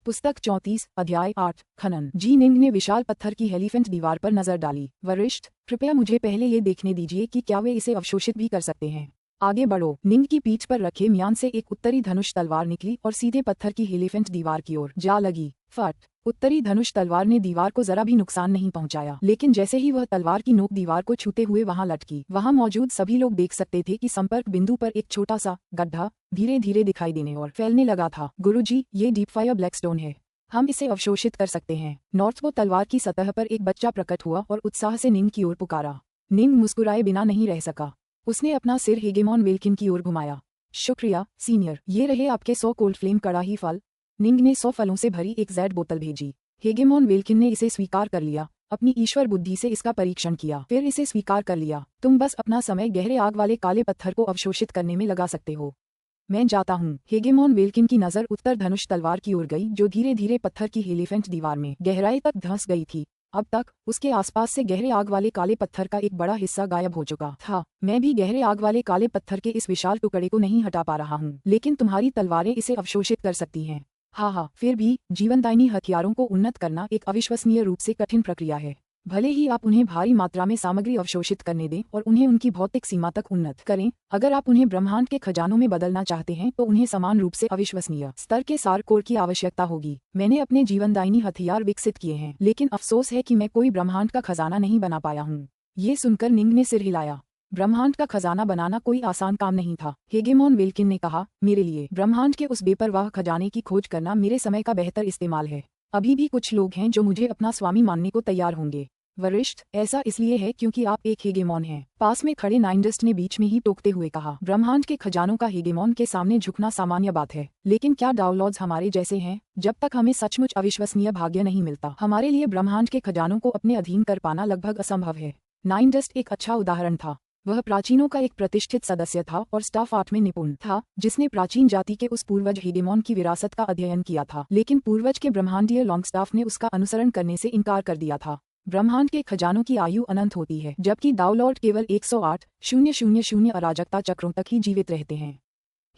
पुस्तक 34 अध्याय 8 खनन। जी निंग ने विशाल पत्थर की एलिफेंट दीवार पर नजर डाली। वरिष्ठ, कृपया मुझे पहले ये देखने दीजिए कि क्या वे इसे अवशोषित भी कर सकते हैं। आगे बढ़ो। निंग की पीठ पर रखे म्यान से एक उत्तरी धनुष तलवार निकली और सीधे पत्थर की एलिफेंट दीवार की ओर जा लगी। फट! उत्तरी धनुष तलवार ने दीवार को जरा भी नुकसान नहीं पहुंचाया, लेकिन जैसे ही वह तलवार की नोक दीवार को छूते हुए वहां लटकी, वहां मौजूद सभी लोग देख सकते थे कि संपर्क बिंदु पर एक छोटा सा गड्ढा धीरे धीरे दिखाई देने और फैलने लगा था। गुरुजी, ये डीप फायर ब्लैकस्टोन है, हम इसे अवशोषित कर सकते हैं। नॉर्थवो तलवार की सतह पर एक बच्चा प्रकट हुआ और उत्साह से निंग की ओर पुकारा। निंग मुस्कुराए बिना नहीं रह सका। उसने अपना सिर हेगेमॉन वेल्किन की ओर घुमाया। शुक्रिया सीनियर, ये रहे आपके 100 कोल्ड फ्लेम कड़ाही फल। निंग ने 100 फलों से भरी एक जैड बोतल भेजी। हेगेमॉन वेल्किन ने इसे स्वीकार कर लिया, अपनी ईश्वर बुद्धि से इसका परीक्षण किया, फिर इसे स्वीकार कर लिया। तुम बस अपना समय गहरे आग वाले काले पत्थर को अवशोषित करने में लगा सकते हो। मैं जाता हूँ। हेगेमॉन वेल्किन की नजर उत्तर धनुष तलवार की ओर गई, जो धीरे धीरे पत्थर की एलिफेंट दीवार में गहराई तक धंस गई थी। अब तक उसके आसपास से गहरे आग वाले काले पत्थर का एक बड़ा हिस्सा गायब हो चुका था। मैं भी गहरे आग वाले काले पत्थर के इस विशाल टुकड़े को नहीं हटा पा रहा हूँ, लेकिन तुम्हारी तलवारें इसे अवशोषित कर सकती हैं। हाँ, फिर भी जीवनदायिनी हथियारों को उन्नत करना एक अविश्वसनीय रूप से कठिन प्रक्रिया है। भले ही आप उन्हें भारी मात्रा में सामग्री अवशोषित करने दें और उन्हें उनकी भौतिक सीमा तक उन्नत करें, अगर आप उन्हें ब्रह्मांड के खजानों में बदलना चाहते हैं तो उन्हें समान रूप से अविश्वसनीय स्तर के सार कोर की आवश्यकता होगी। मैंने अपने जीवनदायिनी हथियार विकसित किए हैं, लेकिन अफसोस है कि मैं कोई ब्रह्मांड का खजाना नहीं बना पाया हूँ। ये सुनकर निंग ने सिर हिलाया। ब्रह्मांड का खजाना बनाना कोई आसान काम नहीं था। हेगेमॉन वेल्किन ने कहा, मेरे लिए ब्रह्मांड के उस बेपरवाह खजाने की खोज करना मेरे समय का बेहतर इस्तेमाल है। अभी भी कुछ लोग हैं जो मुझे अपना स्वामी मानने को तैयार होंगे। वरिष्ठ, ऐसा इसलिए है क्योंकि आप एक हेगेमॉन हैं। पास में खड़े नाइनडस्ट ने बीच में ही टोकते हुए कहा। ब्रह्मांड के खजानों का हेगेमॉन के सामने झुकना सामान्य बात है, लेकिन क्या डाउनलॉर्ड्स हमारे जैसे हैं? जब तक हमें सचमुच अविश्वसनीय भाग्य नहीं मिलता, हमारे लिए ब्रह्मांड के खजानों को अपने अधीन कर पाना लगभग असंभव है। नाइनडस्ट एक अच्छा उदाहरण था। वह प्राचीनों का एक प्रतिष्ठित सदस्य था और स्टाफ आर्ट में निपुण था, जिसने प्राचीन जाति के उस पूर्वज हेगेमॉन की विरासत का अध्ययन किया था, लेकिन पूर्वज के ब्रह्मांडीय लॉन्गस्टाफ ने उसका अनुसरण करने से इनकार कर दिया था। ब्रह्मांड के खजानों की आयु अनंत होती है, जबकि डाउनलॉर्ड केवल 108,000 अराजकता चक्रों तक ही जीवित रहते हैं।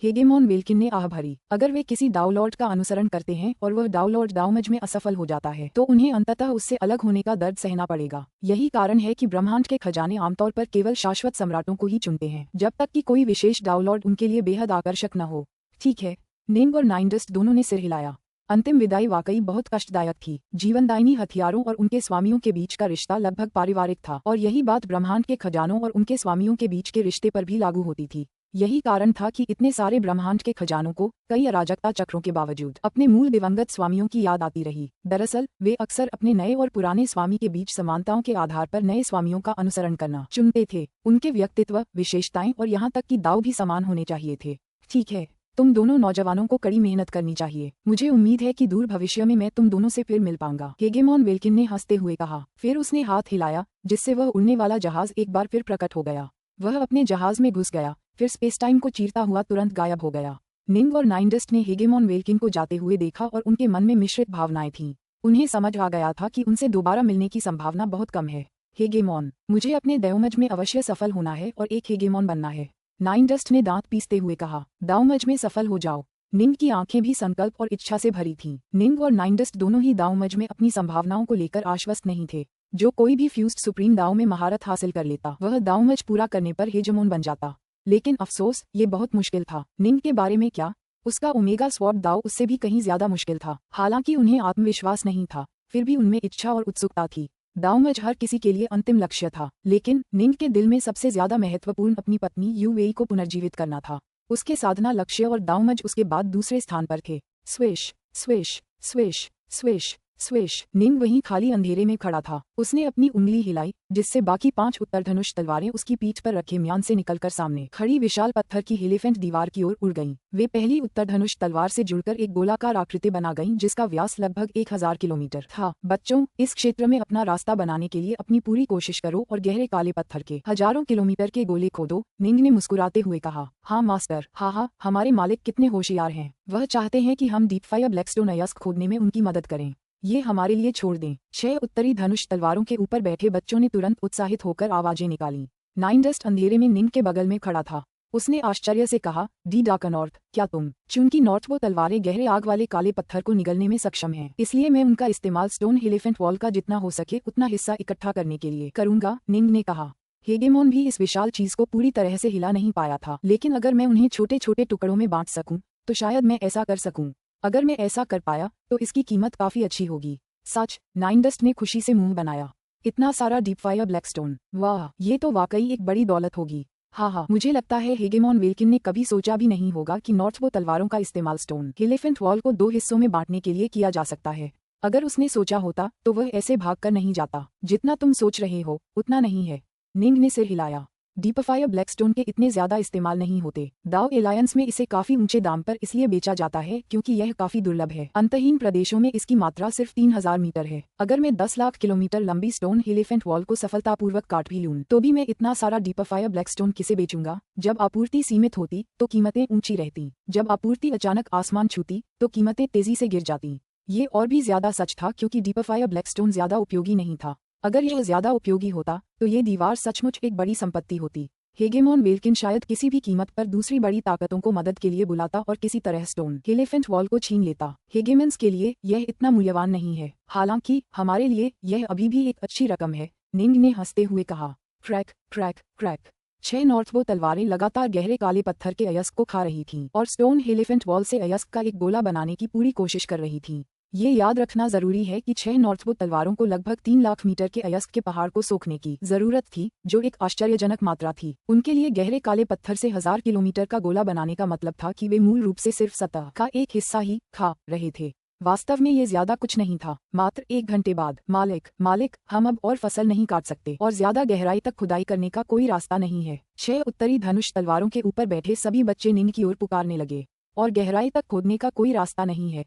हेगेमॉन वेल्किन ने आह भरी। अगर वे किसी डाउनलॉर्ड का अनुसरण करते हैं और वह डाउनलॉर्ड दावमज में असफल हो जाता है, तो उन्हें अंततः उससे अलग होने का दर्द सहना पड़ेगा। यही कारण है कि ब्रह्मांड के खजाने आमतौर पर केवल शाश्वत सम्राटों को ही चुनते हैं, जब तक कि कोई विशेष डाउनलॉर्ड उनके लिए बेहद आकर्षक न हो। ठीक है। निंग और नाइनडस्ट दोनों ने सिर हिलाया। अंतिम विदाई वाकई बहुत कष्टदायक थी। जीवनदायिनी हथियारों और उनके स्वामियों के बीच का रिश्ता लगभग पारिवारिक था, और यही बात ब्रह्मांड के खजानों और उनके स्वामियों के बीच के रिश्ते पर भी लागू होती थी। यही कारण था कि इतने सारे ब्रह्मांड के खजानों को कई अराजकता चक्रों के बावजूद अपने मूल दिवंगत स्वामियों की याद आती रही। दरअसल वे अक्सर अपने नए और पुराने स्वामी के बीच समानताओं के आधार पर नए स्वामियों का अनुसरण करना चुनते थे। उनके व्यक्तित्व, विशेषताएं और यहाँ तक कि दाव भी समान होने चाहिए थे। ठीक है, तुम दोनों नौजवानों को कड़ी मेहनत करनी चाहिए। मुझे उम्मीद है कि दूर भविष्य में मैं तुम दोनों से फिर मिल पाऊंगा, हेगेमॉन वेल्किन ने हंसते हुए कहा। फिर उसने हाथ हिलाया, जिससे वह उड़ने वाला जहाज एक बार फिर प्रकट हो गया। वह अपने जहाज में घुस गया, फिर स्पेस टाइम को चीरता हुआ तुरंत गायब हो गया। निंग और नाइनडस्ट ने हेगेमॉन वेल्किन को जाते हुए देखा और उनके मन में मिश्रित भावनाएं थीं। उन्हें समझ आ गया था कि उनसे दोबारा मिलने की संभावना बहुत कम है। हेगेमॉन, मुझे अपने दावमज में अवश्य सफल होना है और एक हेगेमॉन बनना है, नाइनडस्ट ने दांत पीसते हुए कहा। दावमज में सफल हो जाओ। निंग की आंखें भी संकल्प और इच्छा से भरी थीं। निंग और नाइनडस्ट दोनों ही दावमज में अपनी संभावनाओं को लेकर आश्वस्त नहीं थे। जो कोई भी फ्यूज्ड सुप्रीम दाव में महारत हासिल कर लेता, वह दावमज पूरा करने पर हेजेमोन बन जाता। लेकिन अफसोस, ये बहुत मुश्किल था। निंग के बारे में क्या? उसका ओमेगा स्वॉर्ड दाव उससे भी कहीं ज्यादा मुश्किल था। हालांकि उन्हें आत्मविश्वास नहीं था, फिर भी उनमें इच्छा और उत्सुकता थी। दावमज हर किसी के लिए अंतिम लक्ष्य था, लेकिन निंग के दिल में सबसे ज्यादा महत्वपूर्ण अपनी पत्नी यूवेई को पुनर्जीवित करना था। उसके साधना लक्ष्य और दावमज उसके बाद दूसरे स्थान पर थे। स्विश स्विश स्विश स्विश स्विश। निंग वहीं खाली अंधेरे में खड़ा था। उसने अपनी उंगली हिलाई, जिससे बाकी 5 उत्तरधनुष तलवारें उसकी पीठ पर रखे म्यान से निकलकर सामने खड़ी विशाल पत्थर की एलिफेंट दीवार की ओर उड़ गईं। वे पहली उत्तरधनुष तलवार से जुड़कर एक गोलाकार आकृति बना गईं, जिसका व्यास लगभग 1000 किलोमीटर था। बच्चों, इस क्षेत्र में अपना रास्ता बनाने के लिए अपनी पूरी कोशिश करो और गहरे काले पत्थर के हजारों किलोमीटर के गोले खोदो, निंग ने मुस्कुराते हुए कहा। हाँ मास्टर, हाँ, हमारे मालिक कितने होशियार हैं। वह चाहते हैं कि हम डीप फायर ब्लैकस्टोन अयस्क खोदने में उनकी मदद करें। ये हमारे लिए छोड़ दें। 6 उत्तरी धनुष तलवारों के ऊपर बैठे बच्चों ने तुरंत उत्साहित होकर आवाजें निकालीं। नाइनडस्ट अंधेरे में निंग के बगल में खड़ा था। उसने आश्चर्य से कहा, डी डार्कनॉर्थ, क्या तुम? चूंकि नॉर्थ वो तलवारें गहरे आग वाले काले पत्थर को निगलने में सक्षम हैं, इसलिए मैं उनका इस्तेमाल स्टोन एलिफेंट वॉल का जितना हो सके उतना हिस्सा इकट्ठा करने के लिए करूंगा, निंग ने कहा। हेगेमोन भी इस विशाल चीज को पूरी तरह से हिला नहीं पाया था, लेकिन अगर मैं उन्हें छोटे छोटे टुकड़ों में बांट सकूं, तो शायद मैं ऐसा कर सकूं। अगर मैं ऐसा कर पाया तो इसकी कीमत काफी अच्छी होगी। सच, नाइनडस्ट ने खुशी से मुंह बनाया। इतना सारा डीप फायर ब्लैकस्टोन, वाह, ये तो वाकई एक बड़ी दौलत होगी। हाँ, मुझे लगता है हेगेमोन वेल्किन ने कभी सोचा भी नहीं होगा कि नॉर्थ वो तलवारों का इस्तेमाल स्टोन एलिफेंट वॉल को 2 हिस्सों में बांटने के लिए किया जा सकता है। अगर उसने सोचा होता तो वह ऐसे भागकर नहीं जाता। जितना तुम सोच रहे हो उतना नहीं है, निंग ने सिर हिलाया। डीपफायर ब्लैकस्टोन के इतने ज्यादा इस्तेमाल नहीं होते। दाव एलायंस में इसे काफी ऊंचे दाम पर इसलिए बेचा जाता है क्योंकि यह काफी दुर्लभ है। अंतहीन प्रदेशों में इसकी मात्रा सिर्फ 3000 मीटर है। अगर मैं 10 लाख किलोमीटर लंबी स्टोन एलिफेंट वॉल को सफलतापूर्वक काट भी लूं, तो भी मैं इतना सारा डीपफायर ब्लैकस्टोन किसे बेचूंगा? जब आपूर्ति सीमित होती तो कीमतें ऊंची रहती, जब आपूर्ति अचानक आसमान छूती तो कीमतें तेजी से गिर जाती। ये और भी ज्यादा सच था क्योंकि डीपफायर ब्लैकस्टोन ज्यादा उपयोगी नहीं था। अगर यह ज्यादा उपयोगी होता तो ये दीवार सचमुच एक बड़ी संपत्ति होती। हेगेमोन वेल्किन शायद किसी भी कीमत पर दूसरी बड़ी ताकतों को मदद के लिए बुलाता और किसी तरह स्टोन एलिफेंट वॉल को छीन लेता। हेगेमन्स के लिए यह इतना मूल्यवान नहीं है, हालांकि हमारे लिए यह अभी भी एक अच्छी रकम है, निंग ने हंसते हुए कहा। Crack crack crack. 6 नॉर्थ वो तलवारें लगातार गहरे काले पत्थर के अयस्क को खा रही थीं और स्टोन एलिफेंट वॉल से अयस्क का एक गोला बनाने की पूरी कोशिश कर रही थीं। ये याद रखना जरूरी है कि 6 नॉर्थवुड तलवारों को लगभग 3 लाख मीटर के अयस्क के पहाड़ को सोखने की जरूरत थी, जो एक आश्चर्यजनक मात्रा थी। उनके लिए गहरे काले पत्थर से 1000 किलोमीटर का गोला बनाने का मतलब था कि वे मूल रूप से सिर्फ सतह का एक हिस्सा ही खा रहे थे। वास्तव में ये ज्यादा कुछ नहीं था। मात्र 1 घंटे बाद, मालिक, हम अब और फसल नहीं काट सकते और ज्यादा गहराई तक खुदाई करने का कोई रास्ता नहीं है। 6 उत्तरी धनुष तलवारों के ऊपर बैठे सभी बच्चे निंग की ओर पुकारने लगे। और गहराई तक खोदने का कोई रास्ता नहीं है।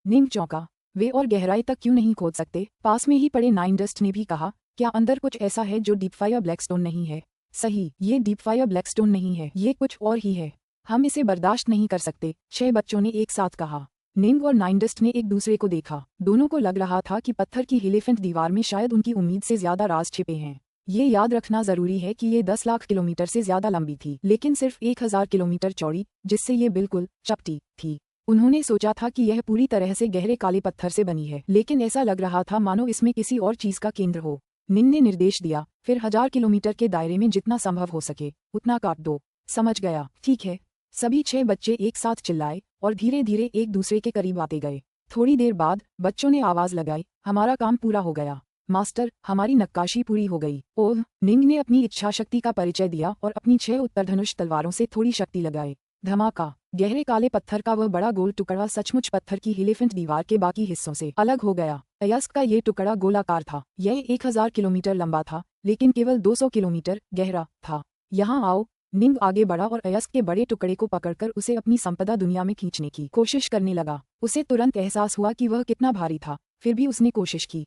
निंग चौंका। वे और गहराई तक क्यों नहीं खोद सकते? पास में ही पड़े नाइनडस्ट ने भी कहा, क्या अंदर कुछ ऐसा है जो डीपफायर ब्लैकस्टोन नहीं है? सही, ये डीपफायर ब्लैकस्टोन नहीं है, ये कुछ और ही है। हम इसे बर्दाश्त नहीं कर सकते, 6 बच्चों ने एक साथ कहा। निंग और नाइनडस्ट ने एक दूसरे को देखा। दोनों को लग रहा था कि पत्थर की एलिफेंट दीवार में शायद उनकी उम्मीद से ज्यादा राज छिपे हैं। ये याद रखना जरूरी है कि ये 10 लाख किलोमीटर से ज्यादा लंबी थी, लेकिन सिर्फ 1000 किलोमीटर चौड़ी, जिससे ये बिल्कुल चपटी थी। उन्होंने सोचा था कि यह पूरी तरह से गहरे काले पत्थर से बनी है, लेकिन ऐसा लग रहा था मानो इसमें किसी और चीज का केंद्र हो। निंग ने निर्देश दिया, फिर 1000 किलोमीटर के दायरे में जितना संभव हो सके उतना काट दो। समझ गया, ठीक है। सभी 6 बच्चे एक साथ चिल्लाए और धीरे धीरे एक दूसरे के करीब आते गए। थोड़ी देर बाद बच्चों ने आवाज लगाई, हमारा काम पूरा हो गया। मास्टर, हमारी नक्काशी पूरी हो गई। ओह, निंग ने अपनी इच्छा शक्ति का परिचय दिया और अपनी 6 उत्तरधनुष तलवारों से थोड़ी शक्ति लगाई। धमाका। गहरे काले पत्थर का वह बड़ा गोल टुकड़ा सचमुच पत्थर की एलिफेंट दीवार के बाकी हिस्सों से अलग हो गया। अयस्क का ये टुकड़ा गोलाकार था। यह 1000 किलोमीटर लंबा था, लेकिन केवल 200 किलोमीटर गहरा था। यहाँ आओ। निंग आगे बढ़ा और अयस्क के बड़े टुकड़े को पकड़कर उसे अपनी संपदा दुनिया में खींचने की कोशिश करने लगा। उसे तुरंत एहसास हुआ कि वह कितना भारी था, फिर भी उसने कोशिश की।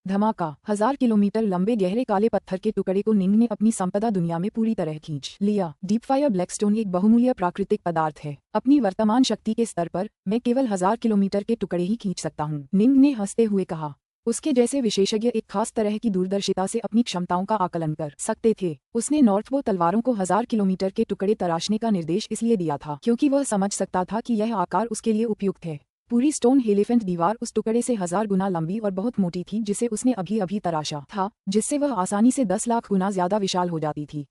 धमाका। 1000 किलोमीटर लंबे गहरे काले पत्थर के टुकड़े को निंग ने अपनी संपदा दुनिया में पूरी तरह खींच लिया। डीपफायर ब्लैकस्टोन एक बहुमूल्य प्राकृतिक पदार्थ है। अपनी वर्तमान शक्ति के स्तर पर मैं केवल 1000 किलोमीटर के टुकड़े ही खींच सकता हूँ, निंग ने हंसते हुए कहा। उसके जैसे विशेषज्ञ एक खास तरह की दूरदर्शिता से अपनी क्षमताओं का आकलन कर सकते थे। उसने नॉर्थवो तलवारों को 1000 किलोमीटर के टुकड़े तराशने का निर्देश इसलिए दिया था क्योंकि वह समझ सकता था कि यह आकार उसके लिए उपयुक्त है। पूरी स्टोन एलिफेंट दीवार उस टुकड़े से 1000 गुना लंबी और बहुत मोटी थी जिसे उसने अभी अभी तराशा था, जिससे वह आसानी से 10 लाख गुना ज्यादा विशाल हो जाती थी।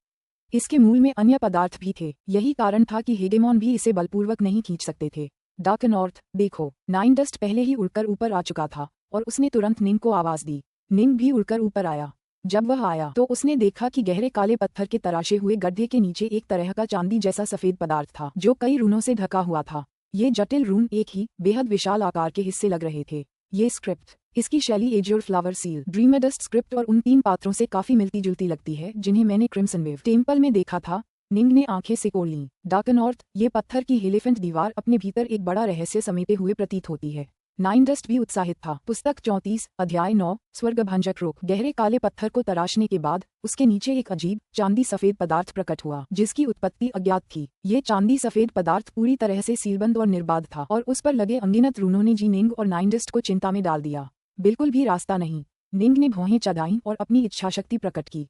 इसके मूल में अन्य पदार्थ भी थे। यही कारण था कि हेगेमोन भी इसे बलपूर्वक नहीं खींच सकते थे। डार्कनॉर्थ, देखो। नाइनडस्ट पहले ही उड़कर ऊपर आ चुका था और उसने तुरंत निंग को आवाज दी। निंग भी उड़कर ऊपर आया। जब वह आया तो उसने देखा कि गहरे काले पत्थर के तराशे हुए गड्ढे के नीचे एक तरह का चांदी जैसा सफेड पदार्थ था जो कई रूनों से ढका हुआ था। ये जटिल रून एक ही बेहद विशाल आकार के हिस्से लग रहे थे। ये स्क्रिप्ट, इसकी शैली एज्योर फ्लावर सील ड्रीमडस्ट स्क्रिप्ट और उन 3 पात्रों से काफी मिलती जुलती लगती है जिन्हें मैंने क्रिम्सन वेव टेम्पल में देखा था। निंग ने आंखें सिकोड़ लीं। डार्कनॉर्थ, ये पत्थर की एलिफेंट दीवार अपने भीतर एक बड़ा रहस्य समेटे हुए प्रतीत होती है। नाइनडस्ट भी उत्साहित था। पुस्तक 34, अध्याय 9, स्वर्गभंजक रोग। गहरे काले पत्थर को तराशने के बाद उसके नीचे एक अजीब चांदी सफेद पदार्थ प्रकट हुआ जिसकी उत्पत्ति अज्ञात थी। ये चांदी सफेद पदार्थ पूरी तरह से सीलबंद और निर्बाध था और उस पर लगे अनगिनत रूनों ने निंग और नाइनडस्ट को चिंता में डाल दिया। बिल्कुल भी रास्ता नहीं। निंग ने भौहें चढ़ाईं और अपनी इच्छाशक्ति प्रकट की।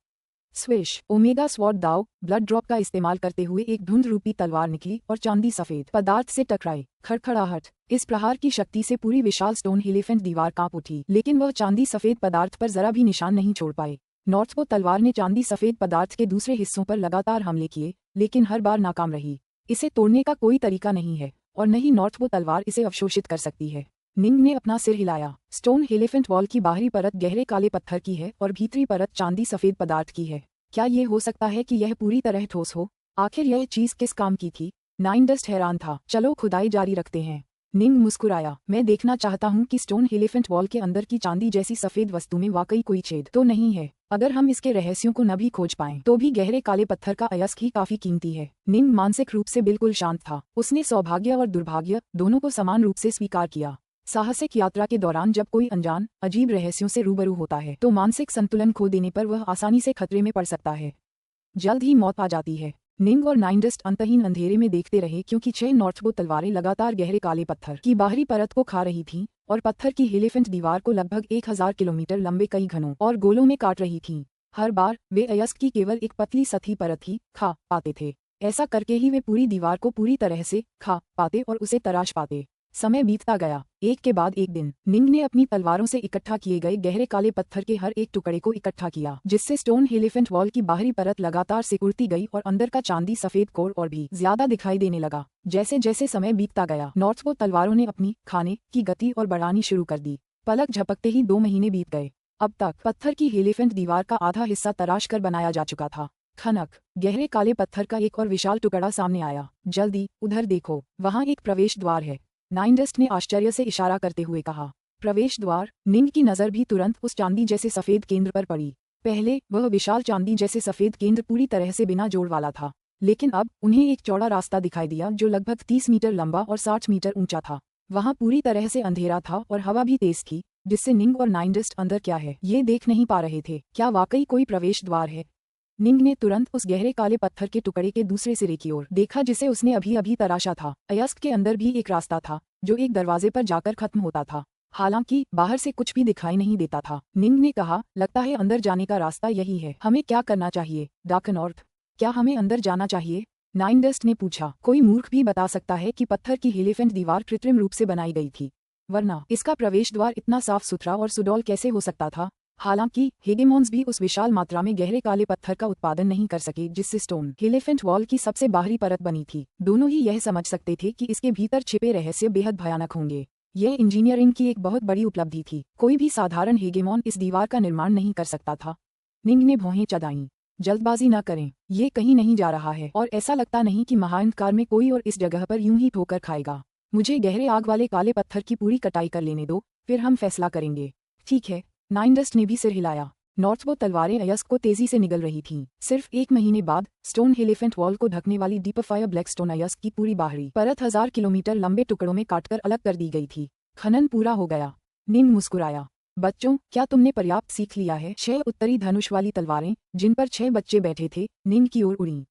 स्विश, ओमेगा स्वॉर्ड दाव ब्लड ड्रॉप का इस्तेमाल करते हुए एक धुंध रूपी तलवार निकली और चांदी सफेद पदार्थ से टकराई। खड़खड़ाहट, इस प्रहार की शक्ति से पूरी विशाल स्टोन एलिफेंट दीवार कांप उठी, लेकिन वह चांदी सफेद पदार्थ पर जरा भी निशान नहीं छोड़ पाए। नॉर्थबो तलवार ने चांदी सफेद पदार्थ के दूसरे हिस्सों पर लगातार हमले किए, लेकिन हर बार नाकाम रही। इसे तोड़ने का कोई तरीका नहीं है और न ही नॉर्थबो तलवार इसे अवशोषित कर सकती है। निंग ने अपना सिर हिलाया। स्टोन एलिफेंट वॉल की बाहरी परत गहरे काले पत्थर की है और भीतरी परत चांदी सफेद पदार्थ की है। क्या ये हो सकता है कि यह पूरी तरह ठोस हो? आखिर यह चीज किस काम की थी? नाइनडस्ट हैरान था। चलो खुदाई जारी रखते हैं। निंग मुस्कुराया। मैं देखना चाहता हूँ कि स्टोन एलिफेंट वॉल के अंदर की चांदी जैसी सफेद वस्तु में वाकई कोई छेद तो नहीं है। अगर हम इसके रहस्यों को न भी खोज पाएं, तो भी गहरे काले पत्थर का अयस्क ही काफी कीमती है। निंग मानसिक रूप से बिल्कुल शांत था। उसने सौभाग्य और दुर्भाग्य दोनों को समान रूप से स्वीकार किया। साहसिक यात्रा के दौरान जब कोई अनजान अजीब रहस्यों से रूबरू होता है, तो मानसिक संतुलन खो देने पर वह आसानी से खतरे में पड़ सकता है। जल्द ही मौत आ जाती है। निंग और नाइनडस्ट अंतहीन अंधेरे में देखते रहे, क्योंकि 6 नॉर्थबो तलवारें लगातार गहरे काले पत्थर की बाहरी परत को खा रही थीं और पत्थर की एलिफेंट दीवार को लगभग 1000 किलोमीटर लंबे कई घनों और गोलों में काट रही थीं। हर बार वे अयस्क की केवल एक पतली सतही परत ही खा पाते थे। ऐसा करके ही वे पूरी दीवार को पूरी तरह से खा पाते और उसे तराश पाते। समय बीतता गया। एक के बाद एक दिन निंग ने अपनी तलवारों से इकट्ठा किए गए गहरे काले पत्थर के हर एक टुकड़े को इकट्ठा किया, जिससे स्टोन एलिफेंट वॉल की बाहरी परत लगातार सिकुड़ती गई और अंदर का चांदी सफेद कोर और भी ज्यादा दिखाई देने लगा। जैसे जैसे समय बीतता गया, नॉर्थबो तलवारों ने अपनी खाने की गति और बढ़ानी शुरू कर दी। पलक झपकते ही 2 महीने बीत गए। अब तक पत्थर की एलिफेंट दीवार का आधा हिस्सा तराश कर बनाया जा चुका था। खनक, गहरे काले पत्थर का एक और विशाल टुकड़ा सामने आया। जल्दी उधर देखो, वहाँ एक प्रवेश द्वार है। नाइनडस्ट ने आश्चर्य से इशारा करते हुए कहा। प्रवेश द्वार। निंग की नजर भी तुरंत उस चांदी जैसे सफेद केंद्र पर पड़ी। पहले वह विशाल चांदी जैसे सफेद केंद्र पूरी तरह से बिना जोड़ वाला था, लेकिन अब उन्हें एक चौड़ा रास्ता दिखाई दिया जो लगभग 30 मीटर लंबा और 60 मीटर ऊंचा था। वहां पूरी तरह से अंधेरा था और हवा भी तेज थी, जिससे निंग और नाइनडस्ट अंदर क्या है ये देख नहीं पा रहे थे। क्या वाकई कोई प्रवेश द्वार है? निंग ने तुरंत उस गहरे काले पत्थर के टुकड़े के दूसरे सिरे की ओर देखा, जिसे उसने अभी अभी तराशा था। अयस्क के अंदर भी एक रास्ता था जो एक दरवाजे पर जाकर खत्म होता था। हालांकि बाहर से कुछ भी दिखाई नहीं देता था। निंग ने कहा, लगता है अंदर जाने का रास्ता यही है। हमें क्या करना चाहिए डार्कनॉर्थ? क्या हमें अंदर जाना चाहिए? नाइनडस्ट ने पूछा। कोई मूर्ख भी बता सकता है कि पत्थर की एलिफेंट दीवार कृत्रिम रूप से बनाई गई थी, वरना इसका प्रवेश द्वार इतना साफ सुथरा और सुडौल कैसे हो सकता था? हालांकि हेगेमॉन्स भी उस विशाल मात्रा में गहरे काले पत्थर का उत्पादन नहीं कर सके जिससे स्टोन एलिफेंट वॉल की सबसे बाहरी परत बनी थी। दोनों ही यह समझ सकते थे कि इसके भीतर छिपे रहस्य बेहद भयानक होंगे। यह इंजीनियरिंग की एक बहुत बड़ी उपलब्धि थी। कोई भी साधारण हेगेमॉन इस दीवार का निर्माण नहीं कर सकता था। निंग ने भौहें चढ़ाईं। जल्दबाजी न करें, ये कहीं नहीं जा रहा है और ऐसा लगता नहीं कि महाअंधकार में कोई और इस जगह पर यूं ही ठोकर खाएगा। मुझे गहरे आग वाले काले पत्थर की पूरी कटाई कर लेने दो, फिर हम फैसला करेंगे। ठीक है। नाइनडस्ट ने भी सिर हिलाया। नॉर्थबो तलवारें अयस्क को तेजी से निगल रही थीं। सिर्फ 1 महीने बाद स्टोन एलिफेंट वॉल को ढकने वाली डीपफायर ब्लैकस्टोन अयस्क की पूरी बाहरी परत 1000 किलोमीटर लंबे टुकड़ों में काटकर अलग कर दी गई थी। खनन पूरा हो गया। निंग मुस्कुराया। बच्चों, क्या तुमने पर्याप्त सीख लिया है? 6 उत्तरी धनुष वाली तलवारें, जिन पर 6 बच्चे बैठे थे, निंग की ओर उड़ी।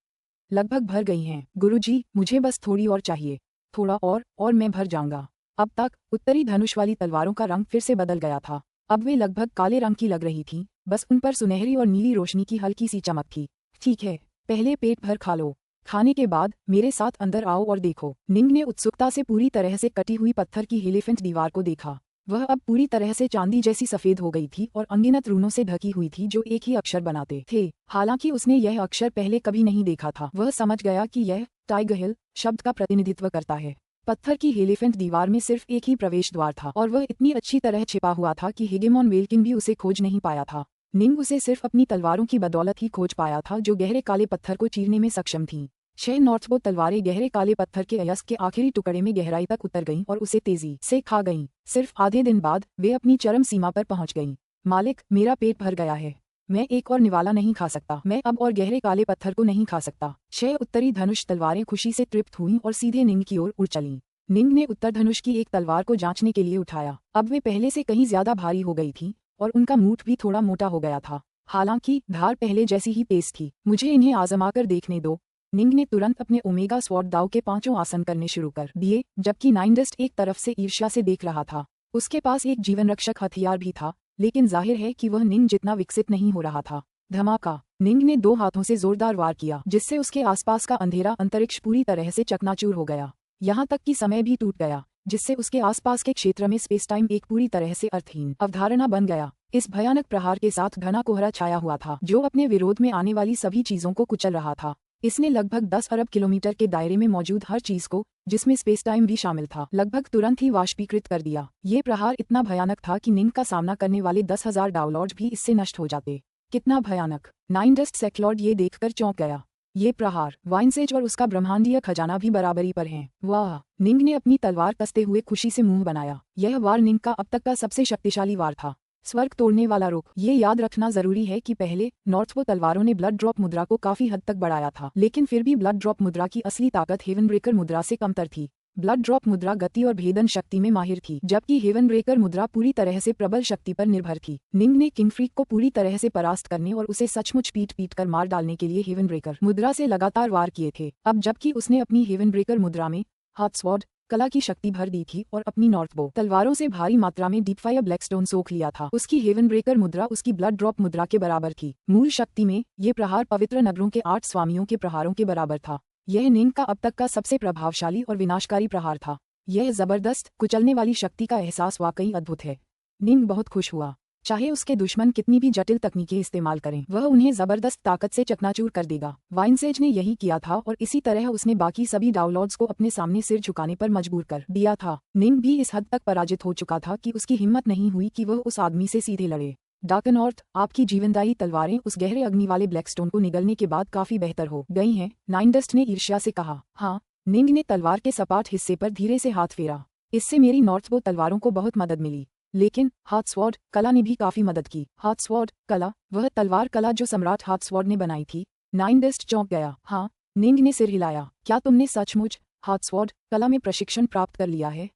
लगभग भर गई हैं गुरुजी, मुझे बस थोड़ी और चाहिए। थोड़ा और मैं भर जाऊंगा। अब तक उत्तरी धनुष वाली तलवारों का रंग फिर से बदल गया था। अब वे लगभग काले रंग की लग रही थीं, बस उन पर सुनहरी और नीली रोशनी की हल्की सी चमक थी। ठीक है, पहले पेट भर खा लो। खाने के बाद मेरे साथ अंदर आओ और देखो। निंग ने उत्सुकता से पूरी तरह से कटी हुई पत्थर की एलिफेंट दीवार को देखा। वह अब पूरी तरह से चांदी जैसी सफेद हो गई थी और अनगिनत रूनों से ढकी हुई थी जो एक ही अक्षर बनाते थे। हालांकि उसने यह अक्षर पहले कभी नहीं देखा था। वह समझ गया कि यह टाइगर हिल शब्द का प्रतिनिधित्व करता है। पत्थर की एलिफेंट दीवार में सिर्फ एक ही प्रवेश द्वार था और वह इतनी अच्छी तरह छिपा हुआ था कि हेगेमॉन वेल्किन भी उसे खोज नहीं पाया था। निंग उसे सिर्फ अपनी तलवारों की बदौलत ही खोज पाया था, जो गहरे काले पत्थर को चीरने में सक्षम थीं। 6 नॉर्थबो तलवारें गहरे काले पत्थर के अयस्क के आखिरी टुकड़े में गहराई तक उतर गईं और उसे तेजी से खा गईं। सिर्फ आधे दिन बाद वे अपनी चरम सीमा पर पहुंच गईं। मालिक, मेरा पेट भर गया है। मैं एक और निवाला नहीं खा सकता। मैं अब और गहरे काले पत्थर को नहीं खा सकता। 6 उत्तरी धनुष तलवारें खुशी से तृप्त हुईं और सीधे निंग की ओर उड़ चलीं। निंग ने उत्तर धनुष की एक तलवार को जांचने के लिए उठाया। अब वे पहले से कहीं ज्यादा भारी हो गई थी और उनका मूठ भी थोड़ा मोटा हो गया था। हालांकि धार पहले जैसी ही तेज थी। मुझे इन्हें आजमाकर देखने दो। निंग ने तुरंत अपने ओमेगा स्वॉर्ड दाव के 5 आसन करने शुरू कर दिए, जबकि नाइनडस्ट एक तरफ से ईर्ष्या से देख रहा था। उसके पास एक जीवन रक्षक हथियार भी था, लेकिन जाहिर है कि वह निंग जितना विकसित नहीं हो रहा था। धमाका। निंग ने 2 हाथों से जोरदार वार किया जिससे उसके आसपास का अंधेरा अंतरिक्ष पूरी तरह से चकनाचूर हो गया। यहाँ तक कि समय भी टूट गया जिससे उसके आसपास के क्षेत्र में स्पेस टाइम एक पूरी तरह से अर्थहीन अवधारणा बन गया। इस भयानक प्रहार के साथ घना कोहरा छाया हुआ था जो अपने विरोध में आने वाली सभी चीजों को कुचल रहा था। इसने लगभग 10 अरब किलोमीटर के दायरे में मौजूद हर चीज को, जिसमें स्पेस टाइम भी शामिल था, लगभग तुरंत ही वाष्पीकृत कर दिया। ये प्रहार इतना भयानक था कि निंग का सामना करने वाले 10,000 डाउनलॉड्स भी इससे नष्ट हो जाते। कितना भयानक! नाइनडस्ट सेक्लॉर्ड ये देखकर चौंक गया। ये प्रहार, वाइनसेज और उसका ब्रह्मांडीय खजाना भी बराबरी पर हैं। वाह! निंग ने अपनी तलवार कसते हुए खुशी से मुंह बनाया। यह वार निंग का अब तक का सबसे शक्तिशाली वार था। स्वर्ग तोड़ने वाला रुख। ये याद रखना जरूरी है कि पहले नॉर्थवो तलवारों ने ब्लड ड्रॉप मुद्रा को काफी हद तक बढ़ाया था, लेकिन फिर भी ब्लड ड्रॉप मुद्रा की असली ताकत हेवन ब्रेकर मुद्रा से कमतर थी। ब्लड ड्रॉप मुद्रा गति और भेदन शक्ति में माहिर थी, जबकि हेवन ब्रेकर मुद्रा पूरी तरह से प्रबल शक्ति पर निर्भर थी। निंग ने किंगफ्रीक को पूरी तरह से परास्त करने और उसे सचमुच पीट कर मार डालने के लिए हेवन ब्रेकर मुद्रा से लगातार वार किए थे। अब जबकि उसने अपनी हेवन ब्रेकर मुद्रा में हाथ स्वॉर्ड कला की शक्ति भर दी थी और अपनी नॉर्थबो तलवारों से भारी मात्रा में डीपफायर ब्लैकस्टोन सोख लिया था, उसकी हेवन ब्रेकर मुद्रा उसकी ब्लड ड्रॉप मुद्रा के बराबर थी। मूल शक्ति में ये प्रहार पवित्र नगरों के 8 स्वामियों के प्रहारों के बराबर था। यह निंग का अब तक का सबसे प्रभावशाली और विनाशकारी प्रहार था। यह जबरदस्त कुचलने वाली शक्ति का एहसास वाकई अद्भुत है। निंग बहुत खुश हुआ। चाहे उसके दुश्मन कितनी भी जटिल तकनीकें इस्तेमाल करें, वह उन्हें जबरदस्त ताकत से चकनाचूर कर देगा। वाइनसेज ने यही किया था और इसी तरह उसने बाकी सभी डाउनलॉड्स को अपने सामने सिर झुकाने पर मजबूर कर दिया था। निंग भी इस हद तक पराजित हो चुका था कि उसकी हिम्मत नहीं हुई कि वह उस आदमी से सीधे लड़े। डार्कनॉर्थ, आपकी जीवनदायी तलवारें उस गहरे अग्नि वाले ब्लैकस्टोन को निगलने के बाद काफी बेहतर हो गई हैं, नाइनडस्ट ने ईर्ष्या से कहा। हाँ, निंग ने तलवार के सपाट हिस्से पर धीरे से हाथ फेरा। इससे मेरी नॉर्थबो तलवारों को बहुत मदद मिली, लेकिन हाथस्वॉर्ड कला ने भी काफी मदद की। हाथस्वॉर्ड कला, वह तलवार कला जो सम्राट हाथस्वॉर्ड ने बनाई थी। नाइनडस्ट चौंक गया। हाँ, निंग ने सिर हिलाया। क्या तुमने सचमुच हाथस्वॉर्ड कला में प्रशिक्षण प्राप्त कर लिया है?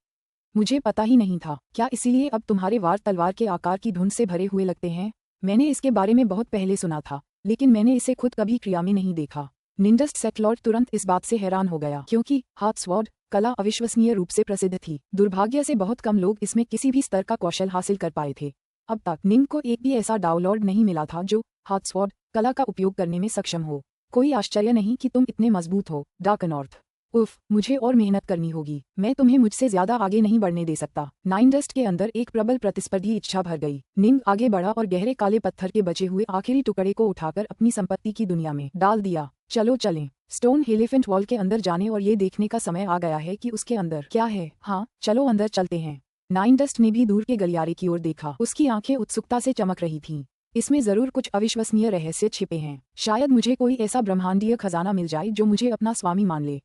मुझे पता ही नहीं था। क्या इसीलिए अब तुम्हारे वार तलवार के आकार की धुन से भरे हुए लगते हैं? मैंने इसके बारे में बहुत पहले सुना था, लेकिन मैंने इसे खुद कभी क्रिया में नहीं देखा। निंडस्ट सेक्लॉर्ड तुरंत इस बात से हैरान हो गया, क्योंकि हाथस्वॉर्ड कला अविश्वसनीय रूप से प्रसिद्ध थी। दुर्भाग्य से बहुत कम लोग इसमें किसी भी स्तर का कौशल हासिल कर पाए थे। अब तक निंग को एक भी ऐसा डाउनलॉड नहीं मिला था जो हाथस्वॉर्ड कला का उपयोग करने में सक्षम हो। कोई आश्चर्य नहीं कि तुम इतने मजबूत हो, डार्कनॉर्थ। उफ, मुझे और मेहनत करनी होगी। मैं तुम्हें मुझसे ज्यादा आगे नहीं बढ़ने दे सकता। नाइनडस्ट के अंदर एक प्रबल प्रतिस्पर्धी इच्छा भर गई। निंग आगे बढ़ा और गहरे काले पत्थर के बचे हुए आखिरी टुकड़े को उठाकर अपनी संपत्ति की दुनिया में डाल दिया। चलो चलें। स्टोन एलिफेंट वॉल के अंदर जाने और ये देखने का समय आ गया है कि उसके अंदर क्या है। हाँ, चलो अंदर चलते हैं। नाइनडस्ट ने भी दूर के गलियारे की ओर देखा। उसकी आंखें उत्सुकता से चमक रही थीं। इसमें जरूर कुछ अविश्वसनीय रहस्य छिपे हैं। शायद मुझे कोई ऐसा ब्रह्मांडीय खजाना मिल जाए जो मुझे अपना स्वामी मान ले।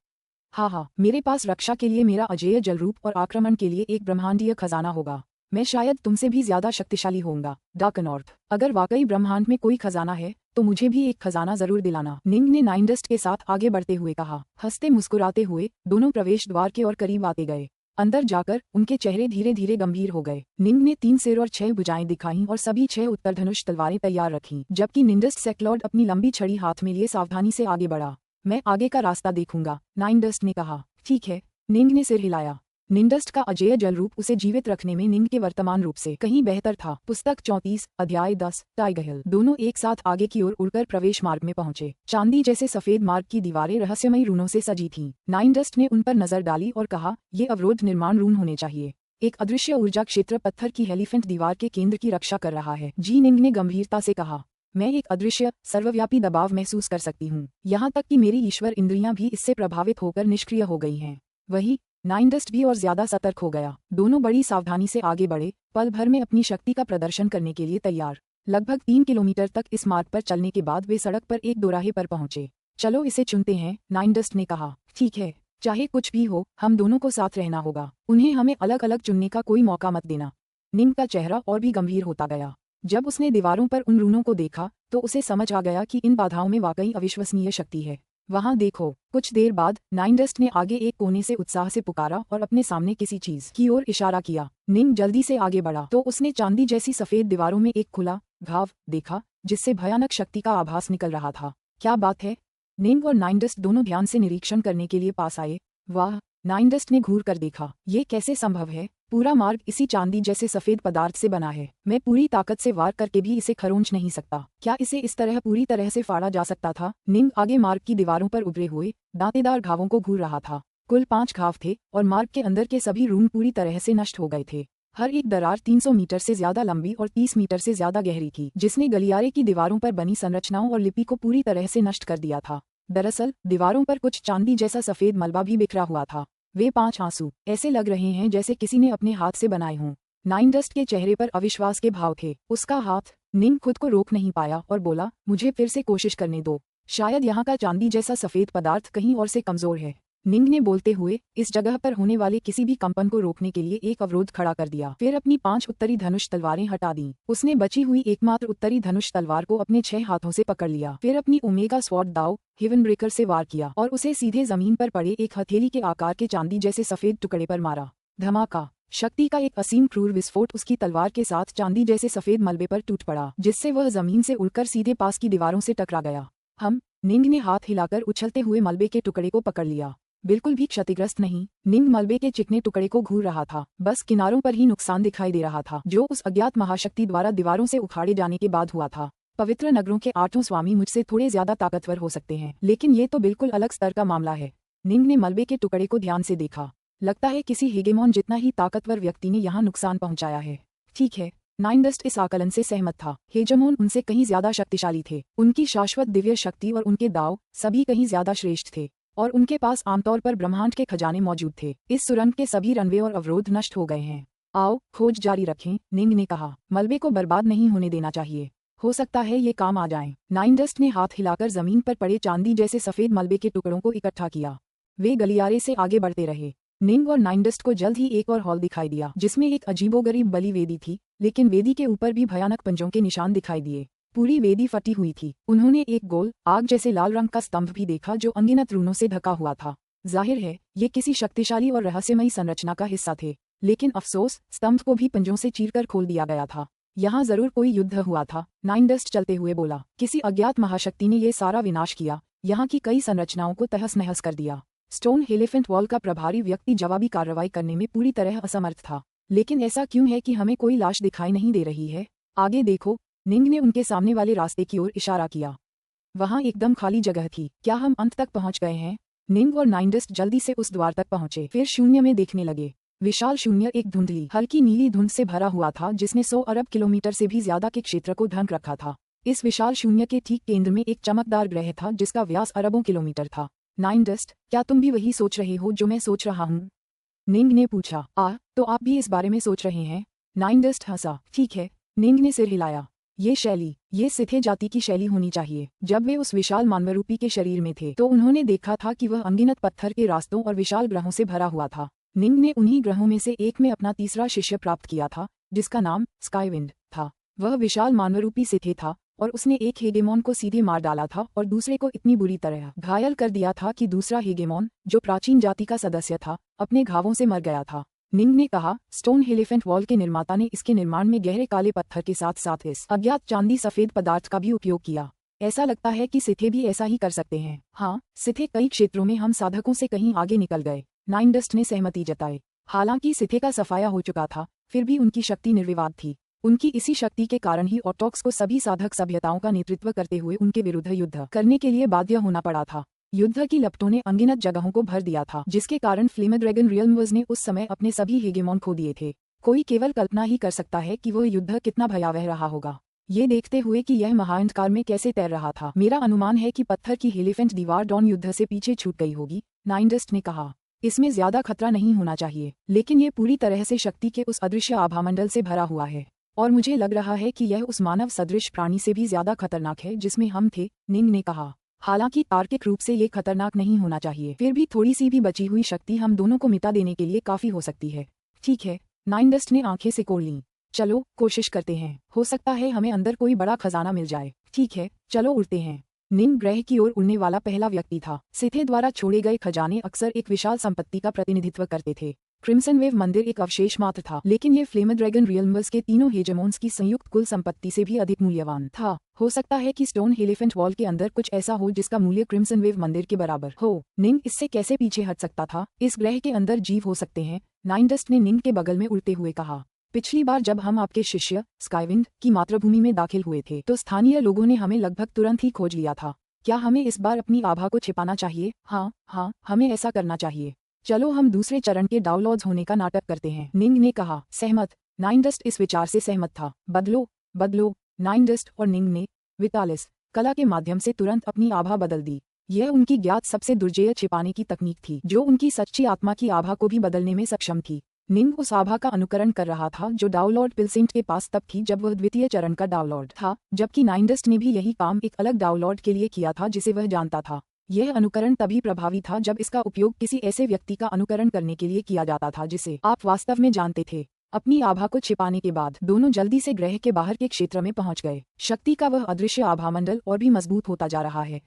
हाँ, मेरे पास रक्षा के लिए मेरा अजेय जलरूप और आक्रमण के लिए एक ब्रह्मांडीय खजाना होगा। मैं शायद तुमसे भी ज्यादा शक्तिशाली होऊंगा, डार्कनॉर्थ। अगर वाकई ब्रह्मांड में कोई खजाना है तो मुझे भी एक खजाना जरूर दिलाना, निंग ने नाइनडस्ट के साथ आगे बढ़ते हुए कहा। हंसते मुस्कुराते हुए दोनों प्रवेश द्वार के और करीब आते गए। अंदर जाकर उनके चेहरे धीरे धीरे गंभीर हो गए। निंग ने 3 सिर और 6 भुजाएं दिखाईं और सभी 6 उत्तरधनुष तलवारें तैयार रखीं, जबकि निंडस्ट सेक्लॉर्ड अपनी लंबी छड़ी हाथ में लिए सावधानी से आगे बढ़ा। मैं आगे का रास्ता देखूंगा, नाइनडस्ट ने कहा। ठीक है, निंग ने सिर हिलाया। निंडस्ट का अजेय जलरूप उसे जीवित रखने में निंग के वर्तमान रूप से कहीं बेहतर था। पुस्तक 34, अध्याय 10, टाइगर हिल। दोनों एक साथ आगे की ओर उड़कर प्रवेश मार्ग में पहुंचे। चांदी जैसे सफेद मार्ग की दीवारें रहस्यमयी रूनों से सजी थीं। नाइनडस्ट ने उन पर नजर डाली और कहा, ये अवरोध निर्माण रून होने चाहिए। एक अदृश्य ऊर्जा क्षेत्र पत्थर की एलिफेंट दीवार के केंद्र की रक्षा कर रहा है, जी निंग ने गंभीरता से कहा। मैं एक अदृश्य सर्वव्यापी दबाव महसूस कर सकती हूँ। यहाँ तक कि मेरी ईश्वर इंद्रियां भी इससे प्रभावित होकर निष्क्रिय हो गई हैं। वही नाइनडस्ट भी और ज्यादा सतर्क हो गया। दोनों बड़ी सावधानी से आगे बढ़े, पल भर में अपनी शक्ति का प्रदर्शन करने के लिए तैयार। लगभग 3 किलोमीटर तक इस मार्ग पर चलने के बाद वे सड़क पर एक दोराहे पर पहुंचे। चलो इसे चुनते हैं, नाइनडस्ट ने कहा। ठीक है, चाहे कुछ भी हो, हम दोनों को साथ रहना होगा। उन्हें हमें अलग अलग चुनने का कोई मौका मत देना। निंग का चेहरा और भी गंभीर होता गया। जब उसने दीवारों पर उन रूनों को देखा तो उसे समझ आ गया कि इन बाधाओं में वाकई अविश्वसनीय शक्ति है। वहां देखो। कुछ देर बाद नाइनडस्ट ने आगे एक कोने से उत्साह से पुकारा और अपने सामने किसी चीज की ओर इशारा किया। निंग जल्दी से आगे बढ़ा तो उसने चांदी जैसी सफेद दीवारों में एक खुला घाव देखा, जिससे भयानक शक्ति का आभास निकल रहा था। क्या बात है? निंग और नाइनडस्ट दोनों ध्यान से निरीक्षण करने के लिए पास आए। वाह! नाइनडस्ट ने घूर कर देखा। ये कैसे संभव है? पूरा मार्ग इसी चांदी जैसे सफेद पदार्थ से बना है। मैं पूरी ताकत से वार करके भी इसे खरोंच नहीं सकता। क्या इसे इस तरह पूरी तरह से फाड़ा जा सकता था? निंग आगे मार्ग की दीवारों पर उभरे हुए दांतेदार घावों को घूर रहा था। कुल 5 घाव थे और मार्ग के अंदर के सभी रूम पूरी तरह से नष्ट हो गए थे। हर एक दरार 300 मीटर से ज्यादा लंबी और 30 मीटर से ज्यादा गहरी थी, जिसने गलियारे की दीवारों पर बनी संरचनाओं और लिपि को पूरी तरह से नष्ट कर दिया था। दरअसल दीवारों पर कुछ चांदी जैसा सफेद मलबा भी बिखरा हुआ था। वे 5 आंसू ऐसे लग रहे हैं जैसे किसी ने अपने हाथ से बनाए हों। नाइनडस्ट के चेहरे पर अविश्वास के भाव थे। उसका हाथ। निंग खुद को रोक नहीं पाया और बोला, मुझे फिर से कोशिश करने दो। शायद यहाँ का चांदी जैसा सफेद पदार्थ कहीं और से कमजोर है। निंग ने बोलते हुए इस जगह पर होने वाले किसी भी कंपन को रोकने के लिए एक अवरोध खड़ा कर दिया। फिर अपनी 5 उत्तरी धनुष तलवारें हटा दी। उसने बची हुई एकमात्र उत्तरी धनुष तलवार को अपने 6 हाथों से पकड़ लिया। फिर अपनी ओमेगा स्वॉर्ड दाव हेवन ब्रेकर से वार किया और उसे सीधे जमीन पर पड़े एक हथेली के आकार के चांदी जैसे सफेद टुकड़े पर मारा। धमाका। शक्ति का एक असीम क्रूर विस्फोट उसकी तलवार के साथ चांदी जैसे सफेद मलबे पर टूट पड़ा, जिससे वह जमीन से उड़कर सीधे पास की दीवारों से टकरा गया। निंग ने हाथ हिलाकर उछलते हुए मलबे के टुकड़े को पकड़ लिया। बिल्कुल भी क्षतिग्रस्त नहीं। निंग मलबे के चिकने टुकड़े को घूर रहा था। बस किनारों पर ही नुकसान दिखाई दे रहा था, जो उस अज्ञात महाशक्ति द्वारा दीवारों से उखाड़े जाने के बाद हुआ था। पवित्र नगरों के 8 स्वामी मुझसे थोड़े ज्यादा ताकतवर हो सकते हैं, लेकिन ये तो बिल्कुल अलग स्तर का मामला है। निंग ने मलबे के टुकड़े को ध्यान से देखा। लगता है किसी हेगेमॉन जितना ही ताकतवर व्यक्ति ने यहाँ नुकसान पहुंचाया है। ठीक है, नाइनडस्ट इस आकलन से सहमत था। हेगेमॉन उनसे कहीं ज्यादा शक्तिशाली थे। उनकी शाश्वत दिव्य शक्ति और उनके दाव सभी कहीं ज्यादा श्रेष्ठ थे, और उनके पास आमतौर पर ब्रह्मांड के खजाने मौजूद थे। इस सुरंग के सभी रनवे और अवरोध नष्ट हो गए हैं। आओ खोज जारी रखें, निंग ने कहा। मलबे को बर्बाद नहीं होने देना चाहिए। हो सकता है ये काम आ जाए। नाइनडस्ट ने हाथ हिलाकर जमीन पर पड़े चांदी जैसे सफेद मलबे के टुकड़ों को इकट्ठा किया। वे गलियारे से आगे बढ़ते रहे। निंग और नाइनडस्ट को जल्द ही एक और हॉल दिखाई दिया, जिसमें एक अजीबोगरीब बलि वेदी थी, लेकिन वेदी के ऊपर भी भयानक पंजों के निशान दिखाई दिए। पूरी वेदी फटी हुई थी। उन्होंने एक गोल आग जैसे लाल रंग का स्तंभ भी देखा, जो अनगिनत रूनों से ढका हुआ था। जाहिर है ये किसी शक्तिशाली और रहस्यमयी संरचना का हिस्सा थे, लेकिन अफसोस स्तंभ को भी पंजों से चीरकर खोल दिया गया था। यहाँ जरूर कोई युद्ध हुआ था, नाइनडस्ट चलते हुए बोला। किसी अज्ञात महाशक्ति ने ये सारा विनाश किया, यहाँ की कई संरचनाओं को तहस नहस कर दिया। स्टोन एलिफेंट वॉल का प्रभारी व्यक्ति जवाबी कार्रवाई करने में पूरी तरह असमर्थ था। लेकिन ऐसा क्यों है कि हमें कोई लाश दिखाई नहीं दे रही है? आगे देखो, निंग ने उनके सामने वाले रास्ते की ओर इशारा किया। वहां एकदम खाली जगह थी। क्या हम अंत तक पहुंच गए हैं? निंग और नाइनडस्ट जल्दी से उस द्वार तक पहुंचे, फिर शून्य में देखने लगे। विशाल शून्य एक धुंधली हल्की नीली धुंध से भरा हुआ था, जिसने 100 अरब किलोमीटर से भी ज्यादा के क्षेत्र को ढक रखा था। इस विशाल शून्य के ठीक केंद्र में एक चमकदार ग्रह था, जिसका व्यास अरबों किलोमीटर था। नाइनडस्ट, क्या तुम भी वही सोच रहे हो जो मैं सोच रहा हूँ? निंग ने पूछा। तो आप भी इस बारे में सोच रहे हैं? नाइनडस्ट हंसा। ठीक है, निंग ने सिर हिलाया। ये शैली, ये सिथे जाति की शैली होनी चाहिए। जब वे उस विशाल मानवरूपी के शरीर में थे, तो उन्होंने देखा था कि वह अनगिनत पत्थर के रास्तों और विशाल ग्रहों से भरा हुआ था। निंग ने उन्हीं ग्रहों में से एक में अपना तीसरा शिष्य प्राप्त किया था, जिसका नाम स्काईविंड था। वह विशाल मानवरूपी सिथे था, और उसने एक हेगेमॉन को सीधे मार डाला था और दूसरे को इतनी बुरी तरह घायल कर दिया था कि दूसरा हेगेमॉन, जो प्राचीन जाति का सदस्य था, अपने घावों से मर गया था। निंग ने कहा, स्टोन एलिफेंट वॉल के निर्माता ने इसके निर्माण में गहरे काले पत्थर के साथ साथ इस अज्ञात चांदी सफेद पदार्थ का भी उपयोग किया। ऐसा लगता है कि सिथे भी ऐसा ही कर सकते हैं। हाँ, सिथे कई क्षेत्रों में हम साधकों से कहीं आगे निकल गए। नाइनडस्ट ने सहमति जताई। हालांकि सिथे का सफाया हो चुका था, फिर भी उनकी शक्ति निर्विवाद थी। उनकी इसी शक्ति के कारण ही ऑटोक्स को सभी साधक सभ्यताओं का नेतृत्व करते हुए उनके विरुद्ध युद्ध करने के लिए बाध्य होना पड़ा था। युद्ध की लपटों ने अनगिनत जगहों को भर दिया था, जिसके कारण फ्लेमड्रैगन रियल्म्स ने उस समय अपने सभी हेगेमॉन खो दिए थे। कोई केवल कल्पना ही कर सकता है कि वो युद्ध कितना भयावह रहा होगा, ये देखते हुए कि यह महाअंधकार में कैसे तैर रहा था। मेरा अनुमान है कि पत्थर की एलिफेंट दीवार डॉन युद्ध से पीछे छूट गई होगी, नाइनडस्ट ने कहा। इसमें ज्यादा खतरा नहीं होना चाहिए, लेकिन ये पूरी तरह से शक्ति के उस अदृश्य आभामंडल से भरा हुआ है, और मुझे लग रहा है कि यह उस मानव सदृश प्राणी से भी ज्यादा खतरनाक है जिसमें हम थे, निंग ने कहा। हालांकि तार्किक रूप से ये खतरनाक नहीं होना चाहिए, फिर भी थोड़ी सी भी बची हुई शक्ति हम दोनों को मिटा देने के लिए काफी हो सकती है। ठीक है, नाइनडस्ट ने आंखें सिकोड़ लीं। चलो कोशिश करते हैं, हो सकता है हमें अंदर कोई बड़ा खजाना मिल जाए। ठीक है, चलो उड़ते हैं। निंग ग्रह की ओर उड़ने वाला पहला व्यक्ति था। सिथे द्वारा छोड़े गए खजाने अक्सर एक विशाल संपत्ति का प्रतिनिधित्व करते थे। क्रिम्सन वेव मंदिर एक अवशेष मात्र था, लेकिन ये फ्लेमड्रैगन रियल्म्स के तीनों हेजेमोन्स की संयुक्त कुल संपत्ति से भी अधिक मूल्यवान था। हो सकता है कि स्टोन एलिफेंट वॉल के अंदर कुछ ऐसा हो जिसका मूल्य क्रिम्सन वेव मंदिर के बराबर हो। निंग इससे कैसे पीछे हट सकता था? इस ग्रह के अंदर जीव हो सकते हैं, नाइनडस्ट ने निंग के बगल में उड़ते हुए कहा। पिछली बार जब हम आपके शिष्य स्काईविंड की मातृभूमि में दाखिल हुए थे तो स्थानीय लोगों ने हमें लगभग तुरंत ही खोज लिया था। क्या हमें इस बार अपनी आभा को छिपाना चाहिए? हाँ, हमें ऐसा करना चाहिए। चलो हम दूसरे चरण के डाउनलोड्स होने का नाटक करते हैं, निंग ने कहा। सहमत। नाइनडस्ट इस विचार से सहमत था। बदलो। नाइनडस्ट और निंग ने वितालिस कला के माध्यम से तुरंत अपनी आभा बदल दी। यह उनकी ज्ञात सबसे दुर्जेय छिपाने की तकनीक थी जो उनकी सच्ची आत्मा की आभा को भी बदलने में सक्षम थी। निंग उस आभा का अनुकरण कर रहा था जो डाउनलोड पिलसेंट के पास तब थी जब वह द्वितीय चरण का डाउनलोड था, जबकि नाइनडस्ट ने भी यही काम एक अलग डाउनलोड के लिए किया था जिसे वह जानता था। यह अनुकरण तभी प्रभावी था जब इसका उपयोग किसी ऐसे व्यक्ति का अनुकरण करने के लिए किया जाता था जिसे आप वास्तव में जानते थे। अपनी आभा को छिपाने के बाद दोनों जल्दी से ग्रह के बाहर के क्षेत्र में पहुंच गए। शक्ति का वह अदृश्य आभा मंडल और भी मजबूत होता जा रहा है।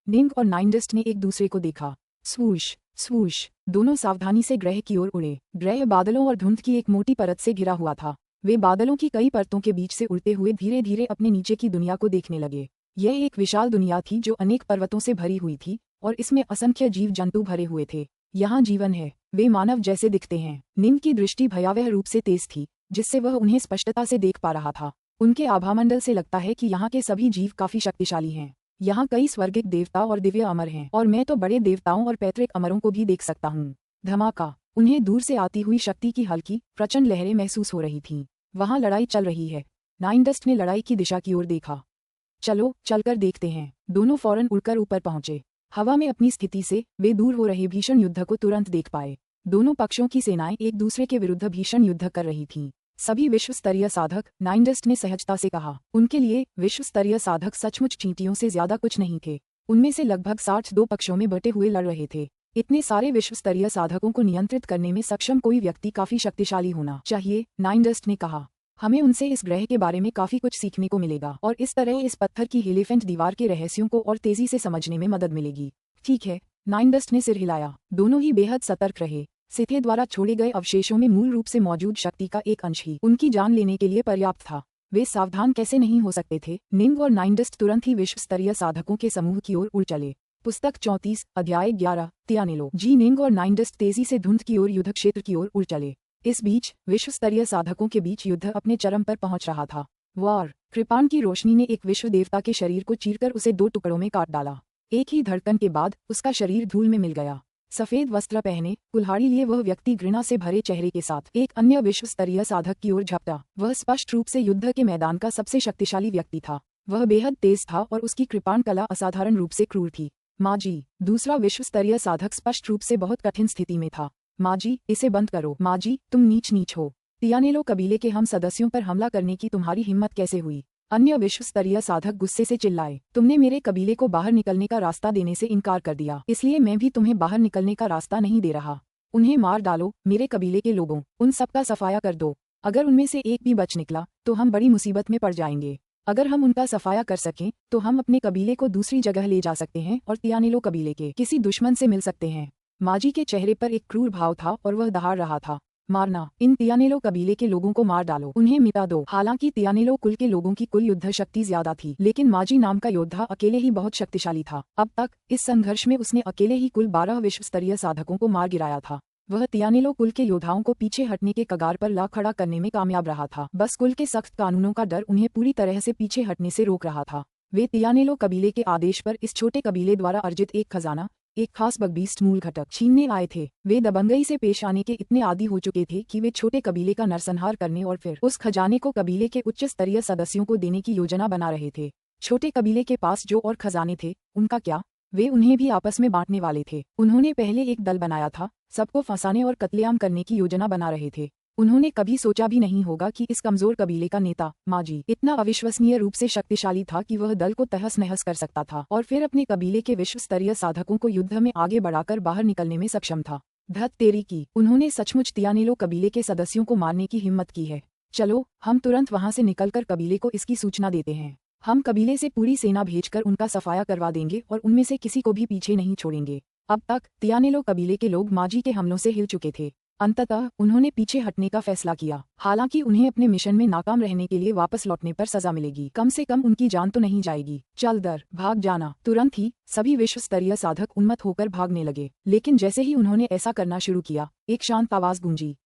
निंग और नाइनडस्ट ने एक दूसरे को देखा। स्वूश स्वूश दोनों सावधानी से ग्रह की ओर उड़े। ग्रह बादलों और धुंध की एक मोटी परत से घिरा हुआ था। वे बादलों की कई परतों के बीच से उड़ते हुए धीरे धीरे अपने नीचे की दुनिया को देखने लगे। यह एक विशाल दुनिया थी जो अनेक पर्वतों से भरी हुई थी और इसमें असंख्य जीव जंतु भरे हुए थे। यहाँ जीवन है, वे मानव जैसे दिखते हैं। निंग की दृष्टि भयावह रूप से तेज थी जिससे वह उन्हें स्पष्टता से देख पा रहा था। उनके आभामंडल से लगता है कि यहाँ के सभी जीव काफी शक्तिशाली हैं। यहाँ कई स्वर्गिक देवता और दिव्य अमर हैं और मैं तो बड़े देवताओं और पैतृक अमरों को भी देख सकता हूँ। धमाका। उन्हें दूर से आती हुई शक्ति की हल्की प्रचंड लहरें महसूस हो रही थीं। वहाँ लड़ाई चल रही है। नाइनडस्ट ने लड़ाई की दिशा की ओर देखा। चलो चलकर देखते हैं। दोनों फौरन उड़कर ऊपर पहुंचे। हवा में अपनी स्थिति से वे दूर हो रहे भीषण युद्ध को तुरंत देख पाए। दोनों पक्षों की सेनाएं एक दूसरे के विरुद्ध भीषण युद्ध कर रही थीं। सभी विश्व स्तरीय साधक, नाइनडस्ट ने सहजता से कहा। उनके लिए विश्व स्तरीय साधक सचमुच चींटियों से ज्यादा कुछ नहीं थे। उनमें से लगभग 60 दो पक्षों में बटे हुए लड़ रहे थे। इतने सारे विश्व स्तरीय साधकों को नियंत्रित करने में सक्षम कोई व्यक्ति काफी शक्तिशाली होना चाहिए, नाइनडस्ट ने कहा। हमें उनसे इस ग्रह के बारे में काफी कुछ सीखने को मिलेगा और इस तरह इस पत्थर की एलिफेंट दीवार के रहस्यों को और तेजी से समझने में मदद मिलेगी। ठीक है, नाइनडस्ट ने सिर हिलाया। दोनों ही बेहद सतर्क रहे। सिथे द्वारा छोड़े गए अवशेषों में मूल रूप से मौजूद शक्ति का एक अंश ही उनकी जान लेने के लिए पर्याप्त था। वे सावधान कैसे नहीं हो सकते थे। निंग और नाइनडस्ट तुरंत ही विश्व स्तरीय साधकों के समूह की ओर उड़ चले। पुस्तक 34 अध्याय 11 तियानेलो। निंग और नाइनडस्ट तेजी से धुंध की ओर युद्ध क्षेत्र की ओर उड़ चले। इस बीच विश्व स्तरीय साधकों के बीच युद्ध अपने चरम पर पहुंच रहा था। वार कृपाण की रोशनी ने एक विश्व देवता के शरीर को चीरकर उसे 2 टुकड़ों में काट डाला। एक ही धड़कन के बाद उसका शरीर धूल में मिल गया। सफेद वस्त्र पहने, कुल्हाड़ी लिए वह व्यक्ति घृणा से भरे चेहरे के साथ एक अन्य विश्व स्तरीय साधक की ओर झपटा। वह स्पष्ट रूप से युद्ध के मैदान का सबसे शक्तिशाली व्यक्ति था। वह बेहद तेज था और उसकी कृपाण कला असाधारण रूप से क्रूर थी। माजी दूसरा विश्व स्तरीय साधक स्पष्ट रूप से बहुत कठिन स्थिति में था। माजी, इसे बंद करो। माजी, तुम नीच हो। तियानेलो कबीले के हम सदस्यों पर हमला करने की तुम्हारी हिम्मत कैसे हुई? अन्य विश्व स्तरीय साधक गुस्से से चिल्लाए। तुमने मेरे कबीले को बाहर निकलने का रास्ता देने से इनकार कर दिया, इसलिए मैं भी तुम्हें बाहर निकलने का रास्ता नहीं दे रहा। उन्हें मार डालो, मेरे कबीले के लोगों, उन सबका सफाया कर दो। अगर उनमें से एक भी बच निकला तो हम बड़ी मुसीबत में पड़ जाएंगे। अगर हम उनका सफाया कर सकें तो हम अपने कबीले को दूसरी जगह ले जा सकते हैं और तियानेलो कबीले के किसी दुश्मन से मिल सकते हैं। माजी के चेहरे पर एक क्रूर भाव था और वह दहाड़ रहा था। मारना, इन तियानेलो कबीले के लोगों को मार डालो, उन्हें मिटा दो। हालांकि तियानेलो कुल के लोगों की कुल युद्ध शक्ति ज्यादा थी, लेकिन माजी नाम का योद्धा अकेले ही बहुत शक्तिशाली था। अब तक इस संघर्ष में उसने अकेले ही कुल 12 विश्व स्तरीय साधकों को मार गिराया था। वह तियानेलो कुल के योद्धाओं को पीछे हटने के कगार पर ला खड़ा करने में कामयाब रहा था। बस कुल के सख्त कानूनों का डर उन्हें पूरी तरह से पीछे हटने से रोक रहा था। वे तियानेलो कबीले के आदेश पर इस छोटे कबीले द्वारा अर्जित एक खजाना, एक खास बगबीस्ट मूल घटक छीनने आए थे। वे दबंगई से पेश आने के इतने आदी हो चुके थे कि वे छोटे कबीले का नरसंहार करने और फिर उस खजाने को कबीले के उच्च स्तरीय सदस्यों को देने की योजना बना रहे थे। छोटे कबीले के पास जो और खजाने थे, उनका क्या? वे उन्हें भी आपस में बांटने वाले थे। उन्होंने पहले एक दल बनाया था, सबको फंसाने और कत्लेआम करने की योजना बना रहे थे। उन्होंने कभी सोचा भी नहीं होगा कि इस कमजोर कबीले का नेता माजी इतना अविश्वसनीय रूप से शक्तिशाली था कि वह दल को तहस नहस कर सकता था और फिर अपने कबीले के विश्व स्तरीय साधकों को युद्ध में आगे बढ़ाकर बाहर निकलने में सक्षम था। धत तेरी की, उन्होंने सचमुच तियानेलो कबीले के सदस्यों को मारने की हिम्मत की है। चलो हम तुरंत वहां से निकलकर कबीले को इसकी सूचना देते हैं। हम कबीले से पूरी सेना भेजकर उनका सफाया करवा देंगे और उनमें से किसी को भी पीछे नहीं छोड़ेंगे। अब तक तियानेलो कबीले के लोग माजी के हमलों से हिल चुके थे। अंततः उन्होंने पीछे हटने का फैसला किया। हालांकि उन्हें अपने मिशन में नाकाम रहने के लिए वापस लौटने पर सजा मिलेगी, कम से कम उनकी जान तो नहीं जाएगी। चल दर, भाग जाना। तुरंत ही सभी विश्व स्तरीय साधक उन्मत्त होकर भागने लगे, लेकिन जैसे ही उन्होंने ऐसा करना शुरू किया, एक शांत आवाज गूंजी।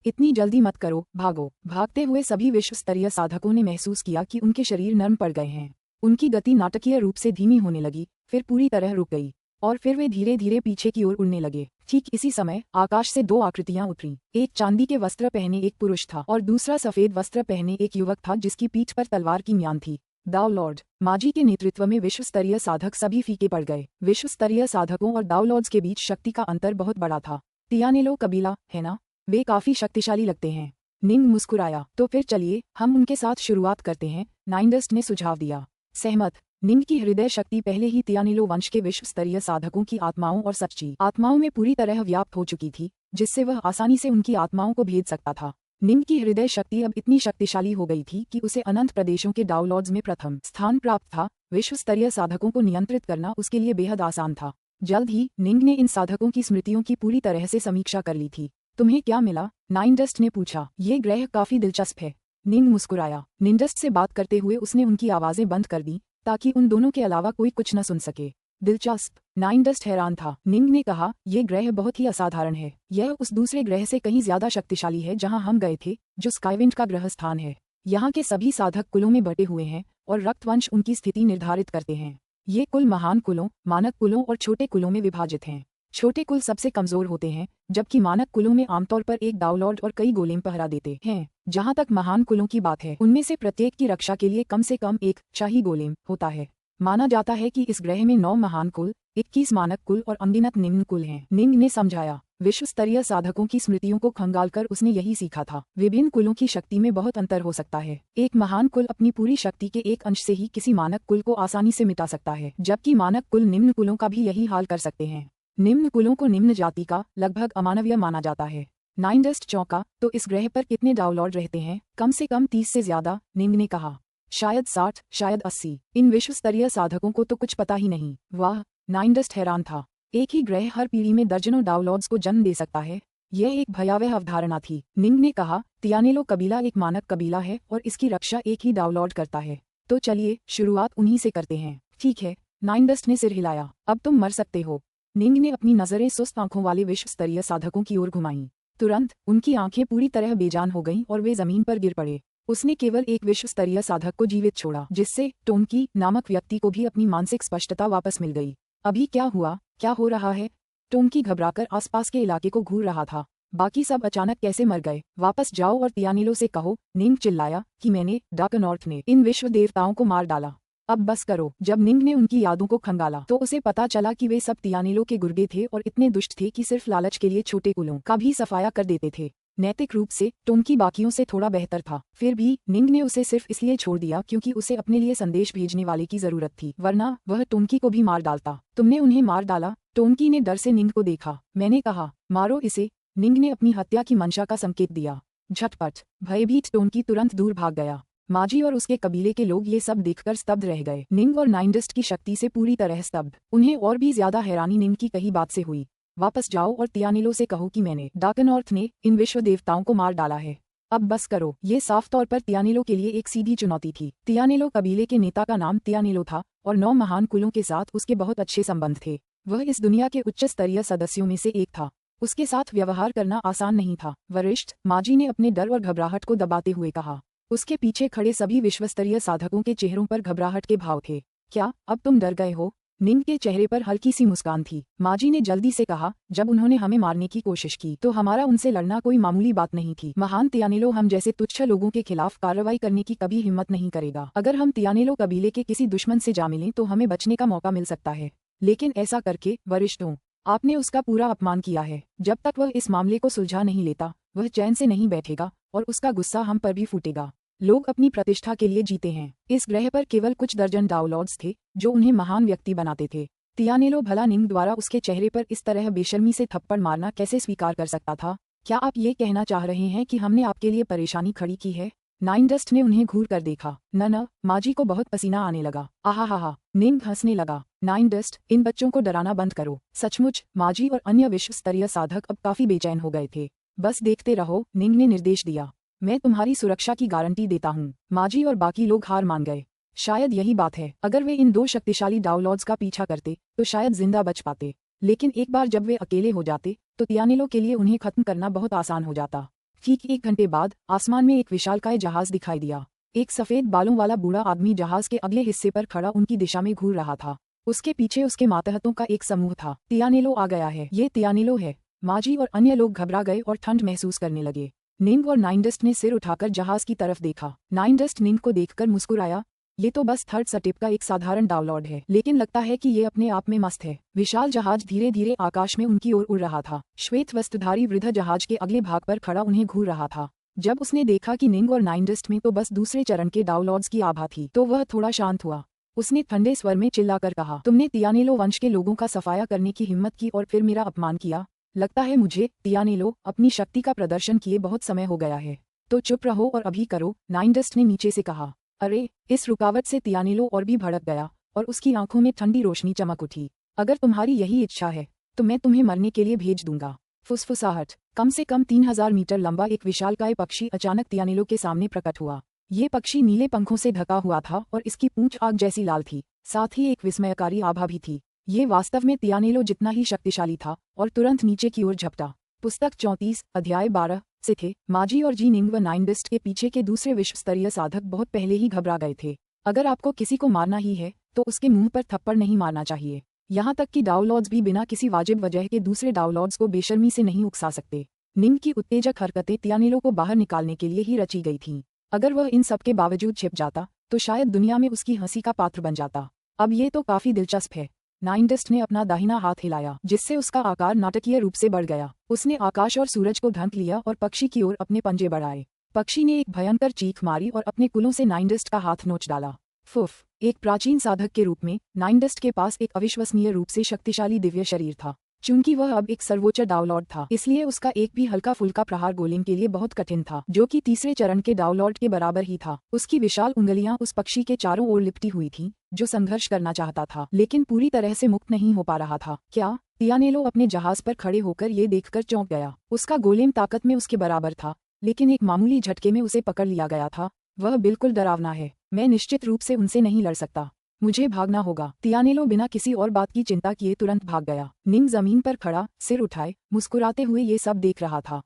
इतनी जल्दी मत करो, भागो। भागते हुए सभी विश्व स्तरीय साधकों ने महसूस किया कि उनके शरीर नरम पड़ गए हैं। उनकी गति नाटकीय रूप से धीमी होने लगी, फिर पूरी तरह रुक गई और फिर वे धीरे धीरे पीछे की ओर उड़ने लगे। ठीक इसी समय आकाश से दो आकृतियां उतरी। एक चांदी के वस्त्र पहने एक पुरुष था और दूसरा सफेद वस्त्र पहने एक युवक था जिसकी पीठ पर तलवार की म्यान थी। दाव लॉर्ड माजी के नेतृत्व में विश्व स्तरीय साधक सभी फीके पड़ गए। विश्व स्तरीय साधकों और दाव लॉर्ड्स के बीच शक्ति का अंतर बहुत बड़ा था। तियानेलो कबीला है ना, वे काफी शक्तिशाली लगते हैं। निंग मुस्कुराया। तो फिर चलिए हम उनके साथ शुरुआत करते हैं, नाइनडस्ट ने सुझाव दिया। सहमत। निंग की हृदय शक्ति पहले ही तियानेलो वंश के विश्व स्तरीय साधकों की आत्माओं और सच्ची आत्माओं में पूरी तरह व्याप्त हो चुकी थी, जिससे वह आसानी से उनकी आत्माओं को भेद सकता था। निंग की हृदय शक्ति अब इतनी शक्तिशाली हो गई थी कि उसे अनंत प्रदेशों के डाउ लॉर्ड्स में प्रथम स्थान प्राप्त था। विश्व स्तरीय साधकों को नियंत्रित करना उसके लिए बेहद आसान था। जल्द ही निंग ने इन साधकों की स्मृतियों की पूरी तरह से समीक्षा कर ली थी। तुम्हें क्या मिला? नाइनडस्ट ने पूछा। ये ग्रह काफी दिलचस्प है। निंग मुस्कुराया। निंडस्ट से बात करते हुए उसने उनकी आवाजें बंद कर दी ताकि उन दोनों के अलावा कोई कुछ न सुन सके। दिलचस्प? नाइनडस्ट हैरान था। निंग ने कहा, यह ग्रह बहुत ही असाधारण है। यह उस दूसरे ग्रह से कहीं ज्यादा शक्तिशाली है जहां हम गए थे, जो स्काईविंड का ग्रह स्थान है। यहाँ के सभी साधक कुलों में बटे हुए हैं और रक्तवंश उनकी स्थिति निर्धारित करते हैं। ये कुल महान कुलों, मानक कुलों और छोटे कुलों में विभाजित हैं। छोटे कुल सबसे कमजोर होते हैं, जबकि मानक कुलों में आमतौर पर एक दाव लॉर्ड और कई गोलेम पहरा देते हैं। जहां तक महान कुलों की बात है, उनमें से प्रत्येक की रक्षा के लिए कम से कम एक शाही गोलेम होता है। माना जाता है कि इस ग्रह में 9 महान कुल, 21 मानक कुल और अनगिनत निम्न कुल हैं। निंग ने समझाया। विश्व स्तरीय साधकों की स्मृतियों को खंगालकर उसने यही सीखा था। विभिन्न कुलों की शक्ति में बहुत अंतर हो सकता है। एक महान कुल अपनी पूरी शक्ति के एक अंश से ही किसी मानक कुल को आसानी से मिटा सकता है, जबकि मानक कुल निम्न कुलों का भी यही हाल कर सकते हैं। निम्न कुलों को निम्न जाति का, लगभग अमानवीय माना जाता है। नाइनडस्ट चौंका। तो इस ग्रह पर कितने डाउ लॉर्ड रहते हैं? कम से कम 30 से ज्यादा, निंग ने कहा। शायद 60, शायद 80। इन विश्व स्तरीय साधकों को तो कुछ पता ही नहीं। वाह, नाइनडस्ट हैरान था। एक ही ग्रह हर पीढ़ी में दर्जनों डाउ लॉर्ड्स को जन्म दे सकता है। यह एक भयावह अवधारणा थी। निंग ने कहा, तियानेलो कबीला एक मानक कबीला है और इसकी रक्षा एक ही डाउ लॉर्ड करता है। तो चलिए शुरुआत उन्हीं से करते हैं। ठीक है, नाइनडस्ट ने सिर हिलाया। अब तुम मर सकते हो। निंग ने अपनी नजरें सुस्त आंखों वाले विश्व स्तरीय साधकों की ओर घुमाईं। तुरंत उनकी आंखें पूरी तरह बेजान हो गईं और वे जमीन पर गिर पड़े। उसने केवल एक विश्व स्तरीय साधक को जीवित छोड़ा, जिससे टोंकी नामक व्यक्ति को भी अपनी मानसिक स्पष्टता वापस मिल गई। अभी क्या हुआ? क्या हो रहा है? टोंकी घबराकर आसपास के इलाके को घूर रहा था। बाकी सब अचानक कैसे मर गए? वापस जाओ और तियानेलो से कहो, निंग चिल्लाया, कि मैंने डार्कनॉर्थ ने इन विश्व देवताओं को मार डाला। अब बस करो। जब निंग ने उनकी यादों को खंगाला तो उसे पता चला कि वे सब तियानेलो के गुर्गे थे और इतने दुष्ट थे कि सिर्फ लालच के लिए छोटे कुलों का भी सफाया कर देते थे। नैतिक रूप से टोंकी बाकियों से थोड़ा बेहतर था, फिर भी निंग ने उसे सिर्फ इसलिए छोड़ दिया क्योंकि उसे अपने लिए संदेश भेजने वाले की जरूरत थी, वरना वह टोंकी को भी मार डालता। तुमने उन्हें मार डाला? टोंकी ने डर से निंग को देखा। मैंने कहा, मारो इसे। निंग ने अपनी हत्या की मंशा का संकेत दिया। झटपट भयभीत टोंकी तुरंत दूर भाग गया। माजी और उसके कबीले के लोग ये सब देखकर स्तब्ध रह गए। निंग और नाइनडस्ट की शक्ति से पूरी तरह स्तब्ध। उन्हें और भी ज्यादा हैरानी निंग की कही बात से हुई। वापस जाओ और तियानेलो से कहो कि मैंने डार्कनॉर्थ ने इन विश्व देवताओं को मार डाला है। अब बस करो। ये साफ तौर पर तियानेलो के लिए एक सीधी चुनौती थी। तियानेलो कबीले के नेता का नाम तियानेलो था और 9 महान कुलों के साथ उसके बहुत अच्छे संबंध थे। वह इस दुनिया के उच्च स्तरीय सदस्यों में से एक था। उसके साथ व्यवहार करना आसान नहीं था। वरिष्ठ माजी ने अपने डर और घबराहट को दबाते हुए कहा। उसके पीछे खड़े सभी विश्वस्तरीय साधकों के चेहरों पर घबराहट के भाव थे। क्या अब तुम डर गए हो? निंग के चेहरे पर हल्की सी मुस्कान थी। माजी ने जल्दी से कहा, जब उन्होंने हमें मारने की कोशिश की तो हमारा उनसे लड़ना कोई मामूली बात नहीं थी। महान तियानेलो हम जैसे तुच्छ लोगों के खिलाफ कार्रवाई करने की कभी हिम्मत नहीं करेगा। अगर हम तियानेलो कबीले के किसी दुश्मन से जा मिलें तो हमें बचने का मौका मिल सकता है, लेकिन ऐसा करके वरिष्ठों, आपने उसका पूरा अपमान किया है। जब तक वह इस मामले को सुलझा नहीं लेता वह चैन से नहीं बैठेगा और उसका गुस्सा हम पर भी फूटेगा। लोग अपनी प्रतिष्ठा के लिए जीते हैं। इस ग्रह पर केवल कुछ दर्जन डाउलॉर्ड्स थे जो उन्हें महान व्यक्ति बनाते थे। तियानेलो भला निंग द्वारा उसके चेहरे पर इस तरह बेशर्मी से थप्पड़ मारना कैसे स्वीकार कर सकता था? क्या आप ये कहना चाह रहे हैं कि हमने आपके लिए परेशानी खड़ी की है? नाइनडस्ट ने उन्हें घूर कर देखा। न, माजी को बहुत पसीना आने लगा। आहा, निंग हंसने लगा। नाइनडस्ट, इन बच्चों को डराना बंद करो। सचमुच माजी और अन्य विश्व स्तरीय साधक अब काफी बेचैन हो गए थे। बस देखते रहो, निंग ने निर्देश दिया। मैं तुम्हारी सुरक्षा की गारंटी देता हूँ। माजी और बाकी लोग हार मान गए। शायद यही बात है, अगर वे इन 2 शक्तिशाली डाउलॉर्ड्स का पीछा करते तो शायद जिंदा बच पाते, लेकिन एक बार जब वे अकेले हो जाते तो तियानेलो के लिए उन्हें खत्म करना बहुत आसान हो जाता। ठीक 1 घंटे बाद आसमान में एक विशालकाय जहाज दिखाई दिया। एक सफेद बालों वाला बूढ़ा आदमी जहाज के अगले हिस्से पर खड़ा उनकी दिशा में घूर रहा था। उसके पीछे उसके मातहतों का एक समूह था। तियानेलो आ गया है, ये तियानेलो है। माजी और अन्य लोग घबरा गए और ठंड महसूस करने लगे। निंग और नाइनडस्ट ने सिर उठाकर जहाज की तरफ देखा। नाइनडस्ट निंग को देखकर मुस्कुराया। ये तो बस थर्ड स्टेप का एक साधारण डाउनलोड है, लेकिन लगता है कि ये अपने आप में मस्त है। विशाल जहाज धीरे धीरे आकाश में उनकी ओर उड़ रहा था। श्वेत वस्त्रधारी वृद्ध जहाज के अगले भाग पर खड़ा उन्हें घूर रहा था। जब उसने देखा कि निंग और नाइनडस्ट में तो बस दूसरे चरण के डाउनलोड्स की आभा थी, तो वह थोड़ा शांत हुआ। उसने ठंडे स्वर में चिल्लाकर कहा, तुमने तियानेलो वंश के लोगों का सफाया करने की हिम्मत की और फिर मेरा अपमान किया। लगता है मुझे, तियानेलो, अपनी शक्ति का प्रदर्शन किए बहुत समय हो गया है। तो चुप रहो और अभी करो, नाइनडस्ट ने नीचे से कहा। अरे, इस रुकावट से तियानेलो और भी भड़क गया और उसकी आंखों में ठंडी रोशनी चमक उठी। अगर तुम्हारी यही इच्छा है तो मैं तुम्हें मरने के लिए भेज दूंगा। फुसफुसाहट। कम से कम 3000 मीटर लंबा एक विशालकाय पक्षी अचानक तियानेलो के सामने प्रकट हुआ। ये पक्षी नीले पंखों से ढका हुआ था और इसकी पूंछ आग जैसी लाल थी। साथ ही एक विस्मयकारी आभा भी थी। ये वास्तव में तियानेलो जितना ही शक्तिशाली था और तुरंत नीचे की ओर झपटा। पुस्तक 34, अध्याय 12 से थे। माजी और जी निंग व नाइनडस्ट के पीछे के दूसरे विश्व स्तरीय साधक बहुत पहले ही घबरा गए थे। अगर आपको किसी को मारना ही है तो उसके मुंह पर थप्पड़ नहीं मारना चाहिए। यहाँ तक कि डाउनलोड्स भी बिना किसी वाजिब वजह के दूसरे डाउनलोड्स को बेशर्मी से नहीं उकसा सकते। निंग की उत्तेजक हरकतें तियानेलो को बाहर निकालने के लिए ही रची गई थीं। अगर वह इन सब के बावजूद छिप जाता तो शायद दुनिया में उसकी हंसी का पात्र बन जाता। अब ये तो काफी दिलचस्प है। नाइनडस्ट ने अपना दाहिना हाथ हिलाया, जिससे उसका आकार नाटकीय रूप से बढ़ गया। उसने आकाश और सूरज को ढक लिया और पक्षी की ओर अपने पंजे बढ़ाए। पक्षी ने एक भयंकर चीख मारी और अपने कुलों से नाइनडस्ट का हाथ नोच डाला। फुफ। एक प्राचीन साधक के रूप में नाइनडस्ट के पास एक अविश्वसनीय रूप से शक्तिशाली दिव्य शरीर था। चूंकि वह अब एक सर्वोच्च डाउनलोड था, इसलिए उसका एक भी हल्का फुल्का प्रहार गोलेम के लिए बहुत कठिन था, जो कि तीसरे चरण के डाउनलोड के बराबर ही था। उसकी विशाल उंगलियां उस पक्षी के चारों ओर लिपटी हुई थीं, जो संघर्ष करना चाहता था लेकिन पूरी तरह से मुक्त नहीं हो पा रहा था। क्या? तियानेलो अपने जहाज पर खड़े होकर ये देखकर चौंक गया। उसका गोलेम ताकत में उसके बराबर था, लेकिन एक मामूली झटके में उसे पकड़ लिया गया था। वह बिल्कुल डरावना है। मैं निश्चित रूप से उनसे नहीं लड़ सकता। मुझे भागना होगा। तियानेलो बिना किसी और बात की चिंता किए तुरंत भाग गया। निंग जमीन पर खड़ा, सिर उठाए, मुस्कुराते हुए ये सब देख रहा था।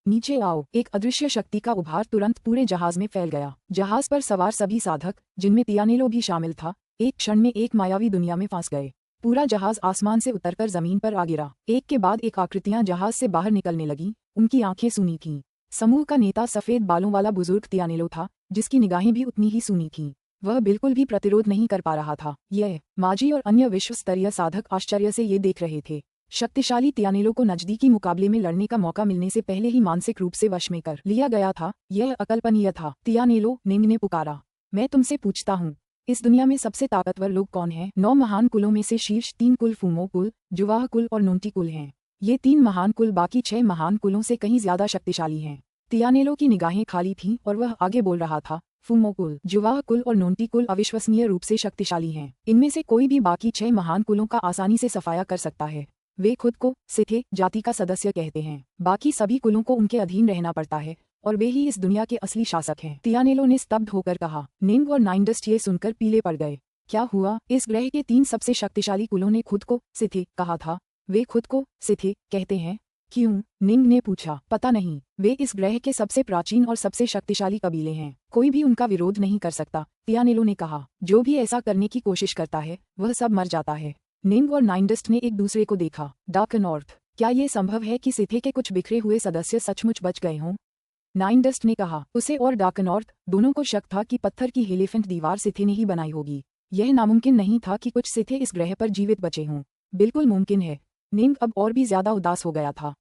नीचे आओ। एक अदृश्य शक्ति का उभार तुरंत पूरे जहाज में फैल गया। जहाज पर सवार सभी साधक, जिनमें तियानेलो भी शामिल था, एक क्षण में एक मायावी दुनिया में फंस गए। पूरा जहाज आसमान से उतरकर जमीन पर आ गिरा। एक के बाद एक आकृतियां जहाज से बाहर निकलने लगीं। उनकी आंखें सूनी थीं। समूह का नेता सफेद बालों वाला बुजुर्ग तियानेलो था, जिसकी निगाहें भी उतनी ही सूनी थीं। वह बिल्कुल भी प्रतिरोध नहीं कर पा रहा था। यह माजी और अन्य विश्व स्तरीय साधक आश्चर्य से ये देख रहे थे। शक्तिशाली तियानेलो को नजदीकी मुकाबले में लड़ने का मौका मिलने से पहले ही मानसिक रूप से वश में कर लिया गया था। यह अकल्पनीय था। तियानेलो, निंग ने पुकारा। मैं तुमसे पूछता हूँ, इस दुनिया में सबसे ताकतवर लोग कौन हैं? 9 महान कुलों में से शीर्ष 3 कुल फूमो कुल, जुवाह कुल और नोंटी कुल हैं। ये 3 महान कुल बाकी 6 महान कुलों से कहीं ज्यादा शक्तिशाली हैं। तियानेलो की निगाहें खाली थीं और वह आगे बोल रहा था। फूमो कुल, जुवाह कुल और नोंटी कुल अविश्वसनीय रूप से शक्तिशाली हैं। इनमें से कोई भी बाकी 6 महान कुलों का आसानी से सफाया कर सकता है। वे खुद को सिथे जाति का सदस्य कहते हैं। बाकी सभी कुलों को उनके अधीन रहना पड़ता है और वे ही इस दुनिया के असली शासक हैं। तियानेलो ने स्तब्ध होकर कहा। निंग और नाइनडस्ट ये सुनकर पीले पड़ गए। क्या हुआ? इस ग्रह के 3 सबसे शक्तिशाली कुलों ने खुद को सिथे कहा था। वे खुद को सिथे कहते हैं? क्यों? निंग ने पूछा। पता नहीं। वे इस ग्रह के सबसे प्राचीन और सबसे शक्तिशाली कबीले हैं। कोई भी उनका विरोध नहीं कर सकता, तियानेलो ने कहा। जो भी ऐसा करने की कोशिश करता है वह सब मर जाता है। निंग और नाइनडस्ट ने एक दूसरे को देखा। डार्क नॉर्थ, क्या ये संभव है कि सिथे के कुछ बिखरे हुए सदस्य सचमुच बच गए हों? नाइनडस्ट ने कहा। उसे और डार्क नॉर्थ दोनों को शक था कि पत्थर की एलिफेंट दीवार सिथे ने ही बनाई होगी। यह नामुमकिन नहीं था कि कुछ सिथे इस ग्रह पर जीवित बचे हों। बिल्कुल मुमकिन है। निंग अब और भी ज्यादा उदास हो गया था।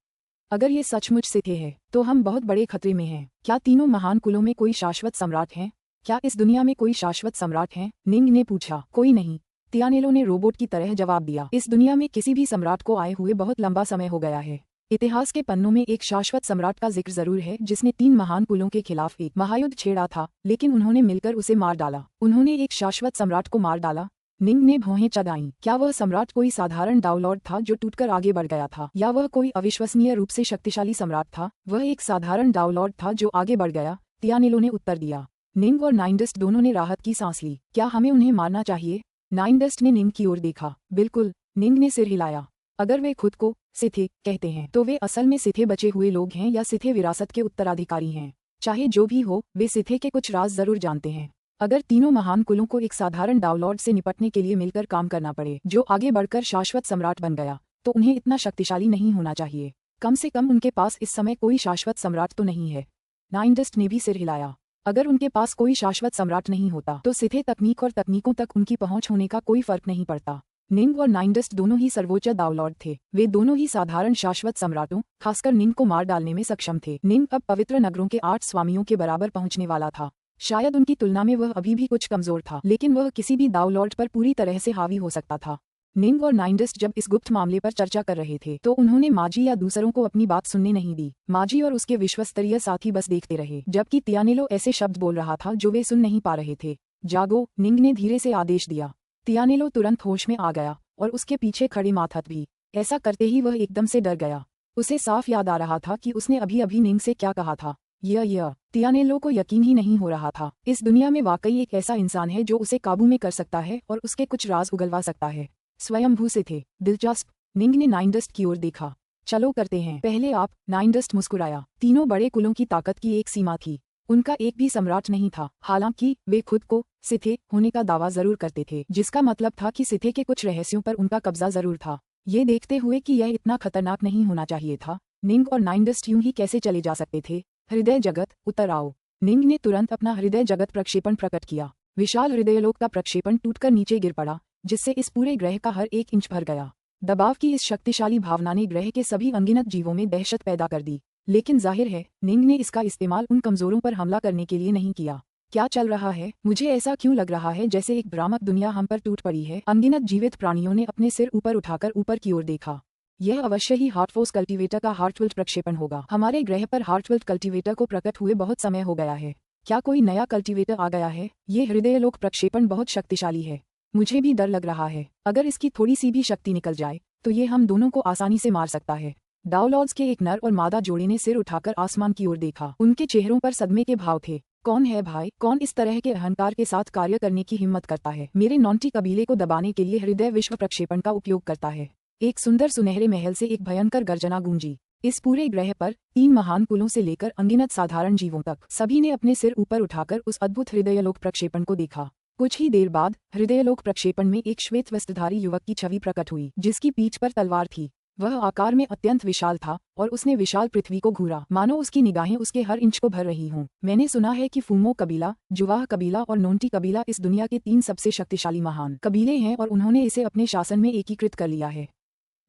अगर ये सचमुच सिथे है तो हम बहुत बड़े खतरे में हैं। क्या तीनों महान कुलों में कोई शाश्वत सम्राट है? क्या इस दुनिया में कोई शाश्वत सम्राट है? निंग ने पूछा। कोई नहीं, तियानेलो ने रोबोट की तरह जवाब दिया। इस दुनिया में किसी भी सम्राट को आए हुए बहुत लंबा समय हो गया है। इतिहास के पन्नों में एक शाश्वत सम्राट का जिक्र जरूर है जिसने 3 महान कुलों के खिलाफ एक महायुद्ध छेड़ा था, लेकिन उन्होंने मिलकर उसे मार डाला। उन्होंने एक शाश्वत सम्राट को मार डाला। निंग ने भौहें चढ़ाईं। क्या वह सम्राट कोई साधारण डाउनलॉर्ड था जो टूटकर आगे बढ़ गया था, या वह कोई अविश्वसनीय रूप से शक्तिशाली सम्राट था? वह एक साधारण डाउनलॉर्ड था जो आगे बढ़ गया, तियानेलो ने उत्तर दिया। निंग और नाइनडस्ट दोनों ने राहत की सांस ली। क्या हमें उन्हें मारना चाहिए? नाइनडस्ट ने निंग की ओर देखा। बिल्कुल, निंग ने सिर हिलाया। अगर वे खुद को सिथे कहते हैं तो वे असल में सिथे बचे हुए लोग हैं या सिथे विरासत के उत्तराधिकारी हैं। चाहे जो भी हो, वे सिथे के कुछ राज जरूर जानते हैं। अगर तीनों महान कुलों को एक साधारण डाउनलॉर्ड से निपटने के लिए मिलकर काम करना पड़े जो आगे बढ़कर शाश्वत सम्राट बन गया, तो उन्हें इतना शक्तिशाली नहीं होना चाहिए। कम से कम उनके पास इस समय कोई शाश्वत सम्राट तो नहीं है। नाइनडस्ट ने भी सिर हिलाया। अगर उनके पास कोई शाश्वत सम्राट नहीं होता तो सिथे तकनीक और तकनीकों तक उनकी पहुंच होने का कोई फर्क नहीं पड़ता। निंग और नाइनडस्ट दोनों ही सर्वोच्च दावलॉर्ड थे। वे दोनों ही साधारण शाश्वत सम्राटों, खासकर निंग को मार डालने में सक्षम थे। निंग अब पवित्र नगरों के 8 स्वामियों के बराबर पहुंचने वाला था। शायद उनकी तुलना में वह अभी भी कुछ कमजोर था, लेकिन वह किसी भी दावलॉर्ड पर पूरी तरह से हावी हो सकता था। निंग और नाइनडस्ट जब इस गुप्त मामले पर चर्चा कर रहे थे तो उन्होंने माजी या दूसरों को अपनी बात सुनने नहीं दी। माजी और उसके विश्वस्तरीय साथी बस देखते रहे, जबकि तियानेलो ऐसे शब्द बोल रहा था जो वे सुन नहीं पा रहे थे। जागो, निंग ने धीरे से आदेश दिया। तियानेलो तुरंत होश में आ गया और उसके पीछे खड़े माथत भी। ऐसा करते ही वह एकदम से डर गया। उसे साफ याद आ रहा था कि उसने अभी अभी निंग से क्या कहा था। यह तियानेलो को यकीन ही नहीं हो रहा था। इस दुनिया में वाकई एक ऐसा इंसान है जो उसे काबू में कर सकता है और उसके कुछ राज उगलवा सकता है। स्वयंभू से थे। दिलचस्प। निंग ने नाइनडस्ट की ओर देखा। चलो करते हैं, पहले आप। नाइनडस्ट मुस्कुराया। तीनों बड़े कुलों की ताकत की एक सीमा थी। उनका एक भी सम्राट नहीं था, हालांकि वे खुद को सिथे होने का दावा जरूर करते थे, जिसका मतलब था कि सिथे के कुछ रहस्यों पर उनका कब्जा जरूर था। ये देखते हुए कि यह इतना खतरनाक नहीं होना चाहिए था, निंग और नाइनडस्ट यूं ही कैसे चले जा सकते थे। हृदय जगत, उतर आओ। निंग ने तुरंत अपना हृदय जगत प्रक्षेपण प्रकट किया। विशाल हृदयलोक का प्रक्षेपण टूटकर नीचे गिर पड़ा, जिससे इस पूरे ग्रह का हर एक इंच भर गया। दबाव की इस शक्तिशाली भावना ने ग्रह के सभी अनगिनत जीवों में दहशत पैदा कर दी। लेकिन जाहिर है निंग ने इसका इस्तेमाल उन कमजोरों पर हमला करने के लिए नहीं किया। क्या चल रहा है? मुझे ऐसा क्यों लग रहा है जैसे एक भ्रामक दुनिया हम पर टूट पड़ी है। अनगिनत जीवित प्राणियों ने अपने सिर ऊपर उठाकर ऊपर की ओर देखा। यह अवश्य ही हार्टफोर्स कल्टीवेटर का हार्टविल्ट प्रक्षेपण होगा। हमारे ग्रह पर हार्टविल्ट कल्टीवेटर को प्रकट हुए बहुत समय हो गया है। क्या कोई नया कल्टीवेटर आ गया है? ये हृदयलोक प्रक्षेपण बहुत शक्तिशाली है। मुझे भी डर लग रहा है। अगर इसकी थोड़ी सी भी शक्ति निकल जाए तो ये हम दोनों को आसानी से मार सकता है। डाउलॉर्ड्स के एक नर और मादा जोड़े ने सिर उठाकर आसमान की ओर देखा। उनके चेहरों पर सदमे के भाव थे। कौन है भाई? कौन इस तरह के अहंकार के साथ कार्य करने की हिम्मत करता है? मेरे नॉन्टी कबीले को दबाने के लिए हृदय विश्व प्रक्षेपण का उपयोग करता है। एक सुंदर सुनहरे महल से एक भयंकर गर्जना गूंजी। इस पूरे ग्रह पर 3 महान कुलों से लेकर अनगिनत साधारण जीवों तक सभी ने अपने सिर ऊपर उठाकर उस अद्भुत हृदयलोक प्रक्षेपण को देखा। कुछ ही देर बाद हृदयलोक प्रक्षेपण में एक श्वेत वस्त्रधारी युवक की छवि प्रकट हुई, जिसकी पीठ पर तलवार थी। वह आकार में अत्यंत विशाल था और उसने विशाल पृथ्वी को घूरा, मानो उसकी निगाहें उसके हर इंच को भर रही हों। मैंने सुना है कि फूमो कबीला, जुवाह कबीला और नोंटी कबीला इस दुनिया के 3 सबसे शक्तिशाली महान कबीले हैं और उन्होंने इसे अपने शासन में एकीकृत कर लिया है।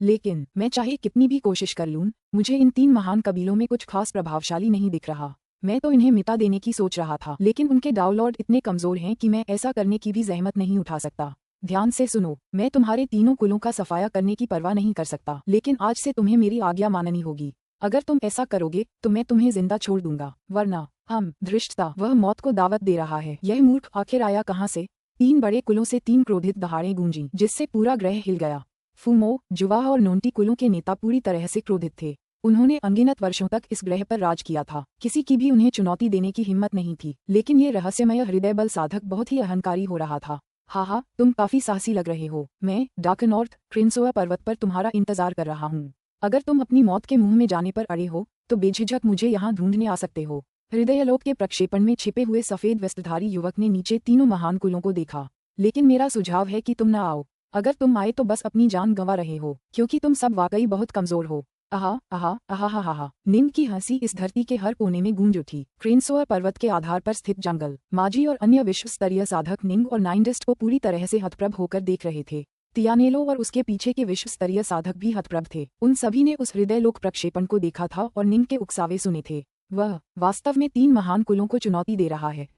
लेकिन मैं चाहे कितनी भी कोशिश कर लूं, मुझे इन 3 महान कबीलों में कुछ खास प्रभावशाली नहीं दिख रहा। मैं तो इन्हें मिटा देने की सोच रहा था, लेकिन उनके डाउनलॉर्ड इतने कमजोर हैं कि मैं ऐसा करने की भी जहमत नहीं उठा सकता। ध्यान से सुनो, मैं तुम्हारे तीनों कुलों का सफाया करने की परवाह नहीं कर सकता, लेकिन आज से तुम्हें मेरी आज्ञा माननी होगी। अगर तुम ऐसा करोगे तो मैं तुम्हें जिंदा छोड़ दूंगा, वरना हम धृष्टता वह मौत को दावत दे रहा है। यह मूर्ख आखिर आया कहाँ से? 3 बड़े कुलों से 3 क्रोधित दहाड़ें गूंजी, जिससे पूरा ग्रह हिल गया। फूमो, जुवाह और नोंटी कुलों के नेता पूरी तरह से क्रोधित थे। उन्होंने अनगिनत वर्षों तक इस ग्रह पर राज किया था। किसी की भी उन्हें चुनौती देने की हिम्मत नहीं थी, लेकिन ये रहस्यमय हृदय बल साधक बहुत ही अहंकारी हो रहा था। हाँ, तुम काफी साहसी लग रहे हो। मैं डार्क नॉर्थ क्रिंसोआ पर्वत पर तुम्हारा इंतजार कर रहा हूँ। अगर तुम अपनी मौत के मुंह में जाने पर अड़े हो तो बेझिझक मुझे यहाँ ढूंढने आ सकते हो। हृदयलोक के प्रक्षेपण में छिपे हुए सफेद वस्त्रधारी युवक ने नीचे तीनों महान कुलों को देखा। लेकिन मेरा सुझाव है कि तुम न आओ। अगर तुम आए तो बस अपनी जान गंवा रहे हो, क्योंकि तुम सब वाकई बहुत कमजोर हो। आहा आहा आहा हा हा हा। निंग की हंसी इस धरती के हर कोने में गूंज उठी। क्रेनसोआ पर्वत के आधार पर स्थित जंगल, माजी और अन्य विश्व स्तरीय साधक निंग और नाइनडस्ट को पूरी तरह से हतप्रभ होकर देख रहे थे। तियानेलो और उसके पीछे के विश्व स्तरीय साधक भी हतप्रभ थे। उन सभी ने उस हृदयलोक प्रक्षेपण को देखा था और निंग के उकसावे सुने थे। वह वास्तव में 3 महान कुलों को चुनौती दे रहा है।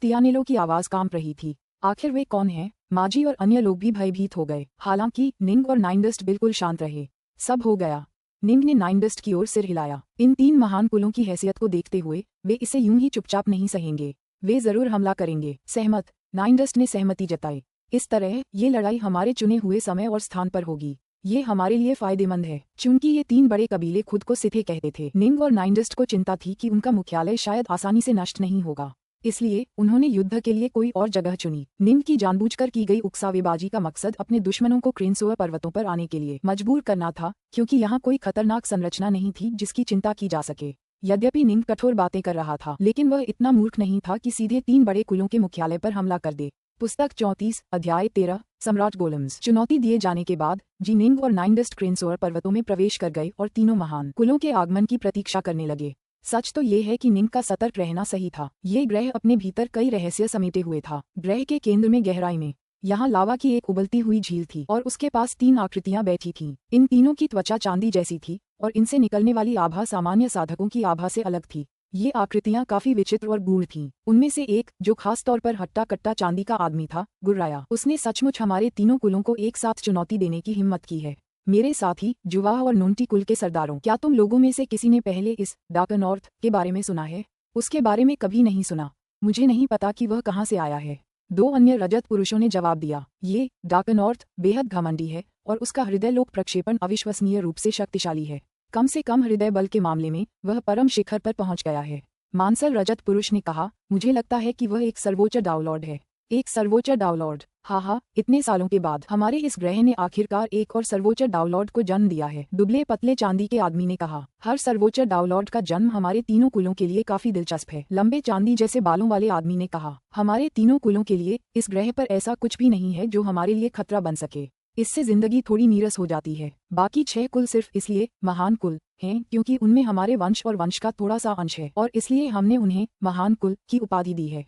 तियानेलो की आवाज कांप रही थी। आखिर वे कौन है? माजी और अन्य लोग भी भयभीत हो गए। हालांकि निंग और नाइनडस्ट बिल्कुल शांत रहे। सब हो गया। निंग ने नाइनडस्ट की ओर सिर हिलाया। इन 3 महान कुलों की हैसियत को देखते हुए वे इसे यूं ही चुपचाप नहीं सहेंगे। वे जरूर हमला करेंगे। सहमत? नाइनडस्ट ने सहमति जताई। इस तरह ये लड़ाई हमारे चुने हुए समय और स्थान पर होगी। ये हमारे लिए फायदेमंद है, चूंकि ये 3 बड़े कबीले खुद को सिथे कहते थे। निंग और नाइनडस्ट को चिंता थी कि उनका मुख्यालय शायद आसानी से नष्ट नहीं होगा। इसलिए उन्होंने युद्ध के लिए कोई और जगह चुनी। निंग की जानबूझकर की गई उकसावेबाजी का मकसद अपने दुश्मनों को क्रेनसोअर पर्वतों पर आने के लिए मजबूर करना था, क्योंकि यहाँ कोई खतरनाक संरचना नहीं थी जिसकी चिंता की जा सके। यद्यपि निंग कठोर बातें कर रहा था, लेकिन वह इतना मूर्ख नहीं था कि सीधे 3 बड़े कुलों के मुख्यालय पर हमला कर दे। पुस्तक 34 अध्याय 13 सम्राट गोलेम्स। चुनौती दिए जाने के बाद जिनिंग और नाइनडस्ट क्रेनसोअर पर्वतों में प्रवेश कर गए और तीनों महान कुलों के आगमन की प्रतीक्षा करने लगे। सच तो ये है कि निंग का सतर्क रहना सही था। ये ग्रह अपने भीतर कई रहस्य समेटे हुए था। ग्रह के केंद्र में गहराई में यहाँ लावा की एक उबलती हुई झील थी और उसके पास 3 आकृतियां बैठी थीं। इन तीनों की त्वचा चांदी जैसी थी और इनसे निकलने वाली आभा सामान्य साधकों की आभा से अलग थी। ये आकृतियां काफी विचित्र और गूढ़ थीं। उनमें से एक, जो खास तौर पर हट्टा कट्टा चांदी का आदमी था, गुर्राया। उसने सचमुच हमारे तीनों कुलों को एक साथ चुनौती देने की हिम्मत की है। मेरे साथी जुवाह और नूंटी कुल के सरदारों, क्या तुम लोगों में से किसी ने पहले इस डाकनॉर्थ के बारे में सुना है? उसके बारे में कभी नहीं सुना। मुझे नहीं पता कि वह कहाँ से आया है। 2 अन्य रजत पुरुषों ने जवाब दिया। ये डाकनॉर्थ बेहद घमंडी है और उसका हृदय लोक प्रक्षेपण अविश्वसनीय रूप से शक्तिशाली है। कम से कम हृदय बल के मामले में वह परम शिखर पर पहुंच गया है। मानसर रजत पुरुष ने कहा, मुझे लगता है कि वह एक सर्वोच्च डाउनलॉर्ड है। एक सर्वोच्च डाउनलॉर्ड? हाँ, इतने सालों के बाद हमारे इस ग्रह ने आखिरकार एक और सर्वोच्च डाउनलॉर्ड को जन्म दिया है। दुबले पतले चांदी के आदमी ने कहा, हर सर्वोच्च डाउनलॉर्ड का जन्म हमारे तीनों कुलों के लिए काफी दिलचस्प है। लंबे चांदी जैसे बालों वाले आदमी ने कहा, हमारे तीनों कुलों के लिए इस ग्रह पर ऐसा कुछ भी नहीं है जो हमारे लिए खतरा बन सके। इससे जिंदगी थोड़ी नीरस हो जाती है। बाकी 6 कुल सिर्फ इसलिए महान कुल हैं क्योंकि उनमें हमारे वंश और वंश का थोड़ा सा अंश है और इसलिए हमने उन्हें महान कुल की उपाधि दी है।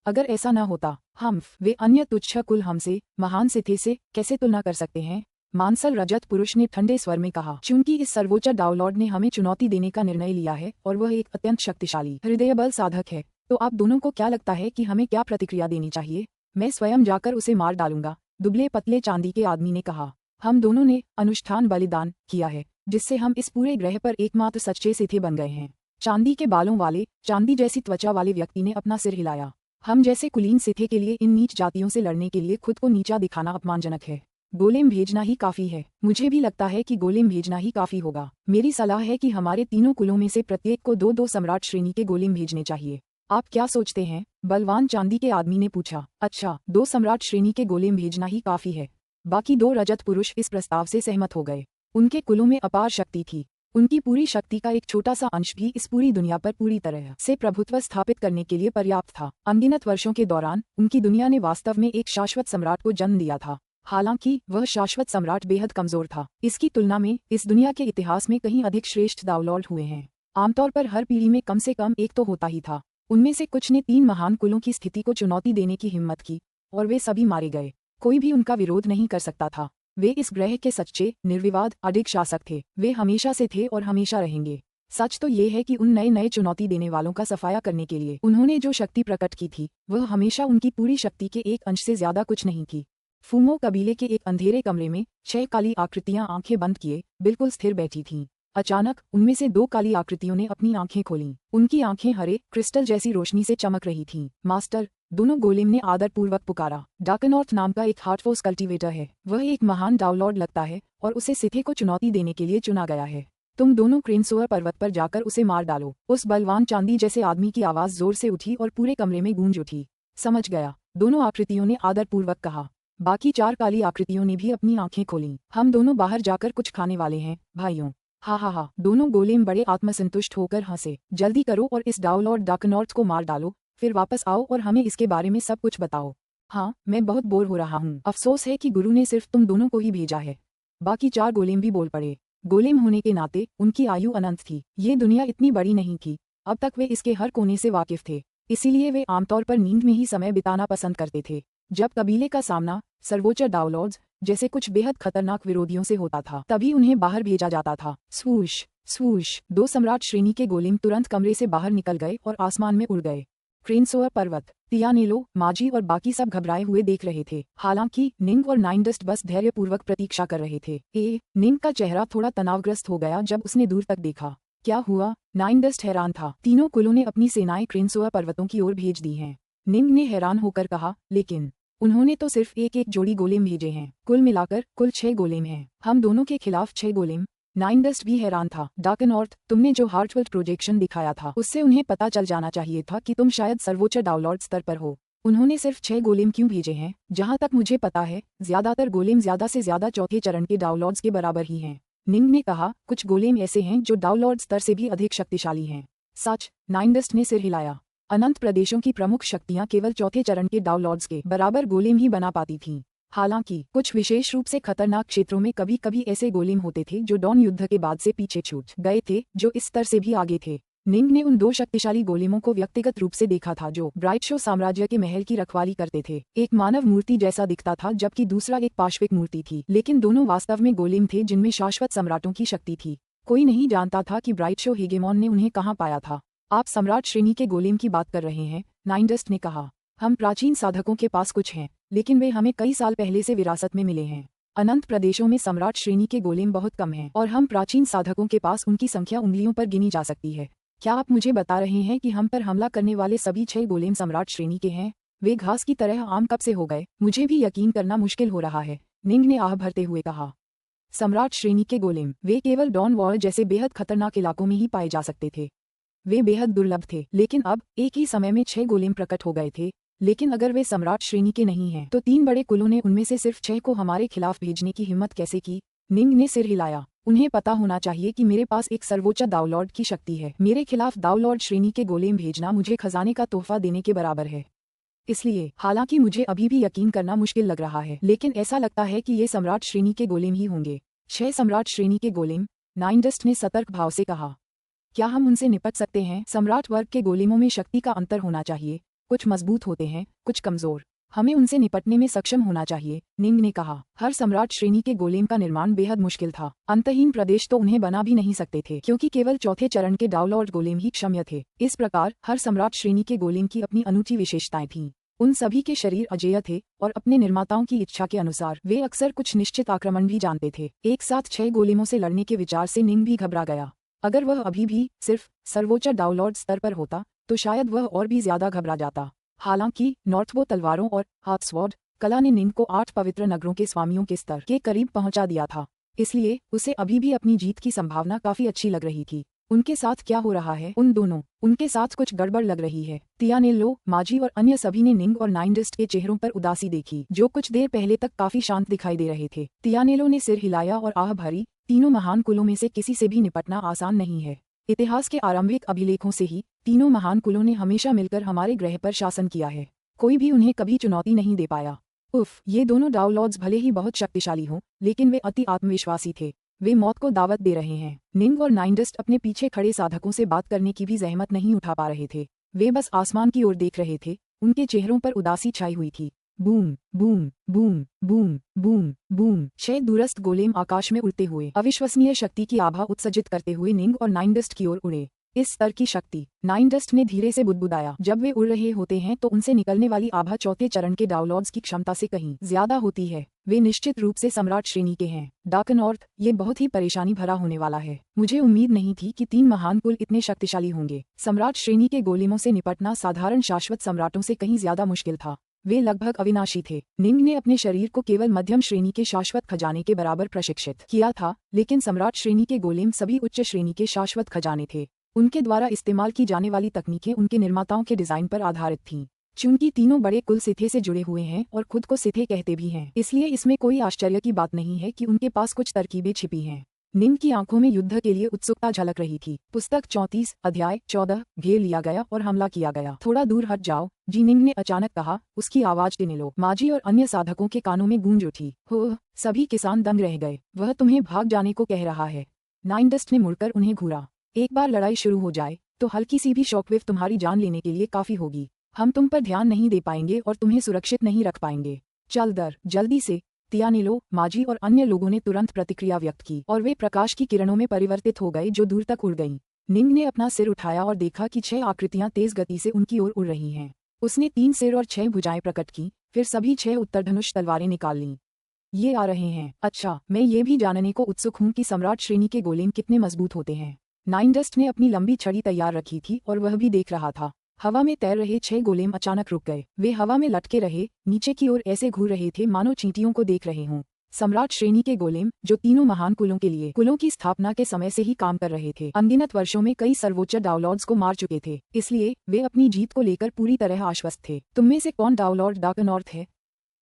अगर ऐसा न होता, वे अन्य तुच्छ कुल हमसे महान से थे से कैसे तुलना कर सकते हैं? मानसल रजत पुरुष ने ठंडे स्वर में कहा, चूंकि इस सर्वोच्च डाउनलॉर्ड ने हमें चुनौती देने का निर्णय लिया है और वह एक अत्यंत शक्तिशाली हृदय बल साधक है, तो आप दोनों को क्या लगता है कि हमें क्या प्रतिक्रिया देनी चाहिए? मैं स्वयं जाकर उसे मार डालूंगा, दुबले पतले चांदी के आदमी ने कहा। हम दोनों ने अनुष्ठान बलिदान किया है जिससे हम इस पूरे ग्रह पर एकमात्र सच्चे सिथे बन गए हैं। चांदी के बालों वाले, चांदी जैसी त्वचा वाले व्यक्ति ने अपना सिर हिलाया। हम जैसे कुलीन सिथे के लिए इन नीच जातियों से लड़ने के लिए खुद को नीचा दिखाना अपमानजनक है। गोलेम भेजना ही काफी है। मुझे भी लगता है कि गोलेम भेजना ही काफी होगा। मेरी सलाह है कि हमारे तीनों कुलों में से प्रत्येक को 2-2 सम्राट श्रेणी के गोलेम भेजने चाहिए। आप क्या सोचते हैं? बलवान चांदी के आदमी ने पूछा। अच्छा, 2 सम्राट श्रेणी के गोलेम भेजना ही काफी है। बाकी 2 रजत पुरुष इस प्रस्ताव से सहमत हो गए। उनके कुलों में अपार शक्ति थी। उनकी पूरी शक्ति का एक छोटा सा अंश भी इस पूरी दुनिया पर पूरी तरह से प्रभुत्व स्थापित करने के लिए पर्याप्त था। अनगिनत वर्षों के दौरान उनकी दुनिया ने वास्तव में एक शाश्वत सम्राट को जन्म दिया था। हालांकि वह शाश्वत सम्राट बेहद कमजोर था। इसकी तुलना में इस दुनिया के इतिहास में कहीं अधिक श्रेष्ठ डाउनलॉर्ड हुए हैं। आमतौर पर हर पीढ़ी में कम से कम एक तो होता ही था। उनमें से कुछ ने 3 महान कुलों की स्थिति को चुनौती देने की हिम्मत की और वे सभी मारे गए। कोई भी उनका विरोध नहीं कर सकता था। वे इस ग्रह के सच्चे, निर्विवाद, अडिग शासक थे। वे हमेशा से थे और हमेशा रहेंगे। सच तो ये है कि उन नए नए चुनौती देने वालों का सफाया करने के लिए उन्होंने जो शक्ति प्रकट की थी वह हमेशा उनकी पूरी शक्ति के एक अंश से ज्यादा कुछ नहीं थी। फूमो कबीले के एक अंधेरे कमरे में 6 काली आकृतियां आंखें बंद किए बिल्कुल स्थिर बैठी थीं। अचानक उनमें से 2 काली आकृतियों ने अपनी आंखें खोलीं। उनकी आंखें हरे क्रिस्टल जैसी रोशनी से चमक रही थीं। मास्टर, दोनों गोलेम ने आदरपूर्वक पुकारा। डाकनॉर्थ नाम का एक हार्टफोर्स कल्टीवेटर है। वह एक महान डाउनलॉर्ड लगता है और उसे सिथे को चुनौती देने के लिए चुना गया है। तुम दोनों क्रेनसोअर पर्वत पर जाकर उसे मार डालो। उस बलवान चांदी जैसे आदमी की आवाज जोर से उठी और पूरे कमरे में गूंज उठी। समझ गया, दोनों आकृतियों ने आदरपूर्वक कहा। बाकी 4 काली आकृतियों ने भी अपनी आंखें खोलीं। हम दोनों बाहर जाकर कुछ खाने वाले हैं, भाइयों। हा, दोनों गोलेम बड़े आत्मसंतुष्ट होकर हंसे। जल्दी करो और इस डाउनलॉर्ड डाकनॉर्थ को मार डालो, फिर वापस आओ और हमें इसके बारे में सब कुछ बताओ। हाँ, मैं बहुत बोर हो रहा हूँ। अफसोस है कि गुरु ने सिर्फ तुम दोनों को ही भेजा है। बाकी 4 गोलेम भी बोल पड़े। गोलेम होने के नाते उनकी आयु अनंत थी। ये दुनिया इतनी बड़ी नहीं थी। अब तक वे इसके हर कोने से वाकिफ थे। इसीलिए वे आमतौर पर नींद में ही समय बिताना पसंद करते थे। जब कबीले का सामना सर्वोच्च डाउनलॉर्ड्स जैसे कुछ बेहद खतरनाक विरोधियों से होता था, तभी उन्हें बाहर भेजा जाता था। स्वूश स्वूश 2 सम्राट श्रेणी के गोलेम तुरंत कमरे से बाहर निकल गए और आसमान में उड़ गए। क्रेनसोअर पर्वत, तियानेलो, माजी और बाकी सब घबराए हुए देख रहे थे। हालांकि निंग और नाइनडस्ट बस धैर्यपूर्वक प्रतीक्षा कर रहे थे। निंग का चेहरा थोड़ा तनावग्रस्त हो गया जब उसने दूर तक देखा। क्या हुआ? नाइनडस्ट हैरान था। तीनों कुलों ने अपनी सेनाएं क्रेनसोअर पर्वतों की ओर भेज दी हैं। निंग ने हैरान होकर कहा, लेकिन उन्होंने तो सिर्फ एक जोड़ी गोलेम भेजे हैं। कुल मिलाकर कुल 6 गोलेम हैं। हम दोनों के खिलाफ 6 गोलेम। नाइन डस्ट भी हैरान था। डार्क नॉर्थ, तुमने जो हार्टफुल प्रोजेक्शन दिखाया था उससे उन्हें पता चल जाना चाहिए था कि तुम शायद सर्वोच्च डाउनलॉड स्तर पर हो। उन्होंने सिर्फ 6 गोलेम क्यों भेजे हैं? जहां तक मुझे पता है ज्यादातर गोलेम ज्यादा से ज्यादा चौथे चरण के डाउनलॉड्स के बराबर ही हैं। निंग ने कहा, कुछ गोलेम ऐसे हैं जो डाउनलॉड स्तर से भी अधिक शक्तिशाली हैं। सच? नाइन डस्ट ने सिर हिलाया। अनंत प्रदेशों की प्रमुख शक्तियां केवल चौथे चरण के डाउनलॉड्स के बराबर गोलेम ही बना पाती थीं। हालांकि कुछ विशेष रूप से खतरनाक क्षेत्रों में कभी कभी ऐसे गोलेम होते थे जो डॉन युद्ध के बाद से पीछे छूट गए थे, जो इस स्तर से भी आगे थे। निंग ने उन 2 शक्तिशाली गोलेमों को व्यक्तिगत रूप से देखा था जो ब्राइट शो साम्राज्य के महल की रखवाली करते थे। एक मानव मूर्ति जैसा दिखता था जबकि दूसरा एक पार्श्विक मूर्ति थी, लेकिन दोनों वास्तव में गोलेम थे जिनमें शाश्वत सम्राटों की शक्ति थी। कोई नहीं जानता था कि ब्राइट शो हेगेमॉन ने उन्हें कहाँ पाया था। आप सम्राट श्रेणी के गोलेम की बात कर रहे हैं? नाइन डस्ट ने कहा। हम प्राचीन साधकों के पास कुछ हैं, लेकिन वे हमें कई साल पहले से विरासत में मिले हैं। अनंत प्रदेशों में सम्राट श्रेणी के गोलेम बहुत कम हैं और हम प्राचीन साधकों के पास उनकी संख्या उंगलियों पर गिनी जा सकती है। क्या आप मुझे बता रहे हैं कि हम पर हमला करने वाले सभी 6 गोलेम सम्राट श्रेणी के हैं? वे घास की तरह आम कब से हो गए? मुझे भी यकीन करना मुश्किल हो रहा है, निंग ने आह भरते हुए कहा। सम्राट श्रेणी के गोलेम, वे केवल डॉन वॉर जैसे बेहद खतरनाक इलाकों में ही पाए जा सकते थे। वे बेहद दुर्लभ थे, लेकिन अब एक ही समय में 6 गोलेम प्रकट हो गए थे। लेकिन अगर वे सम्राट श्रेणी के नहीं हैं, तो 3 बड़े कुलों ने उनमें से सिर्फ 6 को हमारे खिलाफ भेजने की हिम्मत कैसे की? निंग ने सिर हिलाया। उन्हें पता होना चाहिए कि मेरे पास एक सर्वोच्च दाउलॉर्ड की शक्ति है। मेरे खिलाफ दाउलॉर्ड श्रेणी के गोलेम भेजना मुझे खजाने का तोहफा देने के बराबर है। इसलिए हालांकि मुझे अभी भी यकीन करना मुश्किल लग रहा है, लेकिन ऐसा लगता है कि ये सम्राट श्रेणी के गोलेम ही होंगे। 6 सम्राट श्रेणी के गोलेम? नाइन डस्ट ने सतर्क भाव से कहा। क्या हम उनसे निपट सकते हैं? सम्राट वर्ग के गोलेमों में शक्ति का अंतर होना चाहिए। कुछ मजबूत होते हैं, कुछ कमजोर। हमें उनसे निपटने में सक्षम होना चाहिए, निंग ने कहा। हर सम्राट श्रेणी के गोलेम का निर्माण बेहद मुश्किल था। अंतहीन प्रदेश तो उन्हें बना भी नहीं सकते थे, क्योंकि केवल चौथे चरण के डाउनलॉड गोलेम ही क्षम्य थे। इस प्रकार हर सम्राट श्रेणी के गोलेम की अपनी अनूठी विशेषताएं थीं। उन सभी के शरीर अजेय थे और अपने निर्माताओं की इच्छा के अनुसार वे अक्सर कुछ निश्चित आक्रमण भी जानते थे। एक साथ 6 गोलेमों से लड़ने के विचार से निंग भी घबरा गया। अगर वह अभी भी सिर्फ सर्वोच्च डाउनलॉड स्तर पर होता तो शायद वह और भी ज्यादा घबरा जाता। हालांकि नॉर्थबो तलवारों और हाथस्वॉर्ड कला ने निंग को 8 पवित्र नगरों के स्वामियों के स्तर के करीब पहुंचा दिया था, इसलिए उसे अभी भी अपनी जीत की संभावना काफी अच्छी लग रही थी। उनके साथ क्या हो रहा है? उन दोनों, उनके साथ कुछ गड़बड़ लग रही है। तियानेलो, माजी और अन्य सभी ने निंग और नाइन डस्ट के चेहरों पर उदासी देखी, जो कुछ देर पहले तक काफी शांत दिखाई दे रहे थे। तियानेलो ने सिर हिलाया और आह भरी, तीनों महान कुलों में से किसी से भी निपटना आसान नहीं है। इतिहास के आरंभिक अभिलेखों से ही तीनों महान कुलों ने हमेशा मिलकर हमारे ग्रह पर शासन किया है। कोई भी उन्हें कभी चुनौती नहीं दे पाया। उफ, ये दोनों डाउनलॉर्ड्स भले ही बहुत शक्तिशाली हों, लेकिन वे अति आत्मविश्वासी थे। वे मौत को दावत दे रहे हैं। निंग और नाइन डस्ट अपने पीछे खड़े साधकों से बात करने की भी जहमत नहीं उठा पा रहे थे। वे बस आसमान की ओर देख रहे थे। उनके चेहरों पर उदासी छाई हुई थी। Boom boom boom boom boom boom. 6 दूरस्थ गोलेम आकाश में उड़ते हुए अविश्वसनीय शक्ति की आभा उत्सर्जित करते हुए निंग और नाइन डस्ट की ओर उड़े। इस स्तर की शक्ति, नाइन डस्ट ने धीरे से बुदबुदाया। जब वे उड़ रहे होते हैं तो उनसे निकलने वाली आभा चौथे चरण के डाउनलॉर्ड्स की क्षमता से कहीं ज्यादा होती है। वे निश्चित रूप से सम्राट श्रेणी के हैं। डार्क नॉर्थ, ये बहुत ही परेशानी भरा होने वाला है। मुझे उम्मीद नहीं थी कि 3 महान कुल इतने शक्तिशाली होंगे। सम्राट श्रेणी के गोलेमों से निपटना साधारण शाश्वत सम्राटों से कहीं ज्यादा मुश्किल था। वे लगभग अविनाशी थे। निंग ने अपने शरीर को केवल मध्यम श्रेणी के शाश्वत खजाने के बराबर प्रशिक्षित किया था, लेकिन सम्राट श्रेणी के गोलेम सभी उच्च श्रेणी के शाश्वत खजाने थे। उनके द्वारा इस्तेमाल की जाने वाली तकनीकें उनके निर्माताओं के डिजाइन पर आधारित थीं। चूंकि तीनों बड़े कुल सिथे से जुड़े हुए हैं और खुद को सिथे कहते भी हैं, इसलिए इसमें कोई आश्चर्य की बात नहीं है कि उनके पास कुछ तरकीबें छिपी हैं। निंग की आंखों में युद्ध के लिए उत्सुकता झलक रही थी। पुस्तक 34 अध्याय 14 घेर लिया गया और हमला किया गया। थोड़ा दूर हट जाओ, जी, निंग ने अचानक कहा। उसकी आवाज टिनेलो, माजी और अन्य साधकों के कानों में गूंज उठी। हो, सभी किसान दंग रह गए। वह तुम्हें भाग जाने को कह रहा है। नाइन डस्ट ने मुड़कर उन्हें घूरा। एक बार लड़ाई शुरू हो जाए तो हल्की सी भी शॉकवेव तुम्हारी जान लेने के लिए काफी होगी। हम तुम पर ध्यान नहीं दे पाएंगे और तुम्हें सुरक्षित नहीं रख पाएंगे। चल दर, जल्दी से। तियानेलो, माजी और अन्य लोगों ने तुरंत प्रतिक्रिया व्यक्त की और वे प्रकाश की किरणों में परिवर्तित हो गए जो दूर तक उड़ गईं। निंग ने अपना सिर उठाया और देखा कि 6 आकृतियां तेज गति से उनकी ओर उड़ रही हैं। उसने 3 सिर और 6 भुजाएं प्रकट की, फिर सभी 6 उत्तरधनुष तलवारें निकाल लीं। ये आ रहे हैं। अच्छा, मैं ये भी जानने को उत्सुक हूँ कि सम्राट श्रेणी के गोलेम कितने मजबूत होते हैं। नाइन डस्ट ने अपनी लंबी छड़ी तैयार रखी थी और वह भी देख रहा था। हवा में तैर रहे 6 गोलेम अचानक रुक गए। वे हवा में लटके रहे, नीचे की ओर ऐसे घूर रहे थे मानो चींटियों को देख रहे हों। सम्राट श्रेणी के गोलेम, जो तीनों महान कुलों की स्थापना के समय से ही काम कर रहे थे, अनगिनत वर्षों में कई सर्वोच्च डाउनलॉर्ड्स को मार चुके थे, इसलिए वे अपनी जीत को लेकर पूरी तरह आश्वस्त थे। तुम में से कौन डाउनलॉर्ड डार्कनॉर्थ है?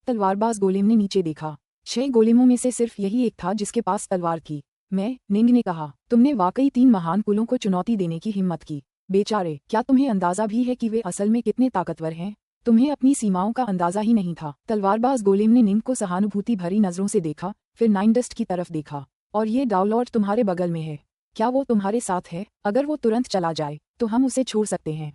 तलवारबाज गोलेम ने नीचे देखा। 6 गोलेमों में से सिर्फ यही एक था जिसके पास तलवार थी। मैं, निंग ने कहा, तुमने वाकई 3 महान कुलों को चुनौती देने की हिम्मत की। बेचारे, क्या तुम्हें अंदाजा भी है कि वे असल में कितने ताकतवर हैं? तुम्हें अपनी सीमाओं का अंदाजा ही नहीं था। तलवारबाज गोलेम ने निंग को सहानुभूति भरी नजरों से देखा, फिर नाइनडस्ट की तरफ देखा। और ये डाउनलॉर्ड तुम्हारे बगल में है, क्या वो तुम्हारे साथ है? अगर वो तुरंत चला जाए तो हम उसे छोड़ सकते हैं,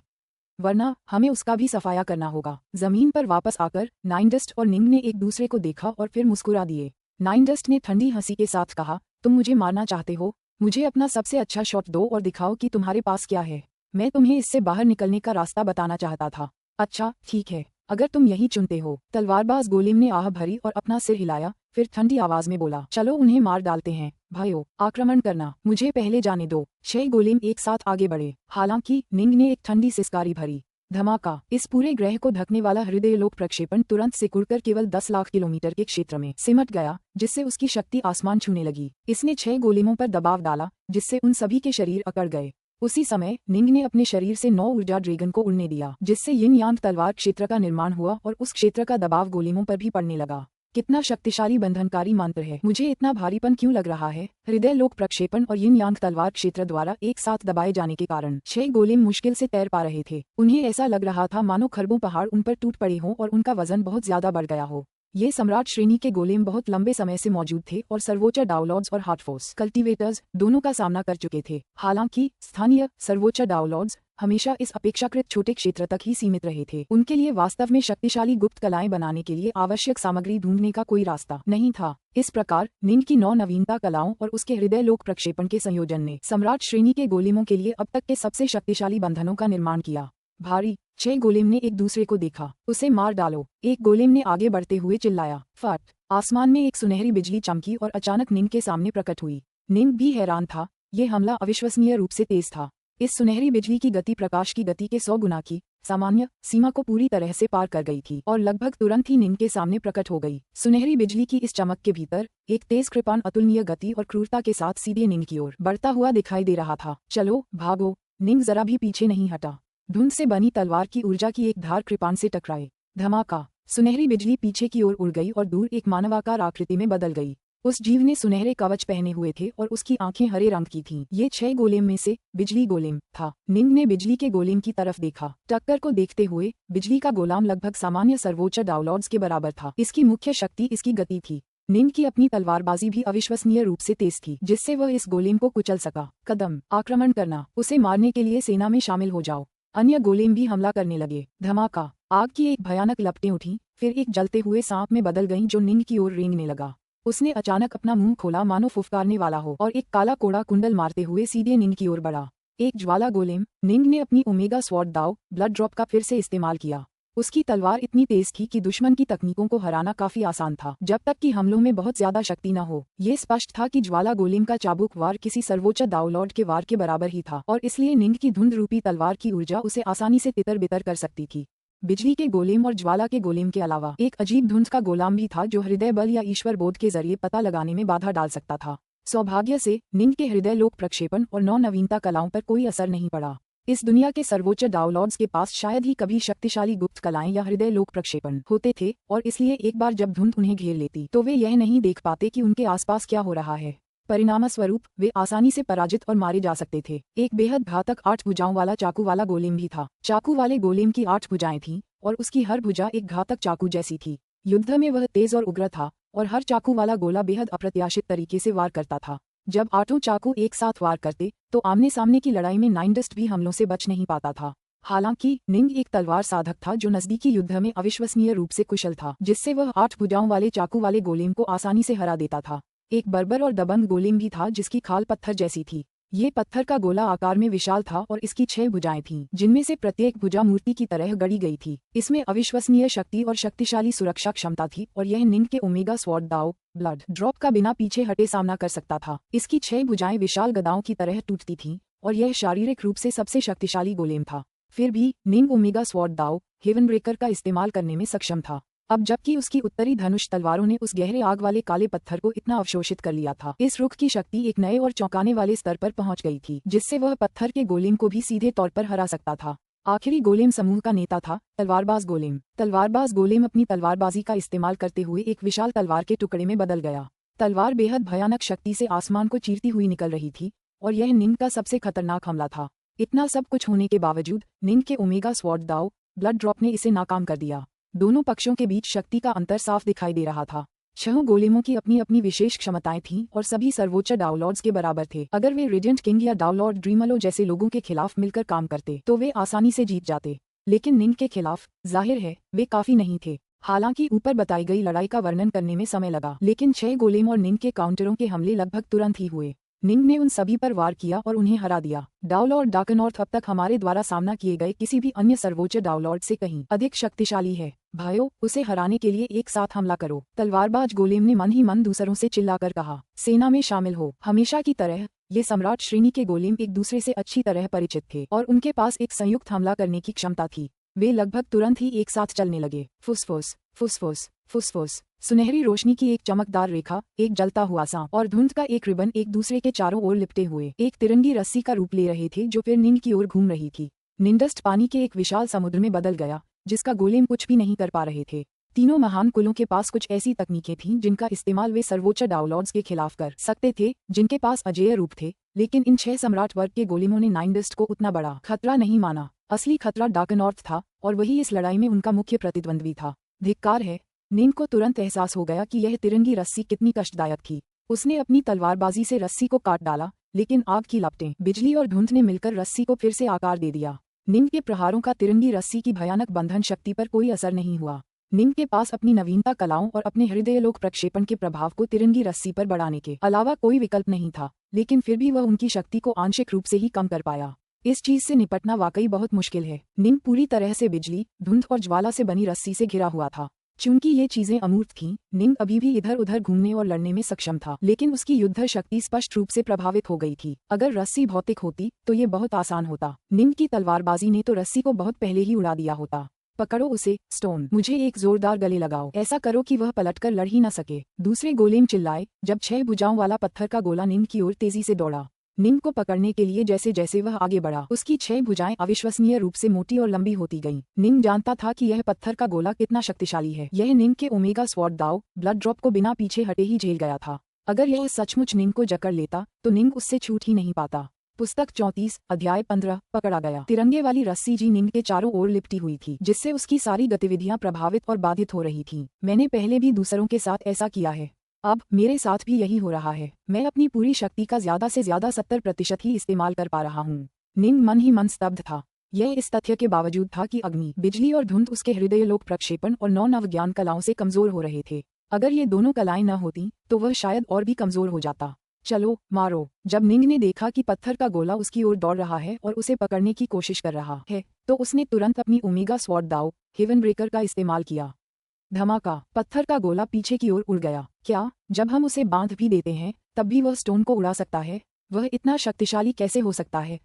वरना हमें उसका भी सफाया करना होगा। जमीन पर वापस आकर नाइनडस्ट और निंग ने एक दूसरे को देखा और फिर मुस्कुरा दिए। नाइनडस्ट ने ठंडी हंसी के साथ कहा, तुम मुझे मारना चाहते हो? मुझे अपना सबसे अच्छा शॉट दो और दिखाओ कि तुम्हारे पास क्या है। मैं तुम्हें इससे बाहर निकलने का रास्ता बताना चाहता था। अच्छा, ठीक है, अगर तुम यही चुनते हो। तलवारबाज गोलेम ने आह भरी और अपना सिर हिलाया, फिर ठंडी आवाज में बोला, चलो उन्हें मार डालते हैं। भाइयों, आक्रमण करना, मुझे पहले जाने दो। 6 गोलेम एक साथ आगे बढ़े। हालांकि निंग ने एक ठंडी सिसकारी भरी। धमाका! इस पूरे ग्रह को ढकने वाला हृदयलोक प्रक्षेपण तुरंत सिकुड़कर केवल 10 लाख किलोमीटर के क्षेत्र में सिमट गया, जिससे उसकी शक्ति आसमान छूने लगी। इसने 6 गोलेमों पर दबाव डाला, जिससे उन सभी के शरीर अकड़ गए। उसी समय निंग ने अपने शरीर से 9 ऊर्जा ड्रैगन को उड़ने दिया, जिससे यिन यांग तलवार क्षेत्र का निर्माण हुआ और उस क्षेत्र का दबाव गोलेमों पर भी पड़ने लगा। कितना शक्तिशाली बंधनकारी मंत्र है। मुझे इतना भारीपन क्यों लग रहा है? हृदय लोक प्रक्षेपण और यिन यांग तलवार क्षेत्र द्वारा एक साथ दबाए जाने के कारण 6 गोलेम मुश्किल से तैर पा रहे थे। उन्हें ऐसा लग रहा था मानो खरबों पहाड़ उन पर टूट पड़े हों और उनका वजन बहुत ज्यादा बढ़ गया हो। ये सम्राट श्रेणी के गोलेम बहुत लंबे समय से मौजूद थे और सर्वोच्च डाउनलॉर्ड्स और हार्टफोर्स कल्टीवेटर्स दोनों का सामना कर चुके थे। हालांकि स्थानीय सर्वोच्च डाउनलॉर्ड्स हमेशा इस अपेक्षाकृत छोटे क्षेत्र तक ही सीमित रहे थे। उनके लिए वास्तव में शक्तिशाली गुप्त कलाएं बनाने के लिए आवश्यक सामग्री ढूंढने का कोई रास्ता नहीं था। इस प्रकार निंग की 9 नवीनता कलाओं और उसके हृदय लोक प्रक्षेपण के संयोजन ने सम्राट श्रेणी के गोलेमों के लिए अब तक के सबसे शक्तिशाली बंधनों का निर्माण किया। भारी 6 गोलेम ने एक दूसरे को देखा। उसे मार डालो, एक गोलेम ने आगे बढ़ते हुए चिल्लाया। फट! आसमान में एक सुनहरी बिजली चमकी और अचानक निंग के सामने प्रकट हुई। निंग भी हैरान था, ये हमला अविश्वसनीय रूप से तेज था। इस सुनहरी बिजली की गति प्रकाश की गति के 100 गुना की सामान्य सीमा को पूरी तरह से पार कर गई थी और लगभग तुरंत ही निंग के सामने प्रकट हो गई। सुनहरी बिजली की इस चमक के भीतर एक तेज कृपाण अतुलनीय गति और क्रूरता के साथ सीधे निंग की ओर बढ़ता हुआ दिखाई दे रहा था। चलो भागो! निंग जरा भी पीछे नहीं हटा। धुंध से बनी तलवार की ऊर्जा की एक धार कृपाण से टकराए। धमाका! सुनहरी बिजली पीछे की ओर उड़ गई और दूर एक मानवाकार आकृति में बदल गई। उस जीव ने सुनहरे कवच पहने हुए थे और उसकी आंखें हरे रंग की थीं। ये 6 गोलेम में से बिजली गोलेम था। निंग ने बिजली के गोलेम की तरफ देखा। टक्कर को देखते हुए बिजली का गोलाम लगभग सामान्य सर्वोच्च डाउनलॉर्ड्स के बराबर था। इसकी मुख्य शक्ति इसकी गति थी। निंग की अपनी तलवारबाजी भी अविश्वसनीय रूप से तेज थी, जिससे वह इस गोलेम को कुचल सका। कदम! आक्रमण करना, उसे मारने के लिए सेना में शामिल हो जाओ। अन्य गोलेम भी हमला करने लगे। धमाका! आग की एक भयानक लपटें उठी, फिर एक जलते हुए सांप में बदल गईं जो निंग की ओर रेंगने लगा। उसने अचानक अपना मुंह खोला मानो फुफकारने वाला हो और एक काला कोड़ा कुंडल मारते हुए सीधे निंग की ओर बढ़ा। एक ज्वाला गोलेम। निंग ने अपनी ओमेगा स्वॉर्ड दाव ब्लड ड्रॉप का फिर से इस्तेमाल किया। उसकी तलवार इतनी तेज थी कि दुश्मन की तकनीकों को हराना काफी आसान था, जब तक कि हमलों में बहुत ज्यादा शक्ति न हो। ये स्पष्ट था कि ज्वाला गोलेम का चाबुक वार किसी सर्वोच्च डाउनलॉर्ड के वार के बराबर ही था और इसलिए निंग की धुंध रूपी तलवार की ऊर्जा उसे आसानी से तितर बितर कर सकती थी। बिजली के गोलेम और ज्वाला के गोलेम के अलावा एक अजीब धुंध का गोलाम भी था जो हृदय बल या ईश्वर बोध के जरिए पता लगाने में बाधा डाल सकता था। सौभाग्य से निंग के हृदय लोक प्रक्षेपण और 9 नवीनता कलाओं पर कोई असर नहीं पड़ा। इस दुनिया के सर्वोच्च डाउनलॉर्ड्स के पास शायद ही कभी शक्तिशाली गुप्त कलाएं या हृदय लोक प्रक्षेपण होते थे और इसलिए एक बार जब धुंध उन्हें घेर लेती तो वे यह नहीं देख पाते कि उनके आसपास क्या हो रहा है। परिणामस्वरूप वे आसानी से पराजित और मारे जा सकते थे। एक बेहद घातक 8 भुजाओं वाला चाकू वाला गोलेम भी था। चाकू वाले गोलेम की 8 भुजाएं थीं और उसकी हर भुजा एक घातक चाकू जैसी थी। युद्ध में वह तेज और उग्र था और हर चाकू वाला गोला बेहद अप्रत्याशित तरीके से वार करता था। जब 8 चाकू एक साथ वार करते तो आमने सामने की लड़ाई में नाइनडस्ट भी हमलों से बच नहीं पाता था। हालांकि निंग एक तलवार साधक था जो नजदीकी युद्ध में अविश्वसनीय रूप से कुशल था, जिससे वह 8 भुजाओं वाले चाकू वाले गोलेम को आसानी से हरा देता था। एक बर्बर और दबंग गोलेम भी था जिसकी खाल पत्थर जैसी थी। ये पत्थर का गोला आकार में विशाल था और इसकी 6 भुजाएं थीं, जिनमें से प्रत्येक भुजा मूर्ति की तरह गढ़ी गई थी। इसमें अविश्वसनीय शक्ति और शक्तिशाली सुरक्षा क्षमता थी और यह निंग के ओमेगा स्वॉर्ड दाव ब्लड ड्रॉप का बिना पीछे हटे सामना कर सकता था। इसकी 6 भुजाएं विशाल गदाओं की तरह टूटती थीं और यह शारीरिक रूप से सबसे शक्तिशाली गोलेम था। फिर भी निंग ओमेगा स्वॉर्ड दाव हेवन ब्रेकर का इस्तेमाल करने में सक्षम था। अब जबकि उसकी उत्तरी धनुष तलवारों ने उस गहरे आग वाले काले पत्थर को इतना अवशोषित कर लिया था, इस रुख की शक्ति एक नए और चौंकाने वाले स्तर पर पहुंच गई थी, जिससे वह पत्थर के गोलेम को भी सीधे तौर पर हरा सकता था। आखिरी गोलेम समूह का नेता था तलवारबाज गोलेम। तलवारबाज गोलेम अपनी तलवारबाजी का इस्तेमाल करते हुए एक विशाल तलवार के टुकड़े में बदल गया। तलवार बेहद भयानक शक्ति से आसमान को चीरती हुई निकल रही थी और यह निंग का सबसे खतरनाक हमला था। इतना सब कुछ होने के बावजूद निंग के ओमेगा स्वॉर्ड दाव ब्लड ड्रॉप ने इसे नाकाम कर दिया। दोनों पक्षों के बीच शक्ति का अंतर साफ दिखाई दे रहा था। 6 गोलेमों की अपनी अपनी विशेष क्षमताएं थीं और सभी सर्वोच्च डाउनलॉर्ड्स के बराबर थे। अगर वे रेडिएंट किंग या डाउनलॉर्ड ड्रीमलो जैसे लोगों के खिलाफ मिलकर काम करते तो वे आसानी से जीत जाते, लेकिन निंग के खिलाफ जाहिर है वे काफी नहीं थे। हालांकि ऊपर बताई गई लड़ाई का वर्णन करने में समय लगा, लेकिन 6 गोलेम और निंग के काउंटरों के हमले लगभग तुरंत ही हुए। निंग ने उन सभी पर वार किया और उन्हें हरा दिया। डाउनलॉर्ड डार्कनॉर्थ अब तक हमारे द्वारा सामना किए गए किसी भी अन्य सर्वोच्च डाउनलॉर्ड से कहीं अधिक शक्तिशाली है। भाइयों, उसे हराने के लिए एक साथ हमला करो। तलवारबाज गोलेम ने मन ही मन दूसरों से चिल्लाकर कहा। सेना में शामिल हो। हमेशा की तरह ये सम्राट श्रेणी के गोलेम एक दूसरे से अच्छी तरह परिचित थे और उनके पास एक संयुक्त हमला करने की क्षमता थी। वे लगभग तुरंत ही एक साथ चलने लगे। फुसफुस फुसफुस फुसफुस। सुनहरी रोशनी की एक चमकदार रेखा, एक जलता हुआ सांप और धुंध का एक रिबन एक दूसरे के चारों ओर लिपटे हुए एक तिरंगी रस्सी का रूप ले रहे थे, जो फिर निंग की ओर घूम रही थी। निंडस्ट पानी के एक विशाल समुद्र में बदल गया, जिसका गोलेम कुछ भी नहीं कर पा रहे थे। तीनों महान कुलों के पास कुछ ऐसी तकनीकें थीं जिनका इस्तेमाल वे सर्वोच्च डाउनलॉर्ड्स के खिलाफ कर सकते थे, जिनके पास अजेय रूप थे। लेकिन इन 6 सम्राट वर्ग के गोलेमों ने नाइनडस्ट को उतना बड़ा खतरा नहीं माना। असली खतरा डार्कनॉर्थ था और वही इस लड़ाई में उनका मुख्य प्रतिद्वंद्वी था। धिक्कार है। निंग को तुरंत एहसास हो गया कि यह तिरंगी रस्सी कितनी कष्टदायक थी। उसने अपनी तलवारबाजी से रस्सी को काट डाला, लेकिन आग की लपटें, बिजली और धुंध ने मिलकर रस्सी को फिर से आकार दे दिया। निंग के प्रहारों का तिरंगी रस्सी की भयानक बंधन शक्ति पर कोई असर नहीं हुआ। निंग के पास अपनी नवीनता कलाओं और अपने हृदयलोक प्रक्षेपण के प्रभाव को तिरंगी रस्सी पर बढ़ाने के अलावा कोई विकल्प नहीं था, लेकिन फिर भी वह उनकी शक्ति को आंशिक रूप से ही कम कर पाया। इस चीज से निपटना वाकई बहुत मुश्किल है। निंग पूरी तरह से बिजली, धुंध और ज्वाला से बनी रस्सी से घिरा हुआ था। चूंकि ये चीजें अमूर्त थीं, निंग अभी भी इधर उधर घूमने और लड़ने में सक्षम था, लेकिन उसकी युद्ध शक्ति स्पष्ट रूप से प्रभावित हो गई थी। अगर रस्सी भौतिक होती तो ये बहुत आसान होता। निंग की तलवारबाजी ने तो रस्सी को बहुत पहले ही उड़ा दिया होता। पकड़ो उसे, स्टोन। मुझे एक जोरदार गले लगाओ। ऐसा करो कि वह पलटकर लड़ ही न सके। दूसरे गोलेम चिल्लाए जब 6 भुजाओं वाला पत्थर का गोला निंग की ओर तेजी से दौड़ा। निंग को पकड़ने के लिए जैसे जैसे वह आगे बढ़ा, उसकी 6 भुजाएं अविश्वसनीय रूप से मोटी और लंबी होती गईं। निंग जानता था कि यह पत्थर का गोला कितना शक्तिशाली है। यह निंग के ओमेगा स्वॉर्ड दाव ब्लड ड्रॉप को बिना पीछे हटे ही झेल गया था। अगर यह सचमुच निंग को जकड़ लेता तो निंग उससे छूट ही नहीं पाता। पुस्तक 34 अध्याय 15 पकड़ा गया। तिरंगे वाली रस्सी जी निंग के चारों ओर लिपटी हुई थी, जिससे उसकी सारी गतिविधियां प्रभावित और बाधित हो रही थीं। मैंने पहले भी दूसरों के साथ ऐसा किया है, अब मेरे साथ भी यही हो रहा है। मैं अपनी पूरी शक्ति का ज्यादा से ज्यादा 70% ही इस्तेमाल कर पा रहा हूँ। निंग मन ही मन स्तब्ध था। यह इस तथ्य के बावजूद था कि अग्नि, बिजली और धुंध उसके हृदयलोक प्रक्षेपण और 9 नवज्ञान कलाओं से कमजोर हो रहे थे। अगर ये दोनों कलाएं न होती तो वह शायद और भी कमजोर हो जाता। चलो मारो। जब निंग ने देखा कि पत्थर का गोला उसकी ओर दौड़ रहा है और उसे पकड़ने की कोशिश कर रहा है, तो उसने तुरंत अपनी ओमेगा स्वॉर्ड दाव हेवन ब्रेकर का इस्तेमाल किया। धमाका। पत्थर का गोला पीछे की ओर उड़ गया। क्या, जब हम उसे बांध भी देते हैं तब भी वह स्टोन को उड़ा सकता है? वह इतना शक्तिशाली कैसे हो सकता है?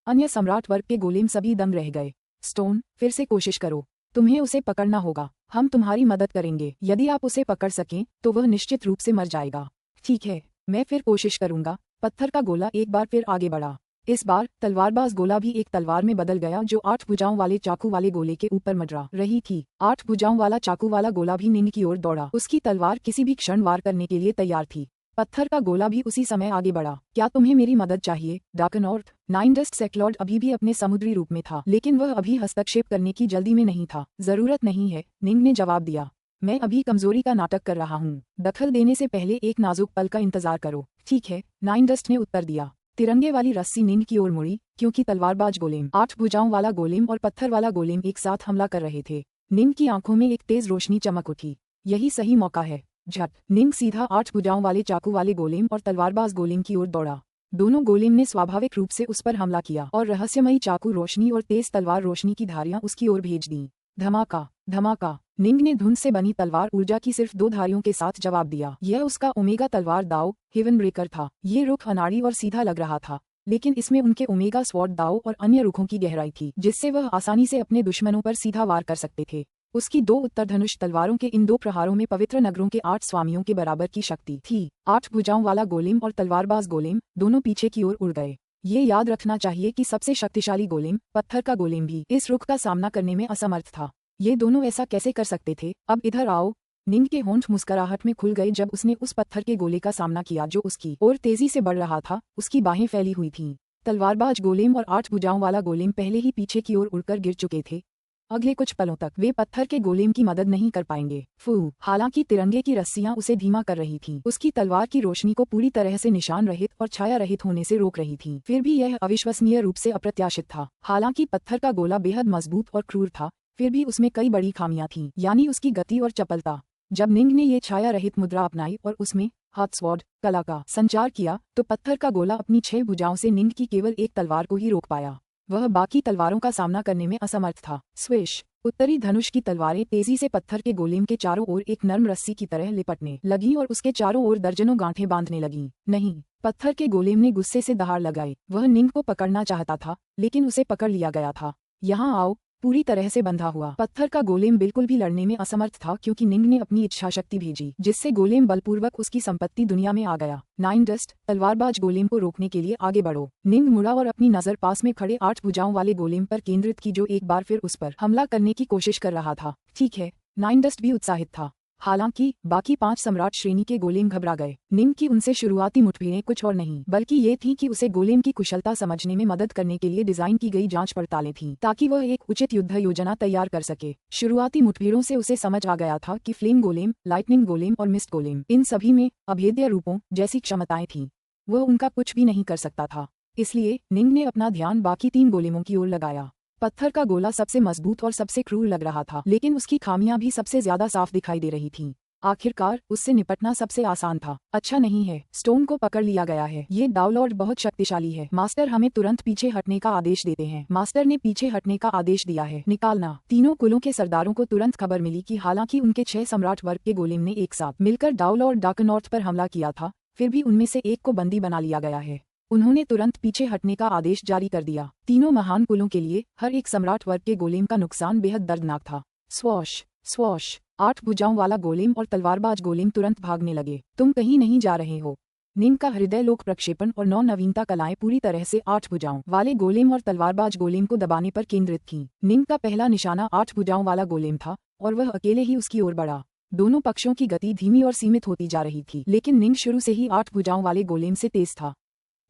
अन्य सम्राट वर्ग के गोलेम सभी दंग रह गए। स्टोन, फिर से कोशिश करो। तुम्हें उसे पकड़ना होगा। हम तुम्हारी मदद करेंगे। यदि आप उसे पकड़ सकें तो वह निश्चित रूप से मर जाएगा। ठीक है, मैं फिर कोशिश करूंगा। पत्थर का गोला एक बार फिर आगे बढ़ा। इस बार तलवारबाज गोला भी एक तलवार में बदल गया जो 8 भुजाओं वाले चाकू वाले गोले के ऊपर मंडरा रही थी। 8 भुजाओं वाला चाकू वाला गोला भी निंग की ओर दौड़ा। उसकी तलवार किसी भी क्षण वार करने के लिए तैयार थी। पत्थर का गोला भी उसी समय आगे बढ़ा। क्या तुम्हें मेरी मदद चाहिए, डार्कनॉर्थ? नाइनडस्ट सेक्लॉर्ड अभी भी अपने समुद्री रूप में था, लेकिन वह अभी हस्तक्षेप करने की जल्दी में नहीं था। जरूरत नहीं है, निंग ने जवाब दिया। मैं अभी कमजोरी का नाटक कर रहा हूँ। दखल देने से पहले एक नाजुक पल का इंतजार करो। ठीक है, नाइनडस्ट ने उत्तर दिया। तिरंगे वाली रस्सी निंग की ओर मुड़ी, क्योंकि तलवारबाज गोलेम, 8 भुजाओं वाला गोलेम और पत्थर वाला गोलेम एक साथ हमला कर रहे थे। निंग की आंखों में एक तेज रोशनी चमक उठी। यही सही मौका है। झट, निंग सीधा 8 भुजाओं वाले चाकू वाले गोलेम और तलवारबाज गोलेम की ओर दौड़ा। दोनों गोलेम ने स्वाभाविक रूप से उस पर हमला किया और रहस्यमयी चाकू रोशनी और तेज तलवार रोशनी की धारियां उसकी ओर भेज दी। धमाका धमाका। निंग ने धुंध से बनी तलवार ऊर्जा की सिर्फ 2 धारियों के साथ जवाब दिया। यह उसका ओमेगा तलवार दाव हेवन ब्रेकर था। ये रुख अनाड़ी और सीधा लग रहा था, लेकिन इसमें उनके ओमेगा स्वॉर्ड दाव और अन्य रुखों की गहराई थी, जिससे वह आसानी से अपने दुश्मनों पर सीधा वार कर सकते थे। उसकी 2 उत्तरधनुष तलवारों के इन 2 प्रहारों में पवित्र नगरों के 8 स्वामियों के बराबर की शक्ति थी। 8 भुजाओं वाला गोलेम और तलवारबाज गोलेम दोनों पीछे की ओर उड़ गए। ये याद रखना चाहिए कि सबसे शक्तिशाली गोलेम, पत्थर का गोलेम भी इस रुख का सामना करने में असमर्थ था। ये दोनों ऐसा कैसे कर सकते थे? अब इधर आओ। निंग के होंठ मुस्कुराहट में खुल गए जब उसने उस पत्थर के गोले का सामना किया जो उसकी ओर तेजी से बढ़ रहा था। उसकी बाहें फैली हुई थीं। तलवारबाज गोलेम और 8 भुजाओं वाला गोलेम पहले ही पीछे की ओर उड़कर गिर चुके थे। अगले कुछ पलों तक वे पत्थर के गोलेम की मदद नहीं कर पाएंगे। फू। हालांकि तिरंगे की रस्सियां उसे धीमा कर रही थीं। उसकी तलवार की रोशनी को पूरी तरह से निशान रहित और छाया रहित होने से रोक रही थीं। फिर भी यह अविश्वसनीय रूप से अप्रत्याशित था। हालांकि पत्थर का गोला बेहद मजबूत और क्रूर था, फिर भी उसमें कई बड़ी खामियां थीं, यानी उसकी गति और चपलता। जब निंग ने ये छाया रहित मुद्रा अपनाई और उसमें हाथ स्वॉर्ड कला का संचार किया तो पत्थर का गोला अपनी 6 भुजाओं से निंग की केवल एक तलवार को ही रोक पाया। वह बाकी तलवारों का सामना करने में असमर्थ था। स्विश। उत्तरी धनुष की तलवारें तेजी से पत्थर के गोलेम के चारों ओर एक नर्म रस्सी की तरह लिपटने लगीं और उसके चारों ओर दर्जनों गांठें बांधने लगीं। नहीं, पत्थर के गोलेम ने गुस्से से दहाड़ लगाई। वह निंग को पकड़ना चाहता था, लेकिन उसे पकड़ लिया गया था। यहाँ आओ। पूरी तरह से बंधा हुआ पत्थर का गोलेम बिल्कुल भी लड़ने में असमर्थ था क्योंकि निंग ने अपनी इच्छाशक्ति भेजी, जिससे गोलेम बलपूर्वक उसकी संपत्ति दुनिया में आ गया। 9 डस्ट। तलवारबाज गोलेम को रोकने के लिए आगे बढ़ो। निंग मुड़ा और अपनी नजर पास में खड़े 8 भुजाओं वाले गोलेम पर केंद्रित की जो एक बार फिर उस पर हमला करने की कोशिश कर रहा था। ठीक है, 9 डस्ट भी उत्साहित था। हालांकि बाकी 5 सम्राट श्रेणी के गोलेम घबरा गए। निंग की उनसे शुरुआती मुठभेड़ें कुछ और नहीं बल्कि ये थी कि उसे गोलेम की कुशलता समझने में मदद करने के लिए डिजाइन की गई जांच पड़तालें थीं ताकि वह एक उचित युद्ध योजना तैयार कर सके। शुरुआती मुठभेड़ों से उसे समझ आ गया था कि फ्लेम गोलेम, लाइटनिंग गोलेम और मिस्ट गोलेम, इन सभी में अभेद्य रूपों जैसी क्षमताएं थीं। वह उनका कुछ भी नहीं कर सकता था। इसलिए निंग ने अपना ध्यान बाकी 3 गोलेमों की ओर लगाया। पत्थर का गोला सबसे मजबूत और सबसे क्रूर लग रहा था, लेकिन उसकी खामियां भी सबसे ज्यादा साफ दिखाई दे रही थीं। आखिरकार उससे निपटना सबसे आसान था। अच्छा नहीं है, स्टोन को पकड़ लिया गया है। ये डाउलॉर्ड बहुत शक्तिशाली है। मास्टर हमें तुरंत पीछे हटने का आदेश देते हैं। मास्टर ने पीछे हटने का आदेश दिया है। निकालना। तीनों कुलों के सरदारों को तुरंत खबर मिली कि हालांकि उनके 6 सम्राट वर्ग के गोलेम ने एक साथ मिलकर डाउलॉर्ड डार्कनॉर्थ पर हमला किया था, फिर भी उनमें से एक को बंदी बना लिया गया है। उन्होंने तुरंत पीछे हटने का आदेश जारी कर दिया। तीनों महान कुलों के लिए हर एक सम्राट वर्ग के गोलेम का नुकसान बेहद दर्दनाक था। Swash swash. 8 भुजाओं वाला गोलेम और तलवारबाज गोलेम तुरंत भागने लगे। तुम कहीं नहीं जा रहे हो। निंग का हृदय लोक प्रक्षेपण और 9 नवीनता कलाएं पूरी तरह से 8 भुजाओं वाले गोलेम और तलवारबाज गोलेम को दबाने पर केंद्रित थीं। निंग का पहला निशाना 8 भुजाओं वाला गोलेम था और वह अकेले ही उसकी ओर बढ़ा। दोनों पक्षों की गति धीमी और सीमित होती जा रही थी, लेकिन निंग शुरू से ही 8 भुजाओं वाले गोलेम से तेज था।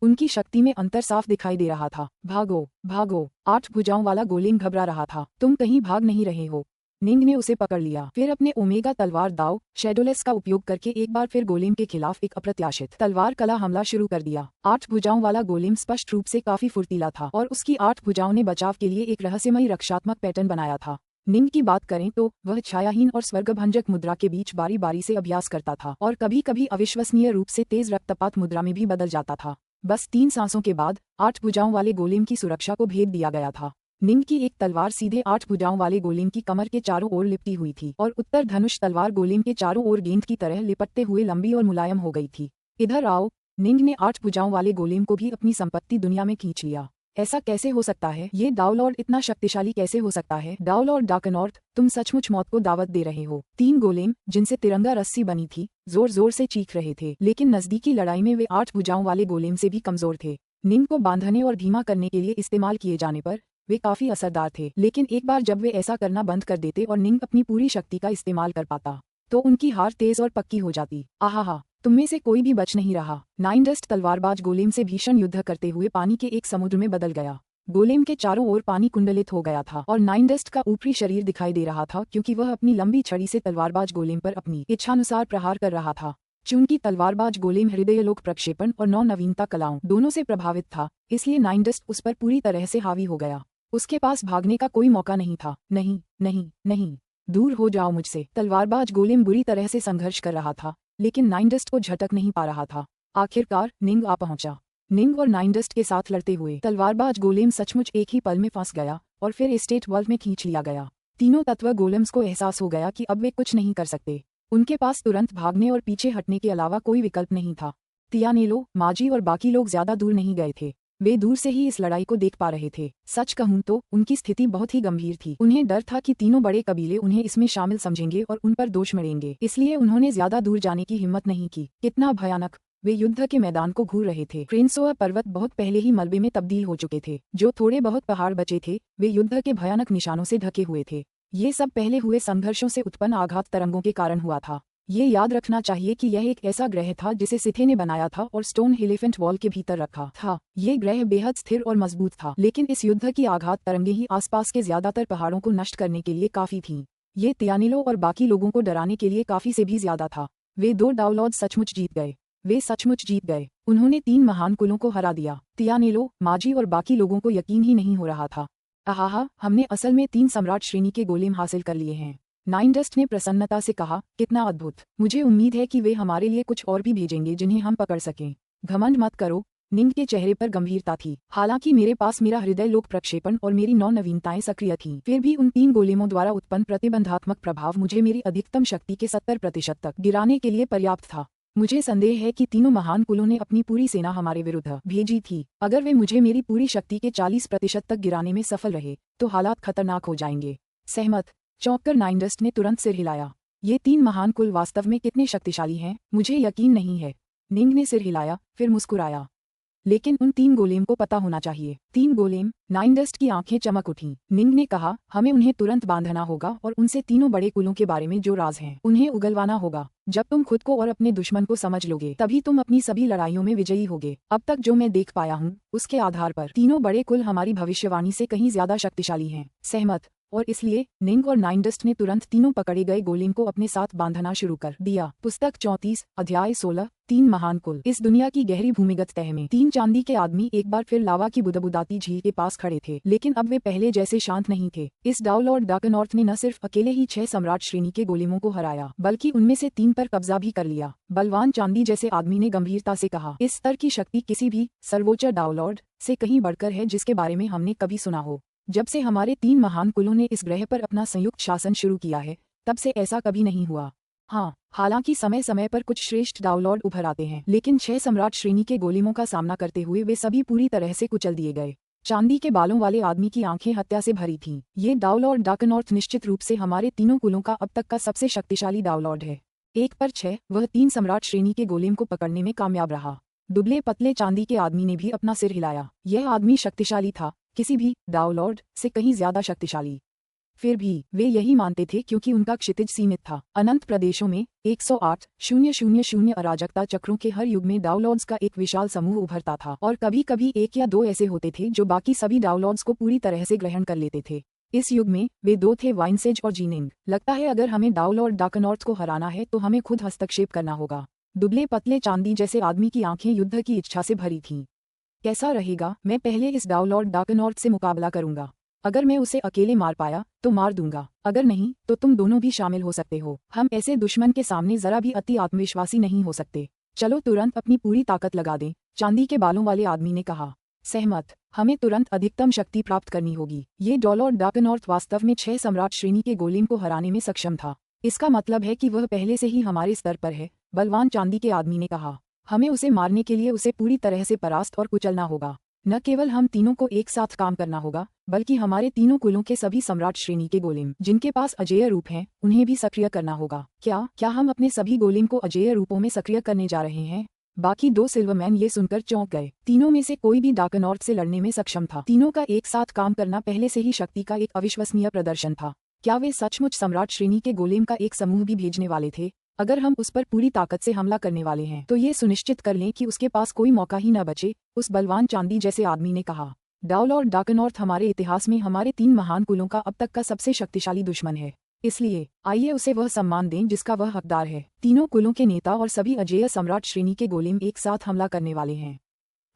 उनकी शक्ति में अंतर साफ दिखाई दे रहा था। भागो भागो। 8 भुजाओं वाला गोलेम घबरा रहा था। तुम कहीं भाग नहीं रहे हो। निंग ने उसे पकड़ लिया। फिर अपने ओमेगा तलवार दाव शेडोलेस का उपयोग करके एक बार फिर गोलेम के खिलाफ एक अप्रत्याशित तलवार कला हमला शुरू कर दिया। 8 भुजाओं वाला गोलेम स्पष्ट रूप से काफी फुर्तीला था और उसकी 8 भुजाओं ने बचाव के लिए एक रहस्यमयी रक्षात्मक पैटर्न बनाया था। निंग की बात करें तो वह छायाहीन और स्वर्गभंजक मुद्रा के बीच बारी बारी से अभ्यास करता था और कभी कभी अविश्वसनीय रूप से तेज रक्तपात मुद्रा में भी बदल जाता था। बस 3 सांसों के बाद 8 भुजाओं वाले गोलेम की सुरक्षा को भेद दिया गया था। निंग की एक तलवार सीधे 8 भुजाओं वाले गोलेम की कमर के चारों ओर लिपटी हुई थी और उत्तर धनुष तलवार गोलेम के चारों ओर गेंद की तरह लिपटते हुए लंबी और मुलायम हो गई थी। इधर आओ। निंग ने 8 भुजाओं वाले गोलेम को भी अपनी संपत्ति दुनिया में खींच लिया। ऐसा कैसे हो सकता है? ये डाउलॉर्ड इतना शक्तिशाली कैसे हो सकता है? डाउलॉर्ड डार्कनॉर्थ, तुम सचमुच मौत को दावत दे रहे हो। 3 गोलेम, जिनसे तिरंगा रस्सी बनी थी, जोर जोर से चीख रहे थे, लेकिन नजदीकी लड़ाई में वे 8 भुजाओं वाले गोलेम से भी कमजोर थे। निंग को बांधने और धीमा करने के लिए इस्तेमाल किए जाने पर वे काफी असरदार थे, लेकिन एक बार जब वे ऐसा करना बंद कर देते और निंग अपनी पूरी शक्ति का इस्तेमाल कर पाता, तो उनकी हार तेज और पक्की हो जाती। आहा, तुममें से कोई भी बच नहीं रहा। 9 डस्ट तलवारबाज गोलेम से भीषण युद्ध करते हुए पानी के एक समुद्र में बदल गया। गोलेम के चारों ओर पानी कुंडलित हो गया था और 9 डस्ट का ऊपरी शरीर दिखाई दे रहा था क्योंकि वह अपनी लंबी छड़ी से तलवारबाज गोलेम पर अपनी इच्छानुसार प्रहार कर रहा था। चूंकि तलवारबाज गोलेम हृदयलोक प्रक्षेपण और 9 नवीनता कलाओं दोनों से प्रभावित था, इसलिए 9 डस्ट उस पर पूरी तरह से हावी हो गया। उसके पास भागने का कोई मौका नहीं था। नहीं नहीं नहीं, दूर हो जाओ मुझसे। तलवारबाज गोलेम बुरी तरह से संघर्ष कर रहा था, लेकिन 9 डस्ट को झटक नहीं पा रहा था। आखिरकार निंग आ पहुंचा। निंग और 9 डस्ट के साथ लड़ते हुए तलवारबाज गोलेम सचमुच एक ही पल में फंस गया और फिर एस्टेट वर्ल्ड में खींच लिया गया। तीनों तत्व गोलेम्स को एहसास हो गया कि अब वे कुछ नहीं कर सकते। उनके पास तुरंत भागने और पीछे हटने के अलावा कोई विकल्प नहीं था। तियानेलो, माजी और बाकी लोग ज्यादा दूर नहीं गए थे। वे दूर से ही इस लड़ाई को देख पा रहे थे। सच कहूं तो उनकी स्थिति बहुत ही गंभीर थी। उन्हें डर था कि तीनों बड़े कबीले उन्हें इसमें शामिल समझेंगे और उन पर दोष मढ़ेंगे, इसलिए उन्होंने ज्यादा दूर जाने की हिम्मत नहीं की। कितना भयानक! वे युद्ध के मैदान को घूर रहे थे। क्रेन्सोआ पर्वत बहुत पहले ही मलबे में तब्दील हो चुके थे। जो थोड़े बहुत पहाड़ बचे थे वे युद्ध के भयानक निशानों से ढके हुए थे। ये सब पहले हुए संघर्षों से उत्पन्न आघात तरंगों के कारण हुआ था। ये याद रखना चाहिए कि यह एक ऐसा ग्रह था जिसे सिथे ने बनाया था और स्टोन एलिफेंट वॉल के भीतर रखा था। ये ग्रह बेहद स्थिर और मजबूत था, लेकिन इस युद्ध की आघात तरंगे ही आसपास के ज्यादातर पहाड़ों को नष्ट करने के लिए काफी थीं। ये तियानिलो और बाकी लोगों को डराने के लिए काफी से भी ज्यादा था। वे दो डाउनलॉर्ड सचमुच जीत गए। वे सचमुच जीत गए। उन्होंने 3 महान कुलों को हरा दिया। तियानिलो, माजी और बाकी लोगों को यकीन ही नहीं हो रहा था। आहा, हमने असल में 3 सम्राट श्रेणी के गोलेम हासिल कर लिए हैं। नाइनडस्ट ने प्रसन्नता से कहा, कितना अद्भुत! मुझे उम्मीद है कि वे हमारे लिए कुछ और भी भेजेंगे जिन्हें हम पकड़ सकें। घमंड मत करो। निंग के चेहरे पर गंभीरता थी। हालांकि मेरे पास मेरा हृदय लोक प्रक्षेपण और मेरी 9 नवीनताएं सक्रिय थीं, फिर भी उन 3 गोलेमों द्वारा उत्पन्न प्रतिबंधात्मक प्रभाव मुझे मेरी अधिकतम शक्ति के 70% तक गिराने के लिए पर्याप्त था। मुझे संदेह है कि तीनों महान कुलों ने अपनी पूरी सेना हमारे विरुद्ध भेजी थी। अगर वे मुझे मेरी पूरी शक्ति के 40% तक गिराने में सफल रहे तो हालात खतरनाक हो जाएंगे। सहमत? चौंककर नाइनडस्ट ने तुरंत सिर हिलाया। ये 3 महान कुल वास्तव में कितने शक्तिशाली हैं, मुझे यकीन नहीं है। निंग ने सिर हिलाया, फिर मुस्कुराया। लेकिन उन 3 गोलेम को पता होना चाहिए। 3 गोलेम? नाइनडस्ट की आंखें चमक उठीं। निंग ने कहा, हमें उन्हें तुरंत बांधना होगा और उनसे तीनों बड़े कुलों के बारे में जो राज हैं उन्हें उगलवाना होगा। जब तुम खुद को और अपने दुश्मन को समझ लोगे तभी तुम अपनी सभी लड़ाइयों में विजयी होगे। अब तक जो मैं देख पाया हूँ उसके आधार पर तीनों बड़े कुल हमारी भविष्यवाणी से कहीं ज्यादा शक्तिशाली हैं। सहमत? और इसलिए निंग और नाइनडस्ट ने तुरंत तीनों पकड़े गए गोलेम को अपने साथ बांधना शुरू कर दिया। पुस्तक 34, अध्याय 16, 3 महान कुल। इस दुनिया की गहरी भूमिगत तह में 3 चांदी के आदमी एक बार फिर लावा की बुदबुदाती झील के पास खड़े थे, लेकिन अब वे पहले जैसे शांत नहीं थे। इस डाउनलॉर्ड डार्कनॉर्थ ने न सिर्फ अकेले ही 6 सम्राट श्रेणी के गोलेमों को हराया, बल्कि उनमें से 3 पर कब्जा भी कर लिया। बलवान चांदी जैसे आदमी ने गंभीरता से कहा, इस स्तर की शक्ति किसी भी सर्वोच्च डाउनलॉर्ड से कहीं बढ़कर है जिसके बारे में हमने कभी सुना हो। जब से हमारे 3 महान कुलों ने इस ग्रह पर अपना संयुक्त शासन शुरू किया है तब से ऐसा कभी नहीं हुआ। हाँ, हालांकि समय समय पर कुछ श्रेष्ठ डाउनलॉर्ड उभर आते हैं, लेकिन 6 सम्राट श्रेणी के गोलेमों का सामना करते हुए वे सभी पूरी तरह से कुचल दिए गए। चांदी के बालों वाले आदमी की आंखें हत्या से भरी थीं। ये डाउनलॉर्ड डार्कनॉर्थ निश्चित रूप से हमारे तीनों कुलों का अब तक का सबसे शक्तिशाली डाउनलॉर्ड है। 1 पर 6, वह 3 सम्राट श्रेणी के गोलेम को पकड़ने में कामयाब रहा। दुबले पतले चांदी के आदमी ने भी अपना सिर हिलाया। यह आदमी शक्तिशाली था, किसी भी डाउनलॉर्ड से कहीं ज्यादा शक्तिशाली। फिर भी वे यही मानते थे क्योंकि उनका क्षितिज सीमित था। अनंत प्रदेशों में 108,000 अराजकता चक्रों के हर युग में डाउनलॉर्ड्स का एक विशाल समूह उभरता था, और कभी कभी 1 या 2 ऐसे होते थे जो बाकी सभी डाउनलॉर्ड्स को पूरी तरह से ग्रहण कर लेते थे। इस युग में वे 2 थे, वाइनसेज और जीनिंग। लगता है अगर हमें डाउनलॉर्ड डार्कनॉर्थ को हराना है तो हमें खुद हस्तक्षेप करना होगा। दुबले पतले चांदी जैसे आदमी की आंखें युद्ध की इच्छा से भरी थीं। कैसा रहेगा? मैं पहले इस डाउनलॉर्ड डार्कनॉर्थ से मुकाबला करूंगा। अगर मैं उसे अकेले मार पाया तो मार दूंगा, अगर नहीं तो तुम दोनों भी शामिल हो सकते हो। हम ऐसे दुश्मन के सामने जरा भी अति आत्मविश्वासी नहीं हो सकते। चलो तुरंत अपनी पूरी ताकत लगा दें, चांदी के बालों वाले आदमी ने कहा। सहमत? हमें तुरंत अधिकतम शक्ति प्राप्त करनी होगी। ये डाउनलॉर्ड डार्कनॉर्थ वास्तव में 6 सम्राट श्रेणी के गोलेम को हराने में सक्षम था। इसका मतलब है कि वह पहले से ही हमारे स्तर पर है, बलवान चांदी के आदमी ने कहा। हमें उसे मारने के लिए उसे पूरी तरह से परास्त और कुचलना होगा। न केवल हम तीनों को एक साथ काम करना होगा, बल्कि हमारे तीनों कुलों के सभी सम्राट श्रेणी के गोलेम जिनके पास अजेय रूप हैं उन्हें भी सक्रिय करना होगा। क्या हम अपने सभी गोलेम को अजेय रूपों में सक्रिय करने जा रहे हैं? बाकी 2 सिल्वरमैन ये सुनकर चौंक गए। तीनों में से कोई भी डार्कनॉर्थ से लड़ने में सक्षम था। तीनों का एक साथ काम करना पहले से ही शक्ति का एक अविश्वसनीय प्रदर्शन था। क्या वे सचमुच सम्राट श्रेणी के गोलेम का एक समूह भी भेजने वाले थे? अगर हम उस पर पूरी ताकत से हमला करने वाले हैं तो ये सुनिश्चित कर लें कि उसके पास कोई मौका ही न बचे, उस बलवान चांदी जैसे आदमी ने कहा। डाउनलॉर्ड डार्कनॉर्थ हमारे इतिहास में हमारे 3 महान कुलों का अब तक का सबसे शक्तिशाली दुश्मन है, इसलिए आइए उसे वह सम्मान दें जिसका वह हकदार है। तीनों कुलों के नेता और सभी अजेय सम्राट श्रेणी के गोलेम एक साथ हमला करने वाले हैं।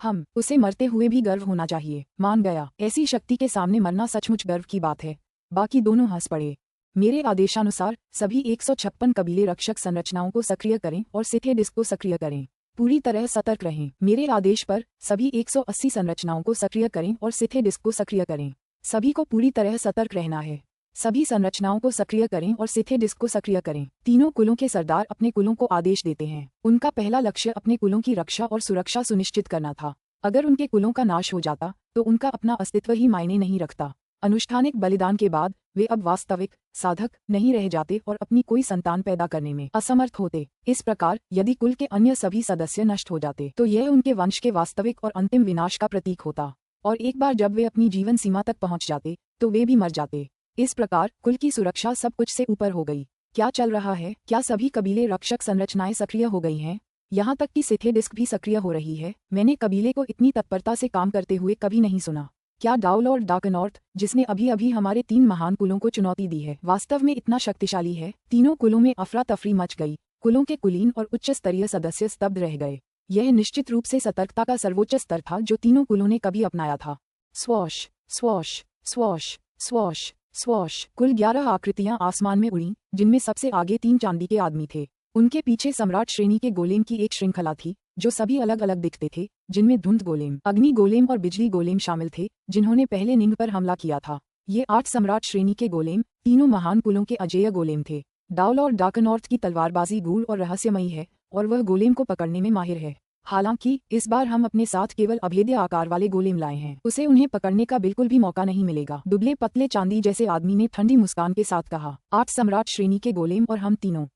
हम उसे मरते हुए भी गर्व होना चाहिए। मान गया, ऐसी शक्ति के सामने मरना सचमुच गर्व की बात है। बाकी दोनों हंस पड़े। मेरे आदेशानुसार सभी 156 कबीले रक्षक संरचनाओं को सक्रिय करें और सिथे डिस्क को सक्रिय करें। पूरी तरह सतर्क रहें। मेरे आदेश पर सभी 180 संरचनाओं को सक्रिय करें और सिथे डिस्क को सक्रिय करें। सभी को पूरी तरह सतर्क रहना है। सभी संरचनाओं को सक्रिय करें और सिथे डिस्क को सक्रिय करें। तीनों कुलों के सरदार अपने कुलों को आदेश देते हैं। उनका पहला लक्ष्य अपने कुलों की रक्षा और सुरक्षा सुनिश्चित करना था। अगर उनके कुलों का नाश हो जाता तो उनका अपना अस्तित्व ही मायने नहीं रखता। अनुष्ठानिक बलिदान के बाद वे अब वास्तविक साधक नहीं रह जाते और अपनी कोई संतान पैदा करने में असमर्थ होते। इस प्रकार यदि कुल के अन्य सभी सदस्य नष्ट हो जाते तो यह उनके वंश के वास्तविक और अंतिम विनाश का प्रतीक होता, और एक बार जब वे अपनी जीवन सीमा तक पहुंच जाते तो वे भी मर जाते। इस प्रकार कुल की सुरक्षा सब कुछ से ऊपर हो गई। क्या चल रहा है? क्या सभी कबीले रक्षक संरचनाएं सक्रिय हो गई हैं? यहाँ तक कि सिथे डिस्क भी सक्रिय हो रही है। मैंने कबीले को इतनी तत्परता से काम करते हुए कभी नहीं सुना। क्या डाउल और डार्कनॉर्थ, जिसने अभी अभी हमारे 3 महान कुलों को चुनौती दी है, वास्तव में इतना शक्तिशाली है? तीनों कुलों में अफरा तफरी मच गई। कुलों के कुलीन और उच्च स्तरीय सदस्य स्तब्ध रह गए। यह निश्चित रूप से सतर्कता का सर्वोच्च स्तर था जो तीनों कुलों ने कभी अपनाया था। Swash swash swash swash swash. कुल 11 आकृतियां आसमान में उड़ीं, जिनमें सबसे आगे 3 चांदी के आदमी थे। उनके पीछे सम्राट श्रेणी के गोलेम की एक श्रृंखला थी जो सभी अलग अलग दिखते थे, जिनमें धुंध गोलेम, अग्नि गोलेम और बिजली गोलेम शामिल थे, जिन्होंने पहले निंग पर हमला किया था। ये 8 सम्राट श्रेणी के गोलेम तीनों महान कुलों के अजेय गोलेम थे। डाउल और डार्कनॉर्थ की तलवारबाजी गूढ़ और रहस्यमयी है और वह गोलेम को पकड़ने में माहिर है। हालांकि इस बार हम अपने साथ केवल अभेद्य आकार वाले गोलेम लाए हैं। उसे उन्हें पकड़ने का बिल्कुल भी मौका नहीं मिलेगा। दुबले पतले चांदी जैसे आदमी ने ठंडी मुस्कान के साथ कहा। 8 सम्राट श्रेणी के गोलेम और हम तीनों,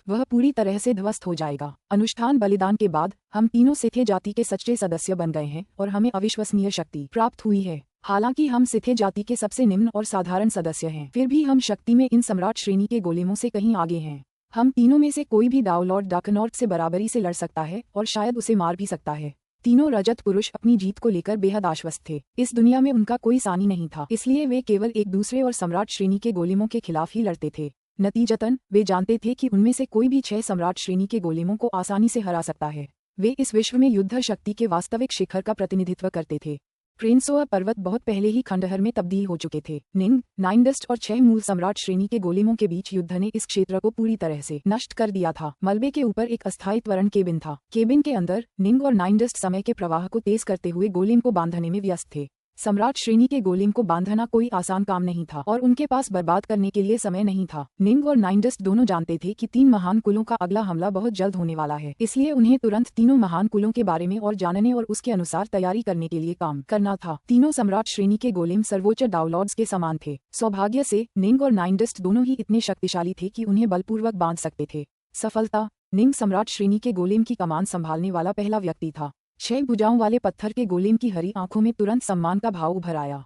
वह पूरी तरह से ध्वस्त हो जाएगा। अनुष्ठान बलिदान के बाद हम तीनों सिथे जाति के सच्चे सदस्य बन गए हैं और हमें अविश्वसनीय शक्ति प्राप्त हुई है। हालांकि हम सिथे जाति के सबसे निम्न और साधारण सदस्य हैं, फिर भी हम शक्ति में इन सम्राट श्रेणी के गोलेमों से कहीं आगे हैं। हम तीनों में से कोई भी डाउल और डार्कनॉर्थ से बराबरी से लड़ सकता है और शायद उसे मार भी सकता है। तीनों रजत पुरुष अपनी जीत को लेकर बेहद आश्वस्त थे। इस दुनिया में उनका कोई सानी नहीं था, इसलिए वे केवल एक दूसरे और सम्राट श्रेणी के गोलेमों के खिलाफ ही लड़ते थे। नतीजतन वे जानते थे कि उनमें से कोई भी 6 सम्राट श्रेणी के गोलेमों को आसानी से हरा सकता है। वे इस विश्व में युद्ध शक्ति के वास्तविक शिखर का प्रतिनिधित्व करते थे। प्रेनसोआ पर्वत बहुत पहले ही खंडहर में तब्दील हो चुके थे। निंग, नाइनडस्ट और 6 मूल सम्राट श्रेणी के गोलेमों के बीच युद्ध ने इस क्षेत्र को पूरी तरह से नष्ट कर दिया था। मलबे के ऊपर एक अस्थायी त्वरण केबिन था। केबिन के अंदर निंग और नाइनडस्ट समय के प्रवाह को तेज करते हुए गोलेम को बांधने में व्यस्त थे। सम्राट श्रेणी के गोलेम को बांधना कोई आसान काम नहीं था और उनके पास बर्बाद करने के लिए समय नहीं था। निंग और नाइनडस्ट दोनों जानते थे कि 3 महान कुलों का अगला हमला बहुत जल्द होने वाला है, इसलिए उन्हें तुरंत तीनों महान कुलों के बारे में और जानने और उसके अनुसार तैयारी करने के लिए काम करना था। तीनों सम्राट श्रेणी के गोलेम सर्वोच्च डाउलॉर्ड्स के समान थे। सौभाग्य से निंग और नाइनडस्ट दोनों ही इतने शक्तिशाली थे कि उन्हें बलपूर्वक बांध सकते थे। सफलता। निंग सम्राट श्रेणी के गोलेम की कमान संभालने वाला पहला व्यक्ति था। 6 भुजाओं वाले पत्थर के गोलेम की हरी आंखों में तुरंत सम्मान का भाव उभर आया।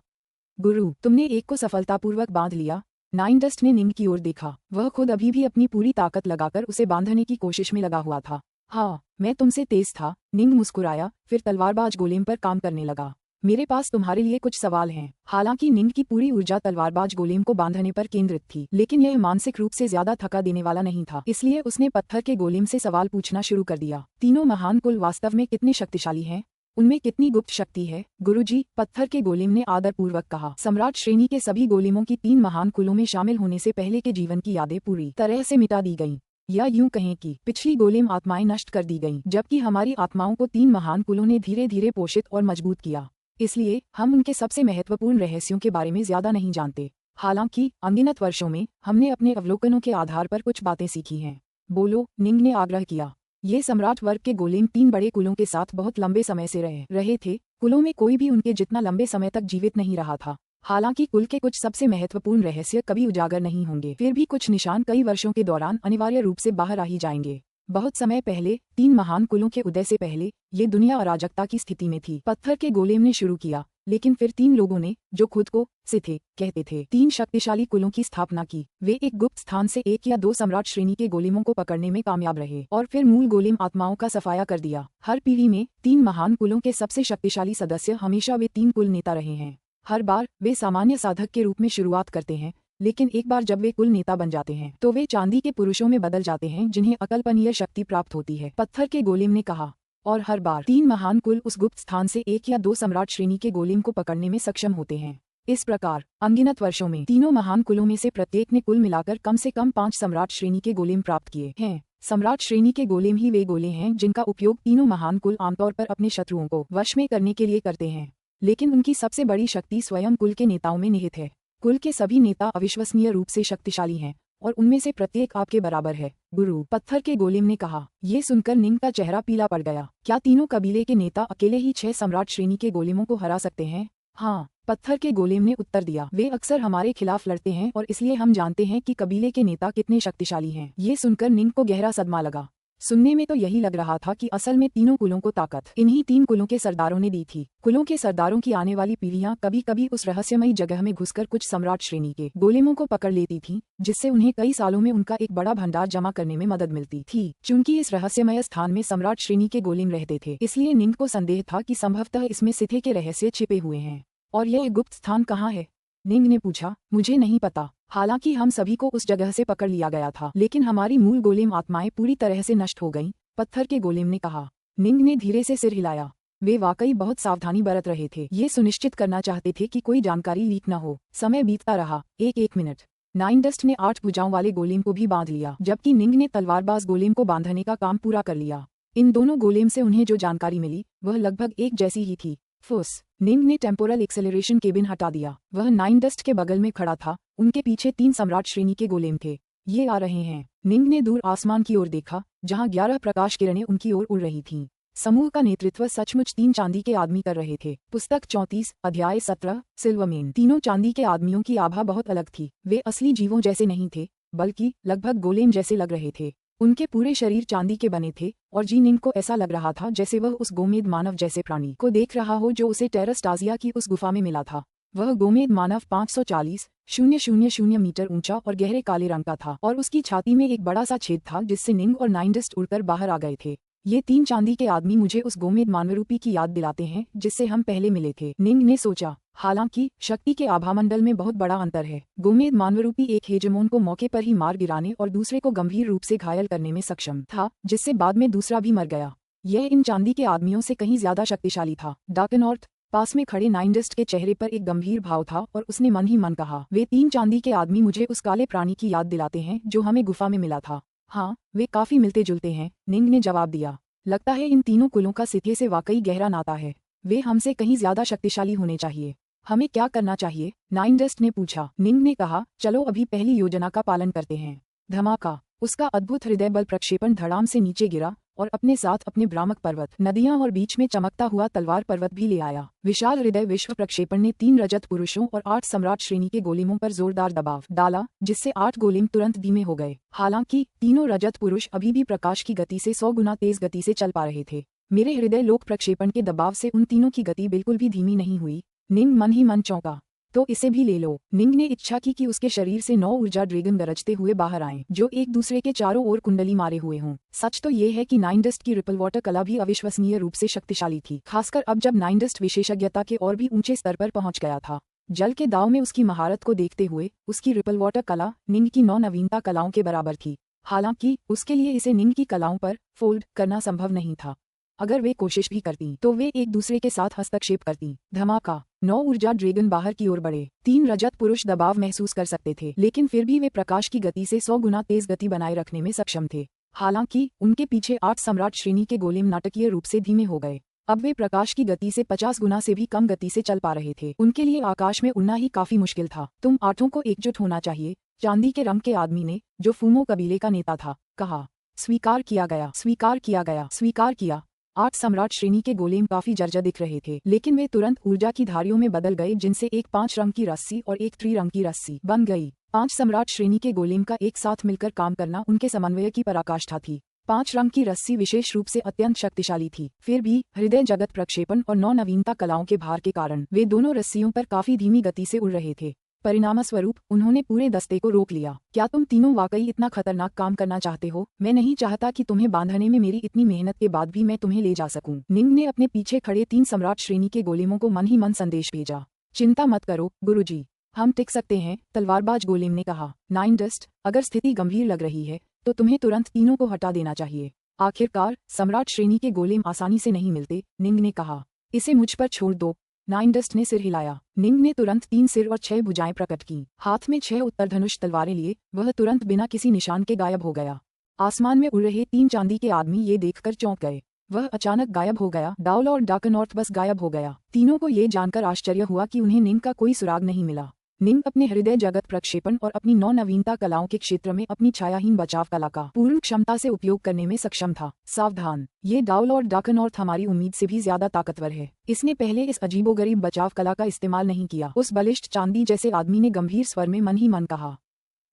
गुरु, तुमने एक को सफलतापूर्वक बांध लिया। नाइनडस्ट ने निंग की ओर देखा। वह खुद अभी भी अपनी पूरी ताकत लगाकर उसे बांधने की कोशिश में लगा हुआ था। हाँ, मैं तुमसे तेज था। निंग मुस्कुराया, फिर तलवारबाज गोलेम पर काम करने लगा। मेरे पास तुम्हारे लिए कुछ सवाल हैं। हालांकि निंग की पूरी ऊर्जा तलवारबाज गोलेम को बांधने पर केंद्रित थी, लेकिन यह मानसिक रूप से ज्यादा थका देने वाला नहीं था, इसलिए उसने पत्थर के गोलेम से सवाल पूछना शुरू कर दिया। तीनों महान कुल वास्तव में कितने शक्तिशाली हैं? उनमें कितनी गुप्त शक्ति है? गुरुजी, पत्थर के गोलेम ने आदरपूर्वक कहा। सम्राट श्रेणी के सभी गोलेमों की 3 महान कुलों में शामिल होने से पहले के जीवन की यादें पूरी तरह से मिटा दी गईं। या यूं कहें कि पिछली गोलेम आत्माएं नष्ट कर दी गईं, जबकि हमारी आत्माओं को 3 महान कुलों ने धीरे धीरे पोषित और मजबूत किया। इसलिए हम उनके सबसे महत्वपूर्ण रहस्यों के बारे में ज्यादा नहीं जानते। हालांकि अनगिनत वर्षों में हमने अपने अवलोकनों के आधार पर कुछ बातें सीखी हैं। बोलो, निंग ने आग्रह किया। ये सम्राट वर्ग के गोलेम 3 बड़े कुलों के साथ बहुत लंबे समय से रहे थे। कुलों में कोई भी उनके जितना लंबे समय तक जीवित नहीं रहा था। हालांकि कुल के कुछ सबसे महत्वपूर्ण रहस्य कभी उजागर नहीं होंगे, फिर भी कुछ निशान कई वर्षों के दौरान अनिवार्य रूप से बाहर आ ही जाएंगे। बहुत समय पहले, 3 महान कुलों के उदय से पहले, ये दुनिया अराजकता की स्थिति में थी। पत्थर के गोलेम ने शुरू किया, लेकिन फिर 3 लोगों ने, जो खुद को सिथे कहते थे, 3 शक्तिशाली कुलों की स्थापना की। वे एक गुप्त स्थान से 1 या 2 सम्राट श्रेणी के गोलेमों को पकड़ने में कामयाब रहे और फिर मूल गोलेम आत्माओं का सफाया कर दिया। हर पीढ़ी में 3 महान कुलों के सबसे शक्तिशाली सदस्य हमेशा वे 3 कुल नेता रहे हैं। हर बार वे सामान्य साधक के रूप में शुरुआत करते हैं, लेकिन एक बार जब वे कुल नेता बन जाते हैं तो वे चांदी के पुरुषों में बदल जाते हैं जिन्हें अकल्पनीय शक्ति प्राप्त होती है। पत्थर के गोलेम ने कहा। और हर बार 3 महान कुल उस गुप्त स्थान से 1 या 2 सम्राट श्रेणी के गोलेम को पकड़ने में सक्षम होते हैं। इस प्रकार अनगिनत वर्षों में तीनों महान कुलों में से प्रत्येक ने कुल मिलाकर कम से कम 5 सम्राट श्रेणी के गोलेम प्राप्त किए हैं। सम्राट श्रेणी के गोलेम ही वे गोले हैं जिनका उपयोग तीनों महान कुल आमतौर पर अपने शत्रुओं को वश में करने के लिए करते हैं, लेकिन उनकी सबसे बड़ी शक्ति स्वयं कुल के नेताओं में निहित है। कुल के सभी नेता अविश्वसनीय रूप से शक्तिशाली हैं और उनमें से प्रत्येक आपके बराबर है गुरु, पत्थर के गोलेम ने कहा। ये सुनकर निंग का चेहरा पीला पड़ गया। क्या तीनों कबीले के नेता अकेले ही 6 सम्राट श्रेणी के गोलेमों को हरा सकते हैं? हाँ, पत्थर के गोलेम ने उत्तर दिया। वे अक्सर हमारे खिलाफ लड़ते हैं और इसलिए हम जानते हैं कि कबीले के नेता कितने शक्तिशाली हैं। ये सुनकर निंग को गहरा सदमा लगा। सुनने में तो यही लग रहा था कि असल में तीनों कुलों को ताकत इन्हीं 3 कुलों के सरदारों ने दी थी। कुलों के सरदारों की आने वाली पीढ़ियां कभी कभी उस रहस्यमयी जगह में घुसकर कुछ सम्राट श्रेणी के गोलेमों को पकड़ लेती थीं, जिससे उन्हें कई सालों में उनका एक बड़ा भंडार जमा करने में मदद मिलती थी। चूंकि इस रहस्यमय स्थान में सम्राट श्रेणी के गोलेम रहते थे, इसलिए निंग को संदेह था कि संभवतः इसमें सिथे के रहस्य छिपे हुए हैं। और यह गुप्त स्थान कहाँ है? निंग ने पूछा। मुझे नहीं पता। हालांकि हम सभी को उस जगह से पकड़ लिया गया था, लेकिन हमारी मूल गोलेम आत्माएं पूरी तरह से नष्ट हो गईं, पत्थर के गोलेम ने कहा। निंग ने धीरे से सिर हिलाया। वे वाकई बहुत सावधानी बरत रहे थे। ये सुनिश्चित करना चाहते थे कि कोई जानकारी लीक न हो। समय बीतता रहा। एक मिनट। नाइनडस्ट ने 8 भुजाओं वाले गोलेम को भी बांध लिया, जबकि निंग ने तलवारबाज गोलेम को बांधने का काम पूरा कर लिया। इन दोनों गोलेम से उन्हें जो जानकारी मिली वह लगभग एक जैसी ही थी। फुस। निंग ने टेम्पोरल एक्सेलरेशन केबिन हटा दिया। वह नाइनडस्ट के बगल में खड़ा था। उनके पीछे 3 सम्राट श्रेणी के गोलेम थे। ये आ रहे हैं। निंग ने दूर आसमान की ओर देखा, जहां 11 प्रकाश किरणें उनकी ओर उड़ रही थीं। समूह का नेतृत्व सचमुच 3 चांदी के आदमी कर रहे थे। पुस्तक 34, अध्याय 17, सिल्वरमेन। तीनों चांदी के आदमियों की आभा बहुत अलग थी। वे असली जीवों जैसे नहीं थे, बल्कि लगभग गोलेम जैसे लग रहे थे। उनके पूरे शरीर चांदी के बने थे और जी निंग को ऐसा लग रहा था जैसे वह उस गोमेद मानव जैसे प्राणी को देख रहा हो जो उसे टेरस्टाजिया की उस गुफा में मिला था। वह गोमेद मानव 540,000 मीटर ऊंचा और गहरे काले रंग का था और उसकी छाती में एक बड़ा सा छेद था जिससे निंग और नाइनडस्ट उड़कर बाहर आ गए थे। ये 3 चांदी के आदमी मुझे उस गोमेद मानवरूपी की याद दिलाते हैं जिससे हम पहले मिले थे, निंग ने सोचा। हालांकि शक्ति के आभामंडल में बहुत बड़ा अंतर है। गोमेद मानवरूपी एक हेजेमोन को मौके पर ही मार गिराने और दूसरे को गंभीर रूप से घायल करने में सक्षम था, जिससे बाद में दूसरा भी मर गया। यह इन चांदी के आदमियों से कहीं ज्यादा शक्तिशाली था। डार्कनॉर्थ पास में खड़े नाइनडस्ट के चेहरे पर एक गंभीर भाव था और उसने मन ही मन कहा, वे 3 चांदी के आदमी मुझे उस काले प्राणी की याद दिलाते हैं जो हमें गुफा में मिला था। हाँ, वे काफी मिलते जुलते हैं, निंग ने जवाब दिया। लगता है इन तीनों कुलों का सिथे से वाकई गहरा नाता है। वे हमसे कहीं ज्यादा शक्तिशाली होने चाहिए। हमें क्या करना चाहिए? नाइनडस्ट ने पूछा। निंग ने कहा, चलो अभी पहली योजना का पालन करते हैं। धमाका। उसका अद्भुत हृदय बल प्रक्षेपण धड़ाम से नीचे गिरा और अपने साथ अपने भ्रामक पर्वत, नदियां और बीच में चमकता हुआ तलवार पर्वत भी ले आया। विशाल हृदय विश्व प्रक्षेपण ने 3 रजत पुरुषों और 8 सम्राट श्रेणी के गोलेमों पर जोरदार दबाव डाला, जिससे 8 गोलेम तुरंत धीमे हो गए। हालांकि तीनों रजत पुरुष अभी भी प्रकाश की गति से 100 गुना तेज गति से चल पा रहे थे। मेरे हृदय लोक प्रक्षेपण के दबाव से उन तीनों की गति बिल्कुल भी धीमी नहीं हुई। निंग मन ही मन चौंका। तो इसे भी ले लो। निंग ने इच्छा की कि उसके शरीर से 9 ऊर्जा ड्रैगन गरजते हुए बाहर आएं, जो एक दूसरे के चारों ओर कुंडली मारे हुए हों। सच तो ये है कि नाइनडस्ट की रिपल वाटर कला भी अविश्वसनीय रूप से शक्तिशाली थी, खासकर अब जब नाइनडस्ट विशेषज्ञता के और भी ऊंचे स्तर पर पहुंच गया था। जल के दाव में उसकी महारत को देखते हुए उसकी रिपल वाटर कला निंग की 9 नवीनता कलाओं के बराबर थी। हालांकि उसके लिए इसे निंग की कलाओं पर फोल्ड करना संभव नहीं था। अगर वे कोशिश भी करती तो वे एक दूसरे के साथ हस्तक्षेप करती। धमाका। 9 ऊर्जा ड्रैगन बाहर की ओर बढ़े। 3 रजत पुरुष दबाव महसूस कर सकते थे, लेकिन फिर भी वे प्रकाश की गति से 100 गुना तेज गति बनाए रखने में सक्षम थे। हालांकि उनके पीछे 8 सम्राट श्रेणी के गोलेम नाटकीय रूप से धीमे हो गए। अब वे प्रकाश की गति से 50 गुना से भी कम गति से चल पा रहे थे। उनके लिए आकाश में उड़ना ही काफी मुश्किल था। तुम 8 को एकजुट होना चाहिए, चांदी के रंग के आदमी ने, जो फूमो कबीले का नेता था, कहा। स्वीकार किया गया, स्वीकार किया गया, स्वीकार किया। 8 सम्राट श्रेणी के गोलेम काफी जर्जर दिख रहे थे, लेकिन वे तुरंत ऊर्जा की धारियों में बदल गए, जिनसे एक 5 रंग की रस्सी और एक त्रिरंग की रस्सी बन गई। 5 सम्राट श्रेणी के गोलेम का एक साथ मिलकर काम करना उनके समन्वय की पराकाष्ठा थी। 5 रंग की रस्सी विशेष रूप से अत्यंत शक्तिशाली थी। फिर भी हृदय जगत प्रक्षेपण और 9 नवीनता कलाओं के भार के कारण वे दोनों रस्सियों पर काफी धीमी गति से उड़ रहे थे। परिणामस्वरूप उन्होंने पूरे दस्ते को रोक लिया। क्या तुम तीनों वाकई इतना खतरनाक काम करना चाहते हो? मैं नहीं चाहता कि तुम्हें बांधने में मेरी इतनी मेहनत के बाद भी मैं तुम्हें ले जा सकूं। निंग ने अपने पीछे खड़े 3 सम्राट श्रेणी के गोलेमों को मन ही मन संदेश भेजा। चिंता मत करो गुरुजी, हम टिक सकते हैं, तलवारबाज गोलेम ने कहा। नाइनडस्ट, अगर स्थिति गंभीर लग रही है तो तुम्हें तुरंत तीनों को हटा देना चाहिए। आखिरकार सम्राट श्रेणी के गोलेम आसानी से नहीं मिलते, निंग ने कहा। इसे मुझ पर छोड़ दो। नाइनडस्ट ने सिर हिलाया। निंग ने तुरंत 3 सिर और 6 भुजाएं प्रकट की। हाथ में 6 उत्तरधनुष तलवारें लिए वह तुरंत बिना किसी निशान के गायब हो गया। आसमान में उड़ रहे 3 चांदी के आदमी ये देखकर चौंक गए। वह अचानक गायब हो गया। डाउल और डार्कनॉर्थ बस गायब हो गया। तीनों को ये जानकर आश्चर्य हुआ कि उन्हें निंग का कोई सुराग नहीं मिला। निंग अपने हृदय जगत प्रक्षेपण और अपनी नवीनता कलाओं के क्षेत्र में अपनी छायाहीन बचाव कला का पूर्ण क्षमता से उपयोग करने में सक्षम था। सावधान, ये डाउलॉर्ड डार्कनॉर्थ हमारी उम्मीद से भी ज्यादा ताकतवर है। इसने पहले इस अजीबोगरीब बचाव कला का इस्तेमाल नहीं किया, उस बलिष्ठ चांदी जैसे आदमी ने गंभीर स्वर में मन ही मन कहा।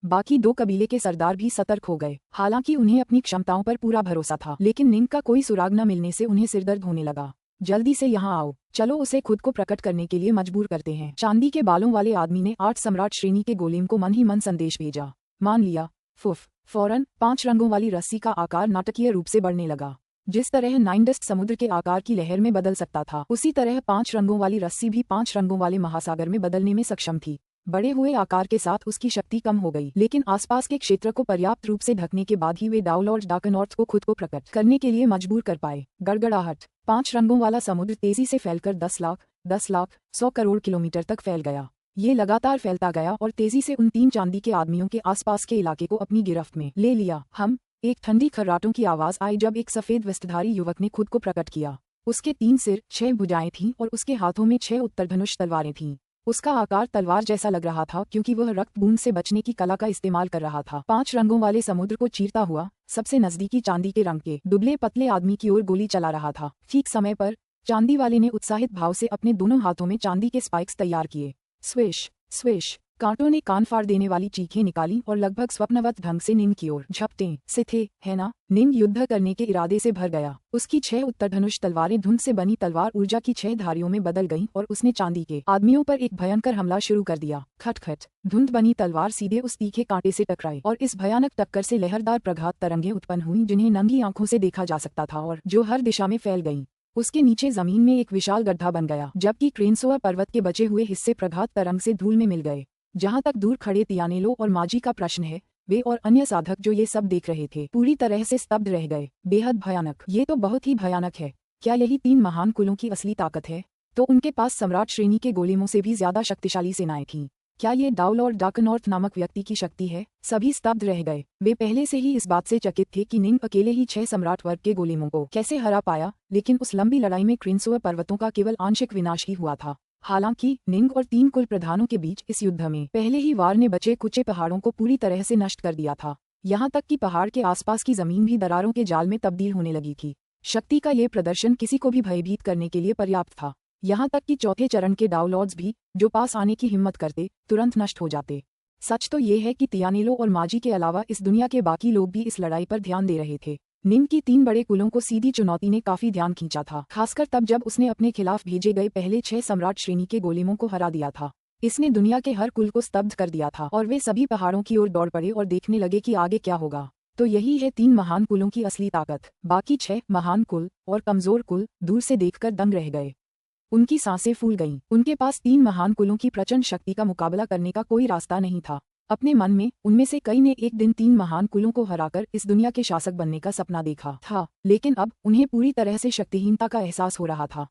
बाकी दो कबीले के सरदार भी सतर्क हो गए। हालांकि उन्हें अपनी क्षमताओं पर पूरा भरोसा था, लेकिन निंग का कोई सुराग न मिलने से उन्हें सिरदर्द होने लगा। जल्दी से यहाँ आओ, चलो उसे खुद को प्रकट करने के लिए मजबूर करते हैं। चांदी के बालों वाले आदमी ने 8 सम्राट श्रेणी के गोलेम को मन ही मन संदेश भेजा। मान लिया। फुफ। फौरन 5 रंगों वाली रस्सी का आकार नाटकीय रूप से बढ़ने लगा। जिस तरह नाइनडस्ट समुद्र के आकार की लहर में बदल सकता था, उसी तरह 5 रंगों वाली रस्सी भी 5 रंगों वाले महासागर में बदलने में सक्षम थी। बड़े हुए आकार के साथ उसकी शक्ति कम हो गई, लेकिन आसपास के क्षेत्र को पर्याप्त रूप से ढकने के बाद ही वे डाउलॉर्ड डार्कनॉर्थ को खुद को प्रकट करने के लिए मजबूर कर पाए। गड़गड़ाहट। 5 रंगों वाला समुद्र तेजी से फैलकर 10 लाख, 100 करोड़ किलोमीटर तक फैल गया। ये लगातार फैलता गया और तेजी से उन 3 चांदी के आदमियों के आसपास के इलाके को अपनी गिरफ्त में ले लिया। एक ठंडी खर्राटों की आवाज आई जब एक सफेद वस्त्रधारी युवक ने खुद को प्रकट किया। उसके 3 सिर, 6 भुजाएं थीं और उसके हाथों में 6 उत्तरधनुष तलवारें थीं। उसका आकार तलवार जैसा लग रहा था क्योंकि वह रक्त बूंद से बचने की कला का इस्तेमाल कर रहा था। 5 रंगों वाले समुद्र को चीरता हुआ सबसे नजदीकी चांदी के रंग के दुबले पतले आदमी की ओर गोली चला रहा था। ठीक समय पर चांदी वाले ने उत्साहित भाव से अपने दोनों हाथों में चांदी के स्पाइक्स तैयार किए। स्विश स्विश, कांटों ने कान फाड़ देने वाली चीखें निकाली और लगभग स्वप्नवत ढंग से निंग की ओर झपटे से थे, है ना? निंग युद्ध करने के इरादे से भर गया। उसकी 6 उत्तरधनुष तलवारें धुंध से बनी तलवार ऊर्जा की 6 धारियों में बदल गईं और उसने चांदी के आदमियों पर एक भयंकर हमला शुरू कर दिया। खटखट। धुंध बनी तलवार सीधे उस तीखे कांटे से टकराई और इस भयानक टक्कर से लहरदार प्रघात तरंगें उत्पन्न हुई जिन्हें नंगी आंखों से देखा जा सकता था और जो हर दिशा में फैल गईं। उसके नीचे जमीन में एक विशाल गड्ढा बन गया, जबकि क्रेनसोआ पर्वत के बचे हुए हिस्से प्रघात तरंग से धूल में मिल गए। जहां तक दूर खड़े तियानेलो और माजी का प्रश्न है, वे और अन्य साधक जो ये सब देख रहे थे पूरी तरह से स्तब्ध रह गए। बेहद भयानक, ये तो बहुत ही भयानक है। क्या यही 3 महान कुलों की असली ताकत है? तो उनके पास सम्राट श्रेणी के गोलेमों से भी ज्यादा शक्तिशाली सेनाएं थीं। क्या ये डाउलॉर्ड डार्कनॉर्थ नामक व्यक्ति की शक्ति है? सभी स्तब्ध रह गए। वे पहले से ही इस बात से चकित थे कि निंग अकेले ही 6 सम्राट वर्ग के गोलेमों को कैसे हरा पाया, लेकिन उस लंबी लड़ाई में क्रेनसोआ पर्वतों का केवल आंशिक विनाश ही हुआ था। हालांकि निंग और 3 कुल प्रधानों के बीच इस युद्ध में पहले ही वार ने बचे कुचे पहाड़ों को पूरी तरह से नष्ट कर दिया था। यहाँ तक कि पहाड़ के आसपास की जमीन भी दरारों के जाल में तब्दील होने लगी थी। शक्ति का ये प्रदर्शन किसी को भी भयभीत करने के लिए पर्याप्त था। यहाँ तक कि चौथे चरण के डाउलॉर्ड्स भी, जो पास आने की हिम्मत करते, तुरंत नष्ट हो जाते। सच तो ये है कि तियानेलो और माजी के अलावा इस दुनिया के बाकी लोग भी इस लड़ाई पर ध्यान दे रहे थे। निंग की 3 बड़े कुलों को सीधी चुनौती ने काफी ध्यान खींचा था, खासकर तब जब उसने अपने खिलाफ भेजे गए पहले 6 सम्राट श्रेणी के गोलेमों को हरा दिया था। इसने दुनिया के हर कुल को स्तब्ध कर दिया था और वे सभी पहाड़ों की ओर दौड़ पड़े और देखने लगे कि आगे क्या होगा। तो यही है 3 महान कुलों की असली ताकत। बाकी 6 महान कुल और कमजोर कुल दूर से देखकर दंग रह गए। उनकी सांसें फूल गईं। उनके पास 3 महान कुलों की प्रचंड शक्ति का मुकाबला करने का कोई रास्ता नहीं था। अपने मन में उनमें से कई ने एक दिन 3 महान कुलों को हराकर इस दुनिया के शासक बनने का सपना देखा था, लेकिन अब उन्हें पूरी तरह से शक्तिहीनता का एहसास हो रहा था।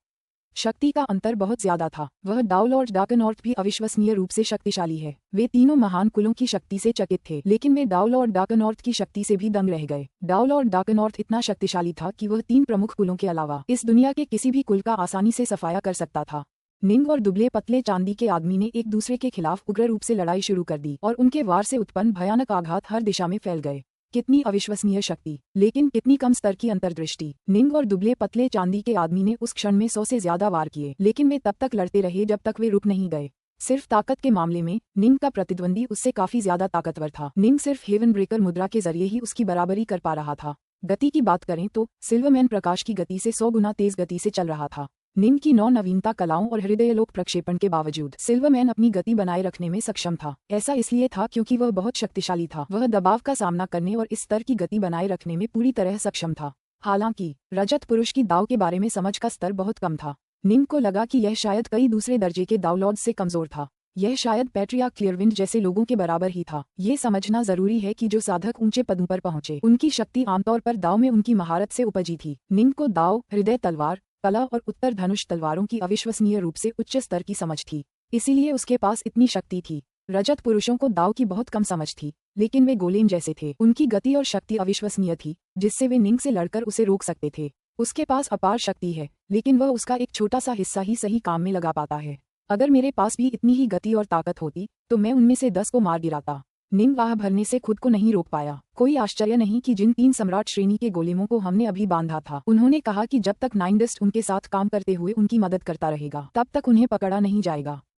शक्ति का अंतर बहुत ज्यादा था। वह डाउलॉर्ड डार्कनॉर्थ भी अविश्वसनीय रूप से शक्तिशाली है। वे तीनों महान कुलों की शक्ति से चकित थे, लेकिन वे डाउलॉर्ड डार्कनॉर्थ की शक्ति से भी दंग रह गए। डाउलॉर्ड डार्कनॉर्थ इतना शक्तिशाली था कि वह 3 प्रमुख कुलों के अलावा इस दुनिया के किसी भी कुल का आसानी से सफाया कर सकता था। निंग और दुबले पतले चांदी के आदमी ने एक दूसरे के खिलाफ उग्र रूप से लड़ाई शुरू कर दी और उनके वार से उत्पन्न भयानक आघात हर दिशा में फैल गए। कितनी अविश्वसनीय शक्ति, लेकिन कितनी कम स्तर की अंतर्दृष्टि। निंग और दुबले पतले चांदी के आदमी ने उस क्षण में 100 से ज्यादा वार किए, लेकिन वे तब तक लड़ते रहे जब तक वे रुक नहीं गए। सिर्फ ताकत के मामले में निंग का प्रतिद्वंदी उससे काफी ज्यादा ताकतवर था। निंग सिर्फ हेवन ब्रेकर मुद्रा के जरिए ही उसकी बराबरी कर पा रहा था। गति की बात करें तो सिल्वरमैन प्रकाश की गति से 100 गुना तेज गति से चल रहा था। निंग की 9 नवीनता कलाओं और हृदयलोक प्रक्षेपण के बावजूद सिल्वरमैन अपनी गति बनाए रखने में सक्षम था। ऐसा इसलिए था क्योंकि वह बहुत शक्तिशाली था। वह दबाव का सामना करने और इस स्तर की गति बनाए रखने में पूरी तरह सक्षम था। हालांकि रजत पुरुष की दाव के बारे में समझ का स्तर बहुत कम था। निंग को लगा कि यह शायद कई दूसरे दर्जे के दावलॉर्ड्स से कमजोर था। यह शायद पैट्रियार्क क्लियरविंड जैसे लोगों के बराबर ही था। ये समझना जरूरी है कि जो साधक ऊंचे पदों पर पहुंचे, उनकी शक्ति आमतौर पर दाव में उनकी महारत से उपजी थी। निंग को दाव, हृदय तलवार कला और उत्तर धनुष तलवारों की अविश्वसनीय रूप से उच्च स्तर की समझ थी, इसीलिए उसके पास इतनी शक्ति थी। रजत पुरुषों को दाव की बहुत कम समझ थी, लेकिन वे गोलेम जैसे थे। उनकी गति और शक्ति अविश्वसनीय थी, जिससे वे निंग से लड़कर उसे रोक सकते थे। उसके पास अपार शक्ति है, लेकिन वह उसका एक छोटा सा हिस्सा ही सही काम में लगा पाता है। अगर मेरे पास भी इतनी ही गति और ताकत होती तो मैं उनमें से 10 को मार गिराता। निंग आह भरने से खुद को नहीं रोक पाया। कोई आश्चर्य नहीं कि जिन 3 सम्राट श्रेणी के गोलेमों को हमने अभी बांधा था, उन्होंने कहा कि जब तक नाइनडस्ट उनके साथ काम करते हुए उनकी मदद करता रहेगा तब तक उन्हें पकड़ा नहीं जाएगा।